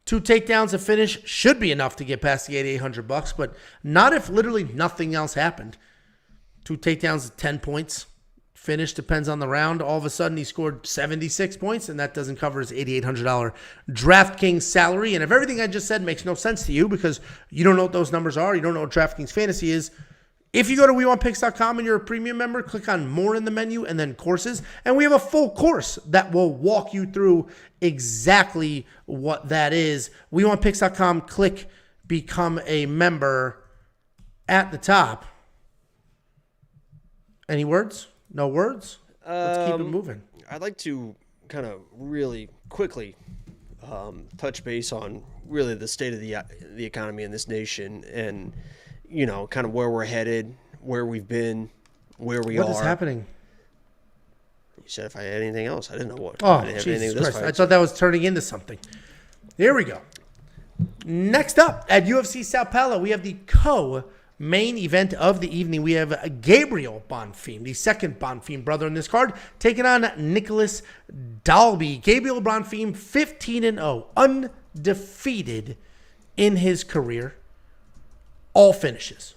2 takedowns, a finish should be enough to get past the $8,800, but not if literally nothing else happened. 2 takedowns, 10 points. Finish depends on the round. All of a sudden, he scored 76 points, and that doesn't cover his $8,800 DraftKings salary. And if everything I just said makes no sense to you because you don't know what those numbers are, you don't know what DraftKings Fantasy is, if you go to WeWantPicks.com and you're a premium member, click on More in the menu and then Courses. And we have a full course that will walk you through exactly what that is. WeWantPicks.com, click become a member at the top. Any words? No words? Let's keep it moving. I'd like to kind of really quickly touch base on really the state of the economy in this nation and, kind of where we're headed, where we've been, where we are. What is happening? You said if I had anything else. I didn't know what. Oh, I didn't have anything Jesus with this Christ. fight. I thought that was turning into something. Here we go. Next up at UFC Sao Paulo, we have the co-main event of the evening. We have Gabriel Bonfim, the second Bonfim brother in this card, taking on Nicholas Dalby. Gabriel Bonfim, 15-0, undefeated in his career. All finishes.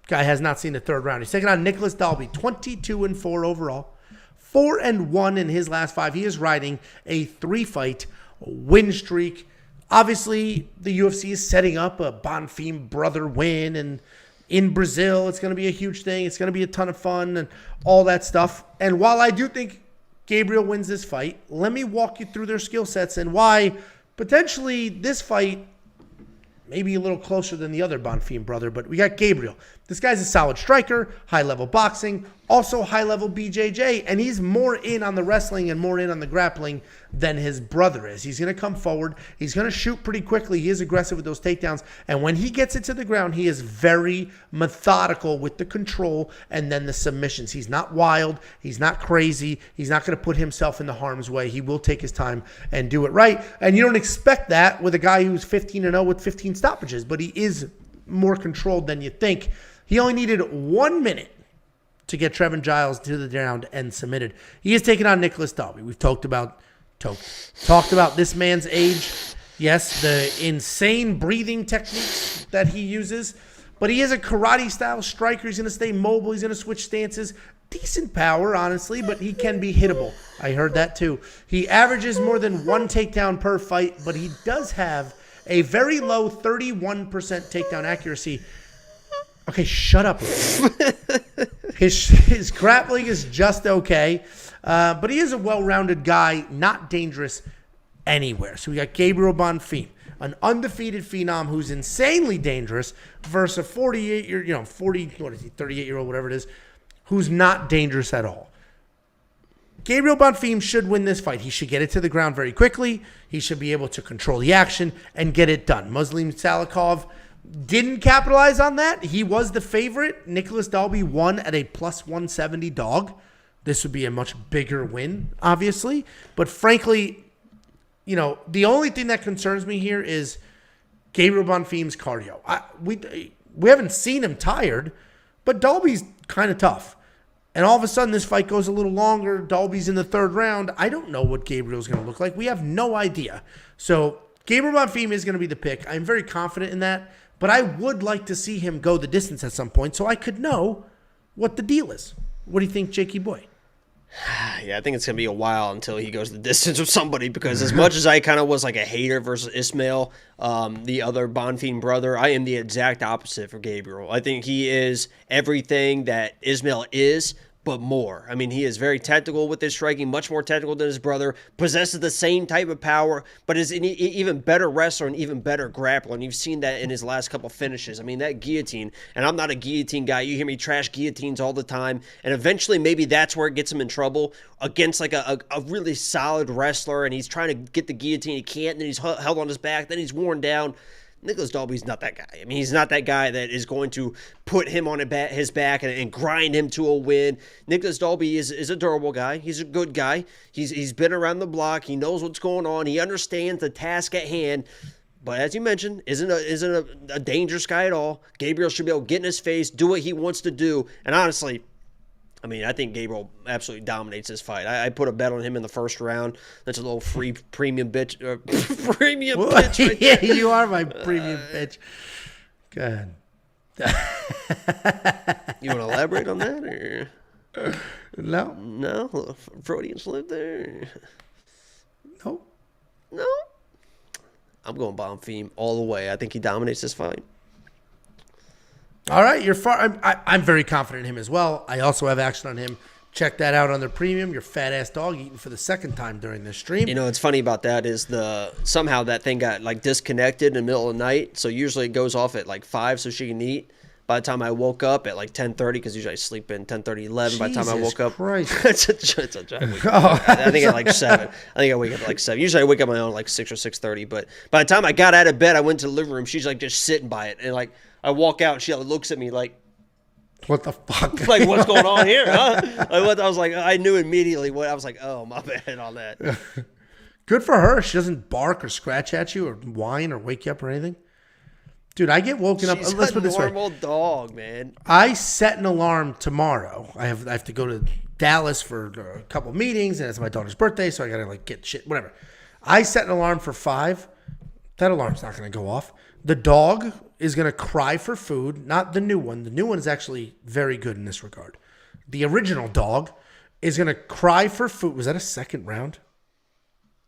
Guy has not seen the third round. He's taking on Nicholas Dalby, 22-4 overall. 4-1 in his last 5. He is riding a 3-fight win streak. Obviously, the UFC is setting up a Bonfim brother win, and in Brazil, it's going to be a huge thing. It's going to be a ton of fun and all that stuff. And while I do think Gabriel wins this fight, let me walk you through their skill sets and why potentially this fight may be a little closer than the other Bonfim brother, but we got Gabriel. This guy's a solid striker, high-level boxing, also high-level BJJ, and he's more in on the wrestling and more in on the grappling than his brother is. He's going to come forward. He's going to shoot pretty quickly. He is aggressive with those takedowns, and when he gets it to the ground, he is very methodical with the control and then the submissions. He's not wild. He's not crazy. He's not going to put himself in the harm's way. He will take his time and do it right, and you don't expect that with a guy who's 15-0 with 15 stoppages, but he is more controlled than you think. He only needed 1 minute to get Trevin Giles to the ground and submitted. He is taking on Nicholas Dalby. We've talked about this man's age. Yes, the insane breathing techniques that he uses. But he is a karate-style striker. He's going to stay mobile. He's going to switch stances. Decent power, honestly, but he can be hittable. I heard that too. He averages more than 1 takedown per fight, but he does have a very low 31% takedown accuracy. Okay, shut up. His grappling is just okay, but he is a well-rounded guy, not dangerous anywhere. So we got Gabriel Bonfim, an undefeated phenom who's insanely dangerous versus a 38-year-old, whatever it is, who's not dangerous at all. Gabriel Bonfim should win this fight. He should get it to the ground very quickly. He should be able to control the action and get it done. Muslim Salikov didn't capitalize on that. He was the favorite. Nicholas Dalby won at a plus 170 dog. This would be a much bigger win, obviously. But frankly, the only thing that concerns me here is Gabriel Bonfim's cardio. We haven't seen him tired, but Dalby's kind of tough. And all of a sudden, this fight goes a little longer. Dalby's in the third round. I don't know what Gabriel's going to look like. We have no idea. So Gabriel Bonfim is going to be the pick. I'm very confident in that. But I would like to see him go the distance at some point so I could know what the deal is. What do you think, Jakey boy? Yeah, I think it's going to be a while until he goes the distance with somebody, because as much as I kind of was like a hater versus Ismael, the other Bonfim brother, I am the exact opposite for Gabriel. I think he is everything that Ismael is, but more. I mean, he is very technical with his striking, much more technical than his brother, possesses the same type of power, but is an even better wrestler and even better grappler, and you've seen that in his last couple finishes. I mean, that guillotine, and I'm not a guillotine guy. You hear me trash guillotines all the time, and eventually maybe that's where it gets him in trouble against like a really solid wrestler, and he's trying to get the guillotine. He can't, and then he's held on his back, then he's worn down. Nicholas Dalby's not that guy. I mean, he's not that guy that is going to put him on his back and grind him to a win. Nicholas Dalby is a durable guy. He's a good guy. He's been around the block. He knows what's going on. He understands the task at hand. But as you mentioned, isn't a dangerous guy at all. Gabriel should be able to get in his face, do what he wants to do. And honestly, I mean, I think Gabriel absolutely dominates this fight. I put a bet on him in the first round. That's a little free premium bitch. Premium bitch right Yeah, there. you are my premium bitch. Go ahead. You want to elaborate on that? Or? No. No? Freudian slip there? No. No? I'm going Bonfim all the way. I think he dominates this fight. All right, you're far. I'm very confident in him as well. I also have action on him Check that out on the premium. Your fat ass dog eating for the second time during this stream. You know, what's funny about that is somehow that thing got like disconnected in the middle of the night. So usually it goes off at like 5 so she can eat. By the time I woke up at like 10:30, because usually I sleep in 10:30, 11. By the time I woke up, it's a giant I think at like 7. I think I wake up at like 7. Usually I wake up on my own like 6 or 6:30. But by the time I got out of bed, I went to the living room. She's like just sitting by it, and like I walk out, and she looks at me like, "What the fuck? Like, what's going on here, huh?" I was like, I knew immediately what I was like. Oh, my bad on that. Good for her. She doesn't bark or scratch at you or whine or wake you up or anything. Dude, I get woken up. She's Let's put a it this way. normal dog, man. I set an alarm tomorrow. I have to go to Dallas for a couple meetings, and it's my daughter's birthday, so I gotta like get shit, whatever. I set an alarm for 5. That alarm's not gonna go off. The dog is gonna cry for food, not the new one. The new one is actually very good in this regard. The original dog is gonna cry for food. Was that a second round?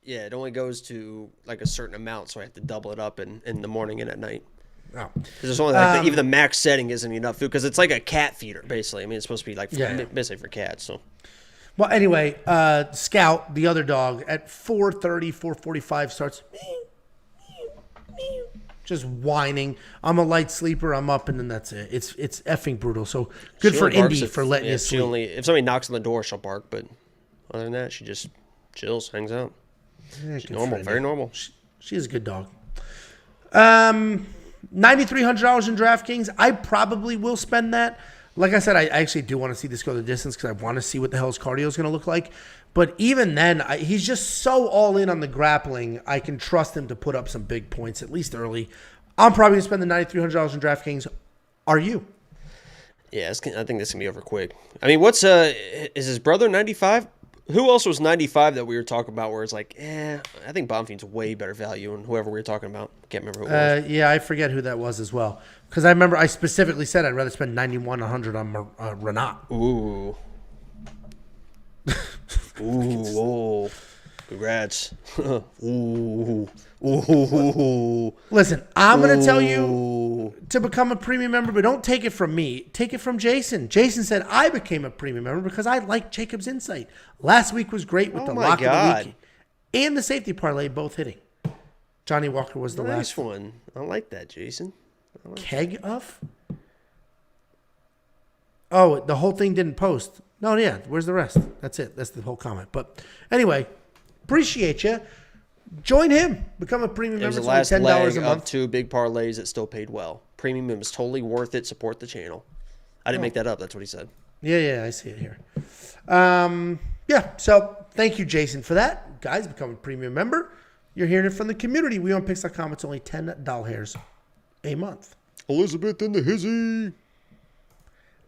Yeah, it only goes to like a certain amount, so I have to double it up in the morning and at night. Oh. There's only like even the max setting isn't enough food because it's like a cat feeder basically. I mean, it's supposed to be like basically for cats. So, well, anyway, Scout, the other dog, at 4:30, 4:45 starts just whining. I'm a light sleeper. I'm up, and then that's it. It's effing brutal. So good for Indy for letting you sleep. If somebody knocks on the door, she'll bark, but other than that, she just chills, hangs out. Yeah, she's normal, very normal. She is a good dog. $9,300 in DraftKings. I probably will spend that. Like I said, I actually do want to see this go the distance because I want to see what the hell his cardio is going to look like. But even then, he's just so all in on the grappling. I can trust him to put up some big points, at least early. I'm probably going to spend the $9,300 in DraftKings. Are you? Yeah, I think this can be over quick. I mean, is his brother 95? Who else was 95 that we were talking about where it's like, I think Bonfim's way better value than whoever we were talking about. Can't remember who it was. Yeah, I forget who that was as well. Because I remember I specifically said I'd rather spend 91, 100 on Rinat. Ooh. Ooh. Congrats. Ooh. Ooh. Listen, I'm going to tell you to become a premium member, but don't take it from me. Take it from Jason. Jason said, I became a premium member because I like Jacob's insight. Last week was great with the lock of the week and the safety parlay both hitting. Johnny Walker was the last one. I like that, Jason. Keg of? Oh, the whole thing didn't post. No, yeah. Where's the rest? That's it. That's the whole comment. But anyway, appreciate you. Join him. Become a premium member. It was the last leg of 2 big parlays that still paid well. Premium is totally worth it. Support the channel. I didn't make that up. That's what he said. Yeah, I see it here. So thank you, Jason, for that. Guys, become a premium member. You're hearing it from the community. WeOwnPicks.com. It's only $10 a month. Elizabeth and the Hizzy.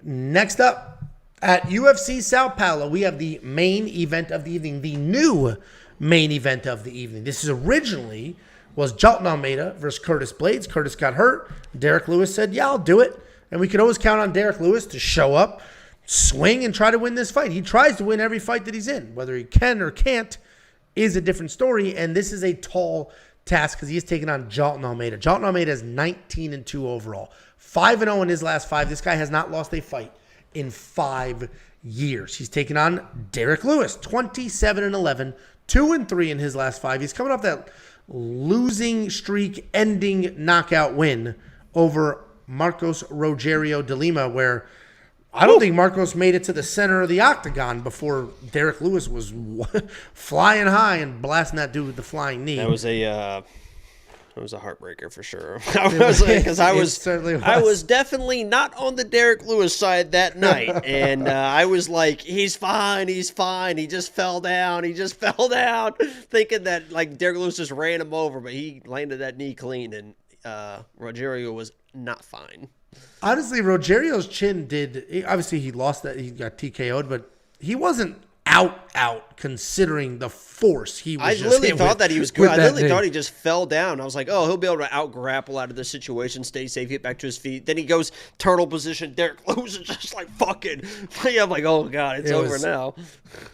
Next up, at UFC Sao Paulo, we have the main event of the evening, the new main event of the evening. This is originally was Jalton Almeida versus Curtis Blades. Curtis got hurt. Derek Lewis said, yeah, I'll do it. And we could always count on Derek Lewis to show up, swing, and try to win this fight. He tries to win every fight that he's in. Whether he can or can't is a different story. And this is a tall task because he is taking on Jalton Almeida. Jalton Almeida is 19-2 overall. 5-0 in his last 5. This guy has not lost a fight in 5 years. He's taken on Derek Lewis, 27-11. 2-3 in his last 5. He's coming off that losing streak ending knockout win over Marcos Rogerio de Lima, where I don't think Marcos made it to the center of the octagon before Derek Lewis was flying high and blasting that dude with the flying knee. That was a heartbreaker for sure. I was definitely not on the Derek Lewis side that night, and I was like, he's fine. He just fell down, thinking that like Derek Lewis just ran him over, but he landed that knee clean, and Rogerio was not fine. Honestly, Rogerio's chin obviously he lost that, he got TKO'd, but he wasn't out considering the force he was. I literally thought that he was good. I literally thought he just fell down. I was like, oh, he'll be able to out grapple out of this situation, stay safe, get back to his feet. Then he goes turtle position. Derek Lewis is just like fucking. I'm like, oh god, it's over now.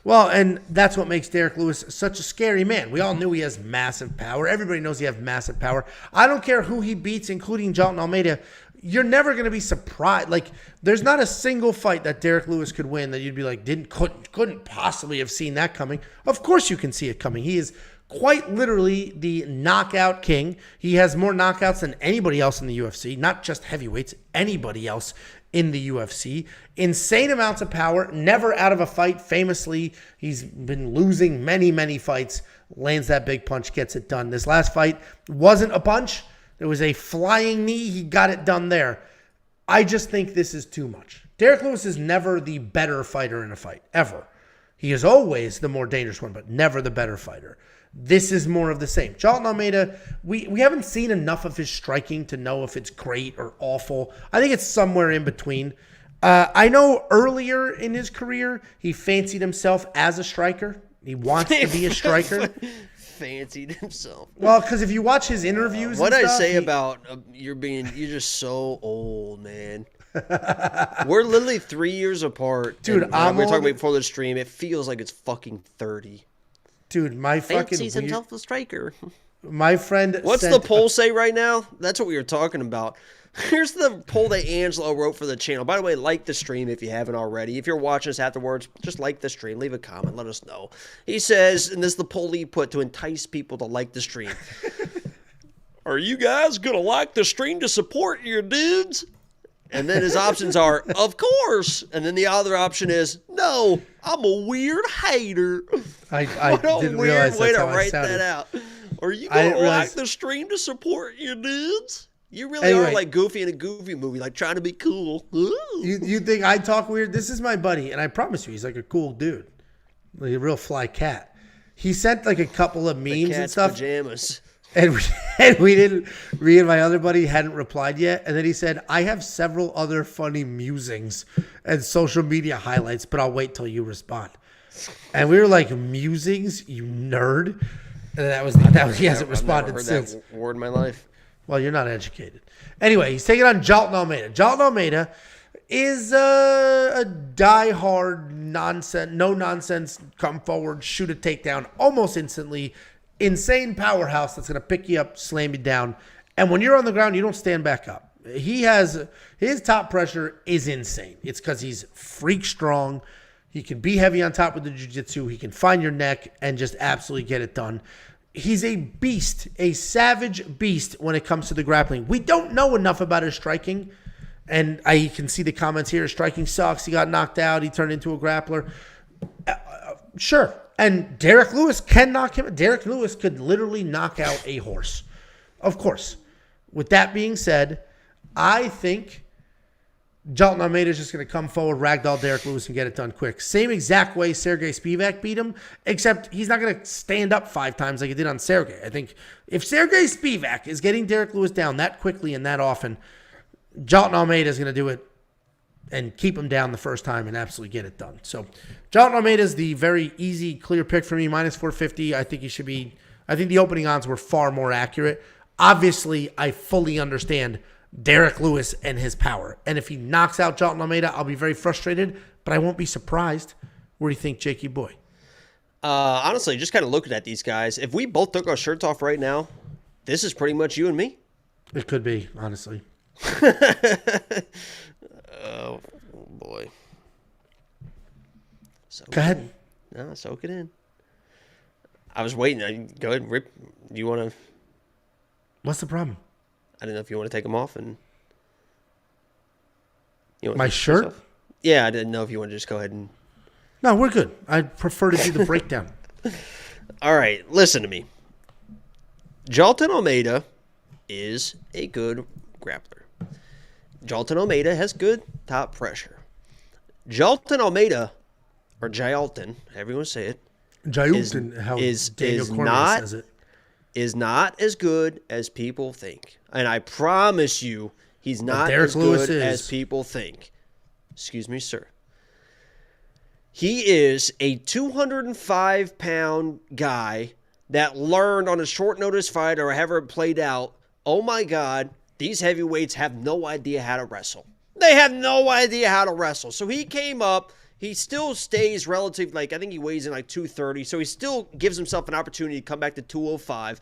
Well, and that's what makes Derek Lewis such a scary man. We all knew he has massive power. Everybody knows he has massive power. I don't care who he beats, including Jalton Almeida. you're never going to be surprised. Like, there's not a single fight that Derek Lewis could win that you'd be like, couldn't possibly have seen that coming. Of course you can see it coming. He is quite literally the knockout king. He has more knockouts than anybody else in the UFC, not just heavyweights, anybody else in the UFC. Insane amounts of power, never out of a fight. Famously, he's been losing many, many fights. Lands that big punch, gets it done. This last fight wasn't a punch. It was a flying knee. He got it done there. I just think this is too much. Derek Lewis is never the better fighter in a fight, ever. He is always the more dangerous one, but never the better fighter. This is more of the same. Jailton Almeida, we haven't seen enough of his striking to know if it's great or awful. I think it's somewhere in between. I know earlier in his career, he fancied himself as a striker. He wants to be a striker. Fancied himself. Well, because if you watch his interviews, what I say about you're just so old, man. We're literally 3 years apart, dude. We were talking about before the stream. It feels like it's fucking 30. Dude, my fucking fancies himself a striker. My friend, what's the poll say right now? That's what we were talking about. Here's the poll that Angelo wrote for the channel. By the way, like the stream if you haven't already. If you're watching us afterwards, just like the stream. Leave a comment. Let us know. He says, and this is the poll he put to entice people to like the stream. Are you guys going to like the stream to support your dudes? And then his options are, of course. And then the other option is, no, I'm a weird hater. I what didn't a realize weird way that's to how write I that out. Are you going to like the stream to support your dudes? You really are like Goofy in a Goofy movie, like trying to be cool. You think I talk weird? This is my buddy, and I promise you, he's like a cool dude. Like a real fly cat. He sent like a couple of memes and stuff. Pajamas. And we didn't, me and my other buddy hadn't replied yet. And then he said, I have several other funny musings and social media highlights, but I'll wait till you respond. And we were like, musings, you nerd? And that was he hasn't responded since. That word in my life. Well, you're not educated. Anyway, he's taking on Jailton Almeida. Jailton Almeida is a diehard nonsense, no nonsense, come forward, shoot a takedown almost instantly. Insane powerhouse that's going to pick you up, slam you down. And when you're on the ground, you don't stand back up. His top pressure is insane. It's because he's freak strong. He can be heavy on top with the jiu-jitsu. He can find your neck and just absolutely get it done. He's a beast, a savage beast when it comes to the grappling. We don't know enough about his striking. And I can see the comments here. His striking sucks. He got knocked out. He turned into a grappler. Sure. And Derek Lewis can knock him. Derek Lewis could literally knock out a horse. Of course. With that being said, I think Jailton Almeida is just going to come forward, ragdoll Derek Lewis, and get it done quick. Same exact way Sergey Spivak beat him, except he's not going to stand up 5 times like he did on Sergey. I think if Sergey Spivak is getting Derek Lewis down that quickly and that often, Jailton Almeida is going to do it and keep him down the first time and absolutely get it done. So Jailton Almeida is the very easy, clear pick for me, minus 450. I think he should be. I think the opening odds were far more accurate. Obviously, I fully understand Derek Lewis and his power. And if he knocks out Jailton Almeida, I'll be very frustrated, but I won't be surprised. What do you think, Jakey boy? Honestly, just kind of looking at these guys, if we both took our shirts off right now, this is pretty much you and me. It could be, honestly. Oh, boy. Go ahead. No, soak it in. I was waiting. Go ahead and rip. Do you want to? What's the problem? I don't know if you want to take them off and. My shirt? Yeah, I didn't know if you want to just go ahead and. No, we're good. I'd prefer to do the breakdown. All right, listen to me. Jailton Almeida is a good grappler. Jailton Almeida has good top pressure. Jailton Almeida, or Jailton, however you want to say it, is not as good as people think. And I promise you, he's not as good as people think. Excuse me, sir. He is a 205-pound guy that learned on a short notice fight or however it played out, oh my God, these heavyweights have no idea how to wrestle. They have no idea how to wrestle. So he came up, he still stays relative, like, I think he weighs in like 230, so he still gives himself an opportunity to come back to 205.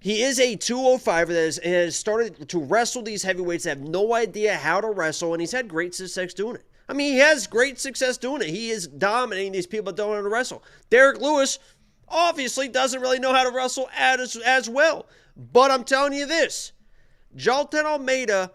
He is a 205 that has started to wrestle these heavyweights that have no idea how to wrestle, and he's had great success doing it. I mean, he has great success doing it. He is dominating these people that don't know how to wrestle. Derek Lewis obviously doesn't really know how to wrestle as well. But I'm telling you this, Jailton Almeida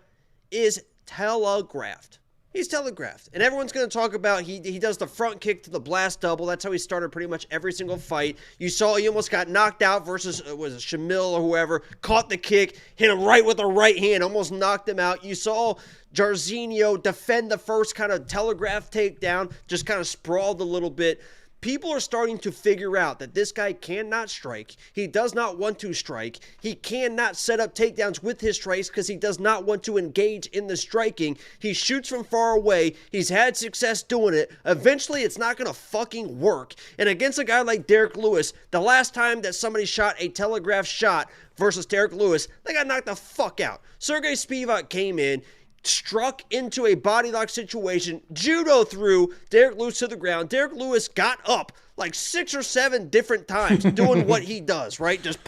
is telegraphed. He's telegraphed. And everyone's going to talk about he does the front kick to the blast double. That's how he started pretty much every single fight. You saw he almost got knocked out versus, was it Shamil or whoever, caught the kick, hit him right with the right hand, almost knocked him out. You saw Jairzinho defend the first kind of telegraph takedown, just kind of sprawled a little bit. People are starting to figure out that this guy cannot strike. He does not want to strike. He cannot set up takedowns with his strikes because he does not want to engage in the striking. He shoots from far away. He's had success doing it. Eventually, it's not going to fucking work. And against a guy like Derek Lewis, the last time that somebody shot a telegraph shot versus Derek Lewis, they got knocked the fuck out. Sergey Spivak came in, struck into a body lock situation, judo threw Derek Lewis to the ground. Derek Lewis got up like 6 or 7 different times doing what he does, right? Just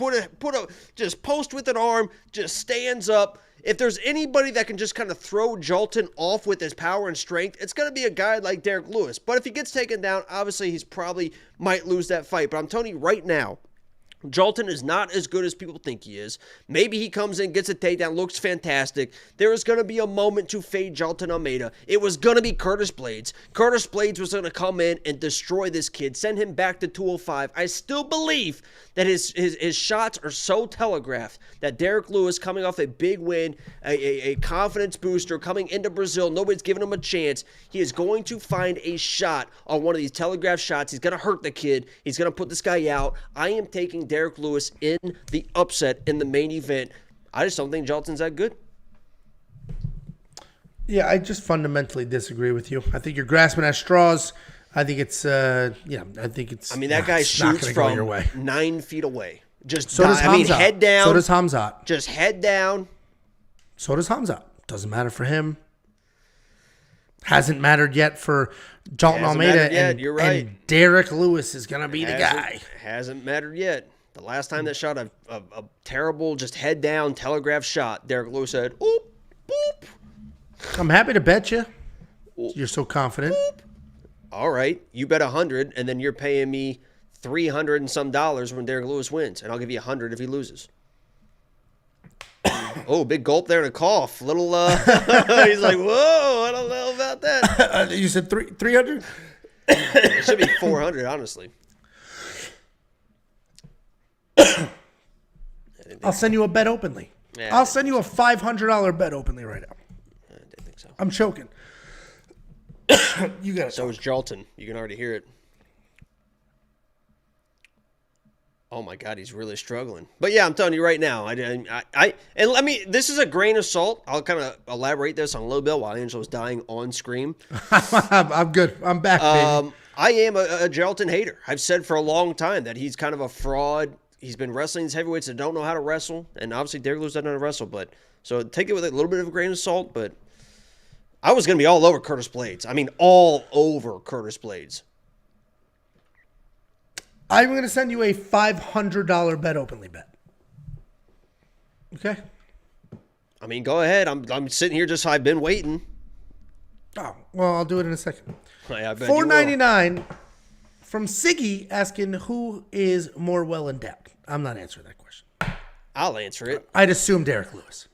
just post with an arm, just stands up. If there's anybody that can just kind of throw Jailton off with his power and strength, it's going to be a guy like Derek Lewis. But if he gets taken down, obviously he's probably might lose that fight. But I'm telling you right now, Jailton is not as good as people think he is. Maybe he comes in, gets a takedown, looks fantastic. There is going to be a moment to fade Jailton Almeida. It was going to be Curtis Blades. Curtis Blades was going to come in and destroy this kid, send him back to 205. I still believe that his shots are so telegraphed that Derek Lewis, coming off a big win, a confidence booster, coming into Brazil, nobody's giving him a chance. He is going to find a shot on one of these telegraph shots. He's going to hurt the kid. He's going to put this guy out. I am taking Derek Lewis in the upset in the main event. I just don't think Jailton's that good. Yeah, I just fundamentally disagree with you. I think you're grasping at straws. I think it's, I mean, that guy shoots from 9 feet away. Just so does Hamzat. I mean, head down. So does Hamzat. Just head down. So does Hamzat. Doesn't matter for him. Hasn't mattered yet for Jailton Almeida. Yet. You're right. And Derek Lewis is going to be the guy. Hasn't mattered yet. The last time that shot a terrible, just head down telegraph shot, Derek Lewis said, oop, boop. I'm happy to bet you. You're so confident. Boop. All right. You bet 100, and then you're paying me $300 and some when Derek Lewis wins, and I'll give you 100 if he loses. Oh, big gulp there and a cough. Little, he's like, whoa, I don't know about that. You said 300? It should be 400, honestly. I'll send you a bet openly. Yeah, I'll send you a $500 bet openly right now. I didn't think so. I'm choking. You got it. So is Jailton. You can already hear it. Oh my God, he's really struggling. But yeah, I'm telling you right now. And let me. This is a grain of salt. I'll kind of elaborate this on a little bit while Angelo's dying on screen. I'm good. I'm back, baby. I am a Jailton hater. I've said for a long time that he's kind of a fraud. He's been wrestling these heavyweights that don't know how to wrestle, and obviously Derek Lewis doesn't know how to wrestle. But so take it with a little bit of a grain of salt. But I was going to be all over Curtis Blades. I mean, all over Curtis Blades. I'm going to send you a $500 bet openly bet. Okay. I mean, go ahead. I'm sitting here just. I've been waiting. Oh well, I'll do it in a second. I bet $4.99 from Siggy asking who is more well endowed. I'm not answering that question. I'll answer it. I'd assume Derek Lewis.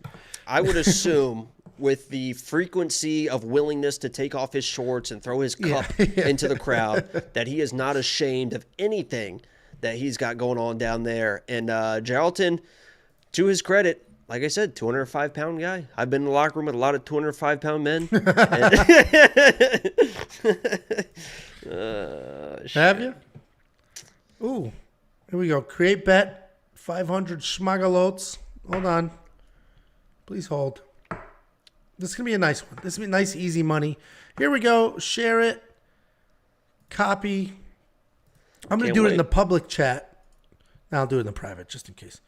I would assume with the frequency of willingness to take off his shorts and throw his cup into the crowd that he is not ashamed of anything that he's got going on down there. And Jailton, to his credit, like I said, 205-pound guy. I've been in the locker room with a lot of 205-pound men. Have you? Ooh, here we go. Create bet, 500 schmagalots. Hold on. Please hold. This is going to be a nice one. This is going to be nice, easy money. Here we go. Share it. Copy. I'm going to do it in the public chat. Now I'll do it in the private, just in case.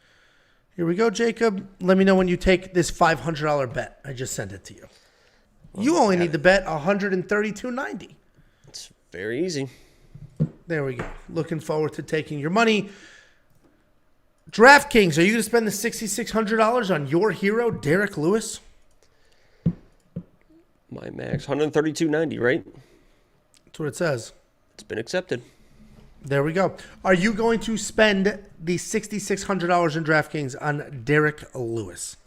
Here we go, Jacob. Let me know when you take this $500 bet. I just sent it to you. You only need to bet $132.90. Very easy. There we go. Looking forward to taking your money. DraftKings, are you going to spend the $6,600 on your hero, Derek Lewis? My max, 132.90, right? That's what it says. It's been accepted. There we go. Are you going to spend the $6,600 in DraftKings on Derek Lewis?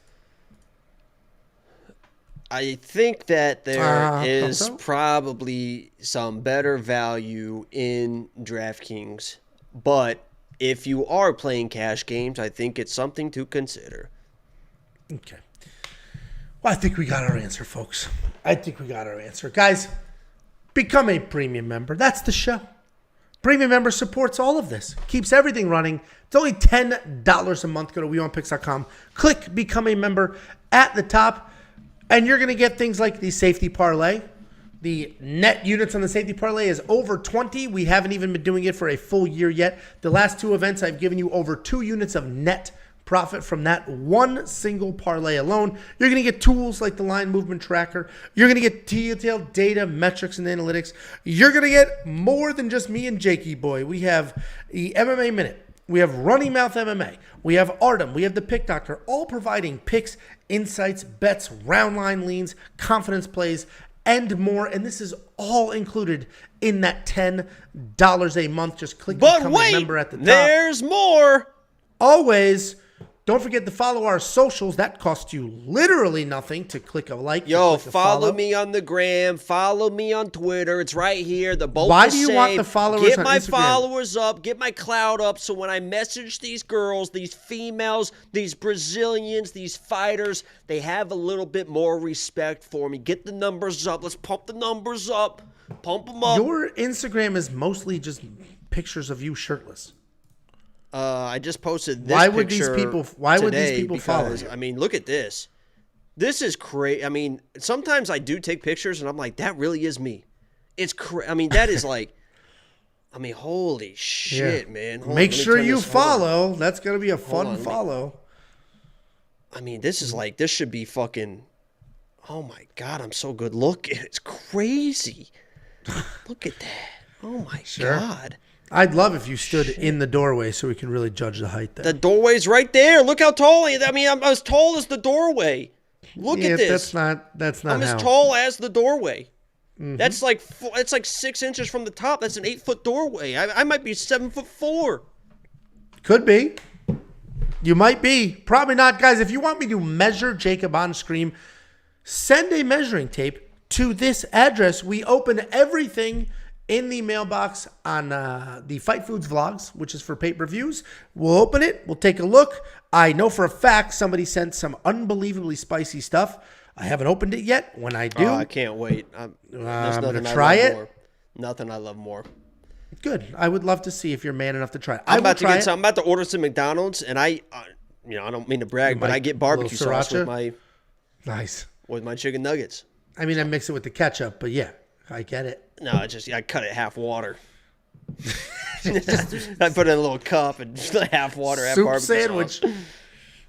I think that there is probably some better value in DraftKings, but if you are playing cash games, I think it's something to consider. Okay. Well, I think we got our answer, folks. I think we got our answer. Guys, become a premium member. That's the show. Premium member supports all of this. Keeps everything running. It's only $10 a month. Go to weonpicks.com. Click Become a Member at the top. And you're going to get things like the safety parlay. The net units on the safety parlay is over 20. We haven't even been doing it for a full year yet. The last two events, I've given you over 2 units of net profit from that one single parlay alone. You're going to get tools like the line movement tracker. You're going to get detailed data, metrics, and analytics. You're going to get more than just me and Jakey Boy. We have the MMA Minute. We have Running Mouth MMA. We have Artem. We have the Pick Doctor, all providing picks, insights, bets, round line leans, confidence plays, and more. And this is all included in that $10 a month. Just click Become a Member at the top. There's more. Always. Don't forget to follow our socials. That costs you literally nothing to click a like. Yo, follow me on the gram. Follow me on Twitter. It's right here. The both Why the do you same. want the followers Get on my Instagram? followers up. Get my clout up. So when I message these girls, these females, these Brazilians, these fighters, they have a little bit more respect for me. Get the numbers up. Let's pump the numbers up. Pump them up. Your Instagram is mostly just pictures of you shirtless. I just posted this Why would these picture people follow because, you? I mean, look at this. This is crazy. I mean, sometimes I do take pictures and I'm like, that really is me. It's I mean, that is like, I mean, holy shit, man. Hold on, Make let me sure turn you this- hold on. follow. That's going to be a fun on, follow. I mean, this is like, this should be fucking, oh my God, I'm so good looking. It's crazy. Look at that. Oh my God. I'd love if you stood in the doorway so we can really judge the height there. The doorway's right there. Look how tall I am. I mean, I'm as tall as the doorway. Look at this. That's not I'm how. as tall as the doorway. That's like it's like 6 inches from the top. That's an 8-foot doorway. I might be 7'4". Could be. You might be. Probably not. Guys, if you want me to measure Jacob on stream, send a measuring tape to this address. We open everything in the mailbox on the Fight Foods vlogs, which is for pay-per-views. We'll open it. We'll take a look. I know for a fact somebody sent some unbelievably spicy stuff. I haven't opened it yet. When I do, I can't wait. There's I'm going nothing to I try love it. more. Nothing I love more. Good. I would love to see if you're man enough to try it. I'm about to order some McDonald's, and I don't mean to brag, but I get barbecue sauce with my chicken nuggets. I mean, I mix it with the ketchup, but yeah, I get it. No, I cut it half water. I put it in a little cup and just half water, half Soup barbecue sandwich. sauce.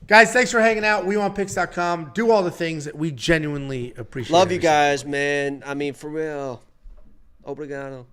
Guys, thanks for hanging out. WeWantPicks.com. Do all the things that we genuinely appreciate. Love you guys, man. I mean, for real. Obrigado.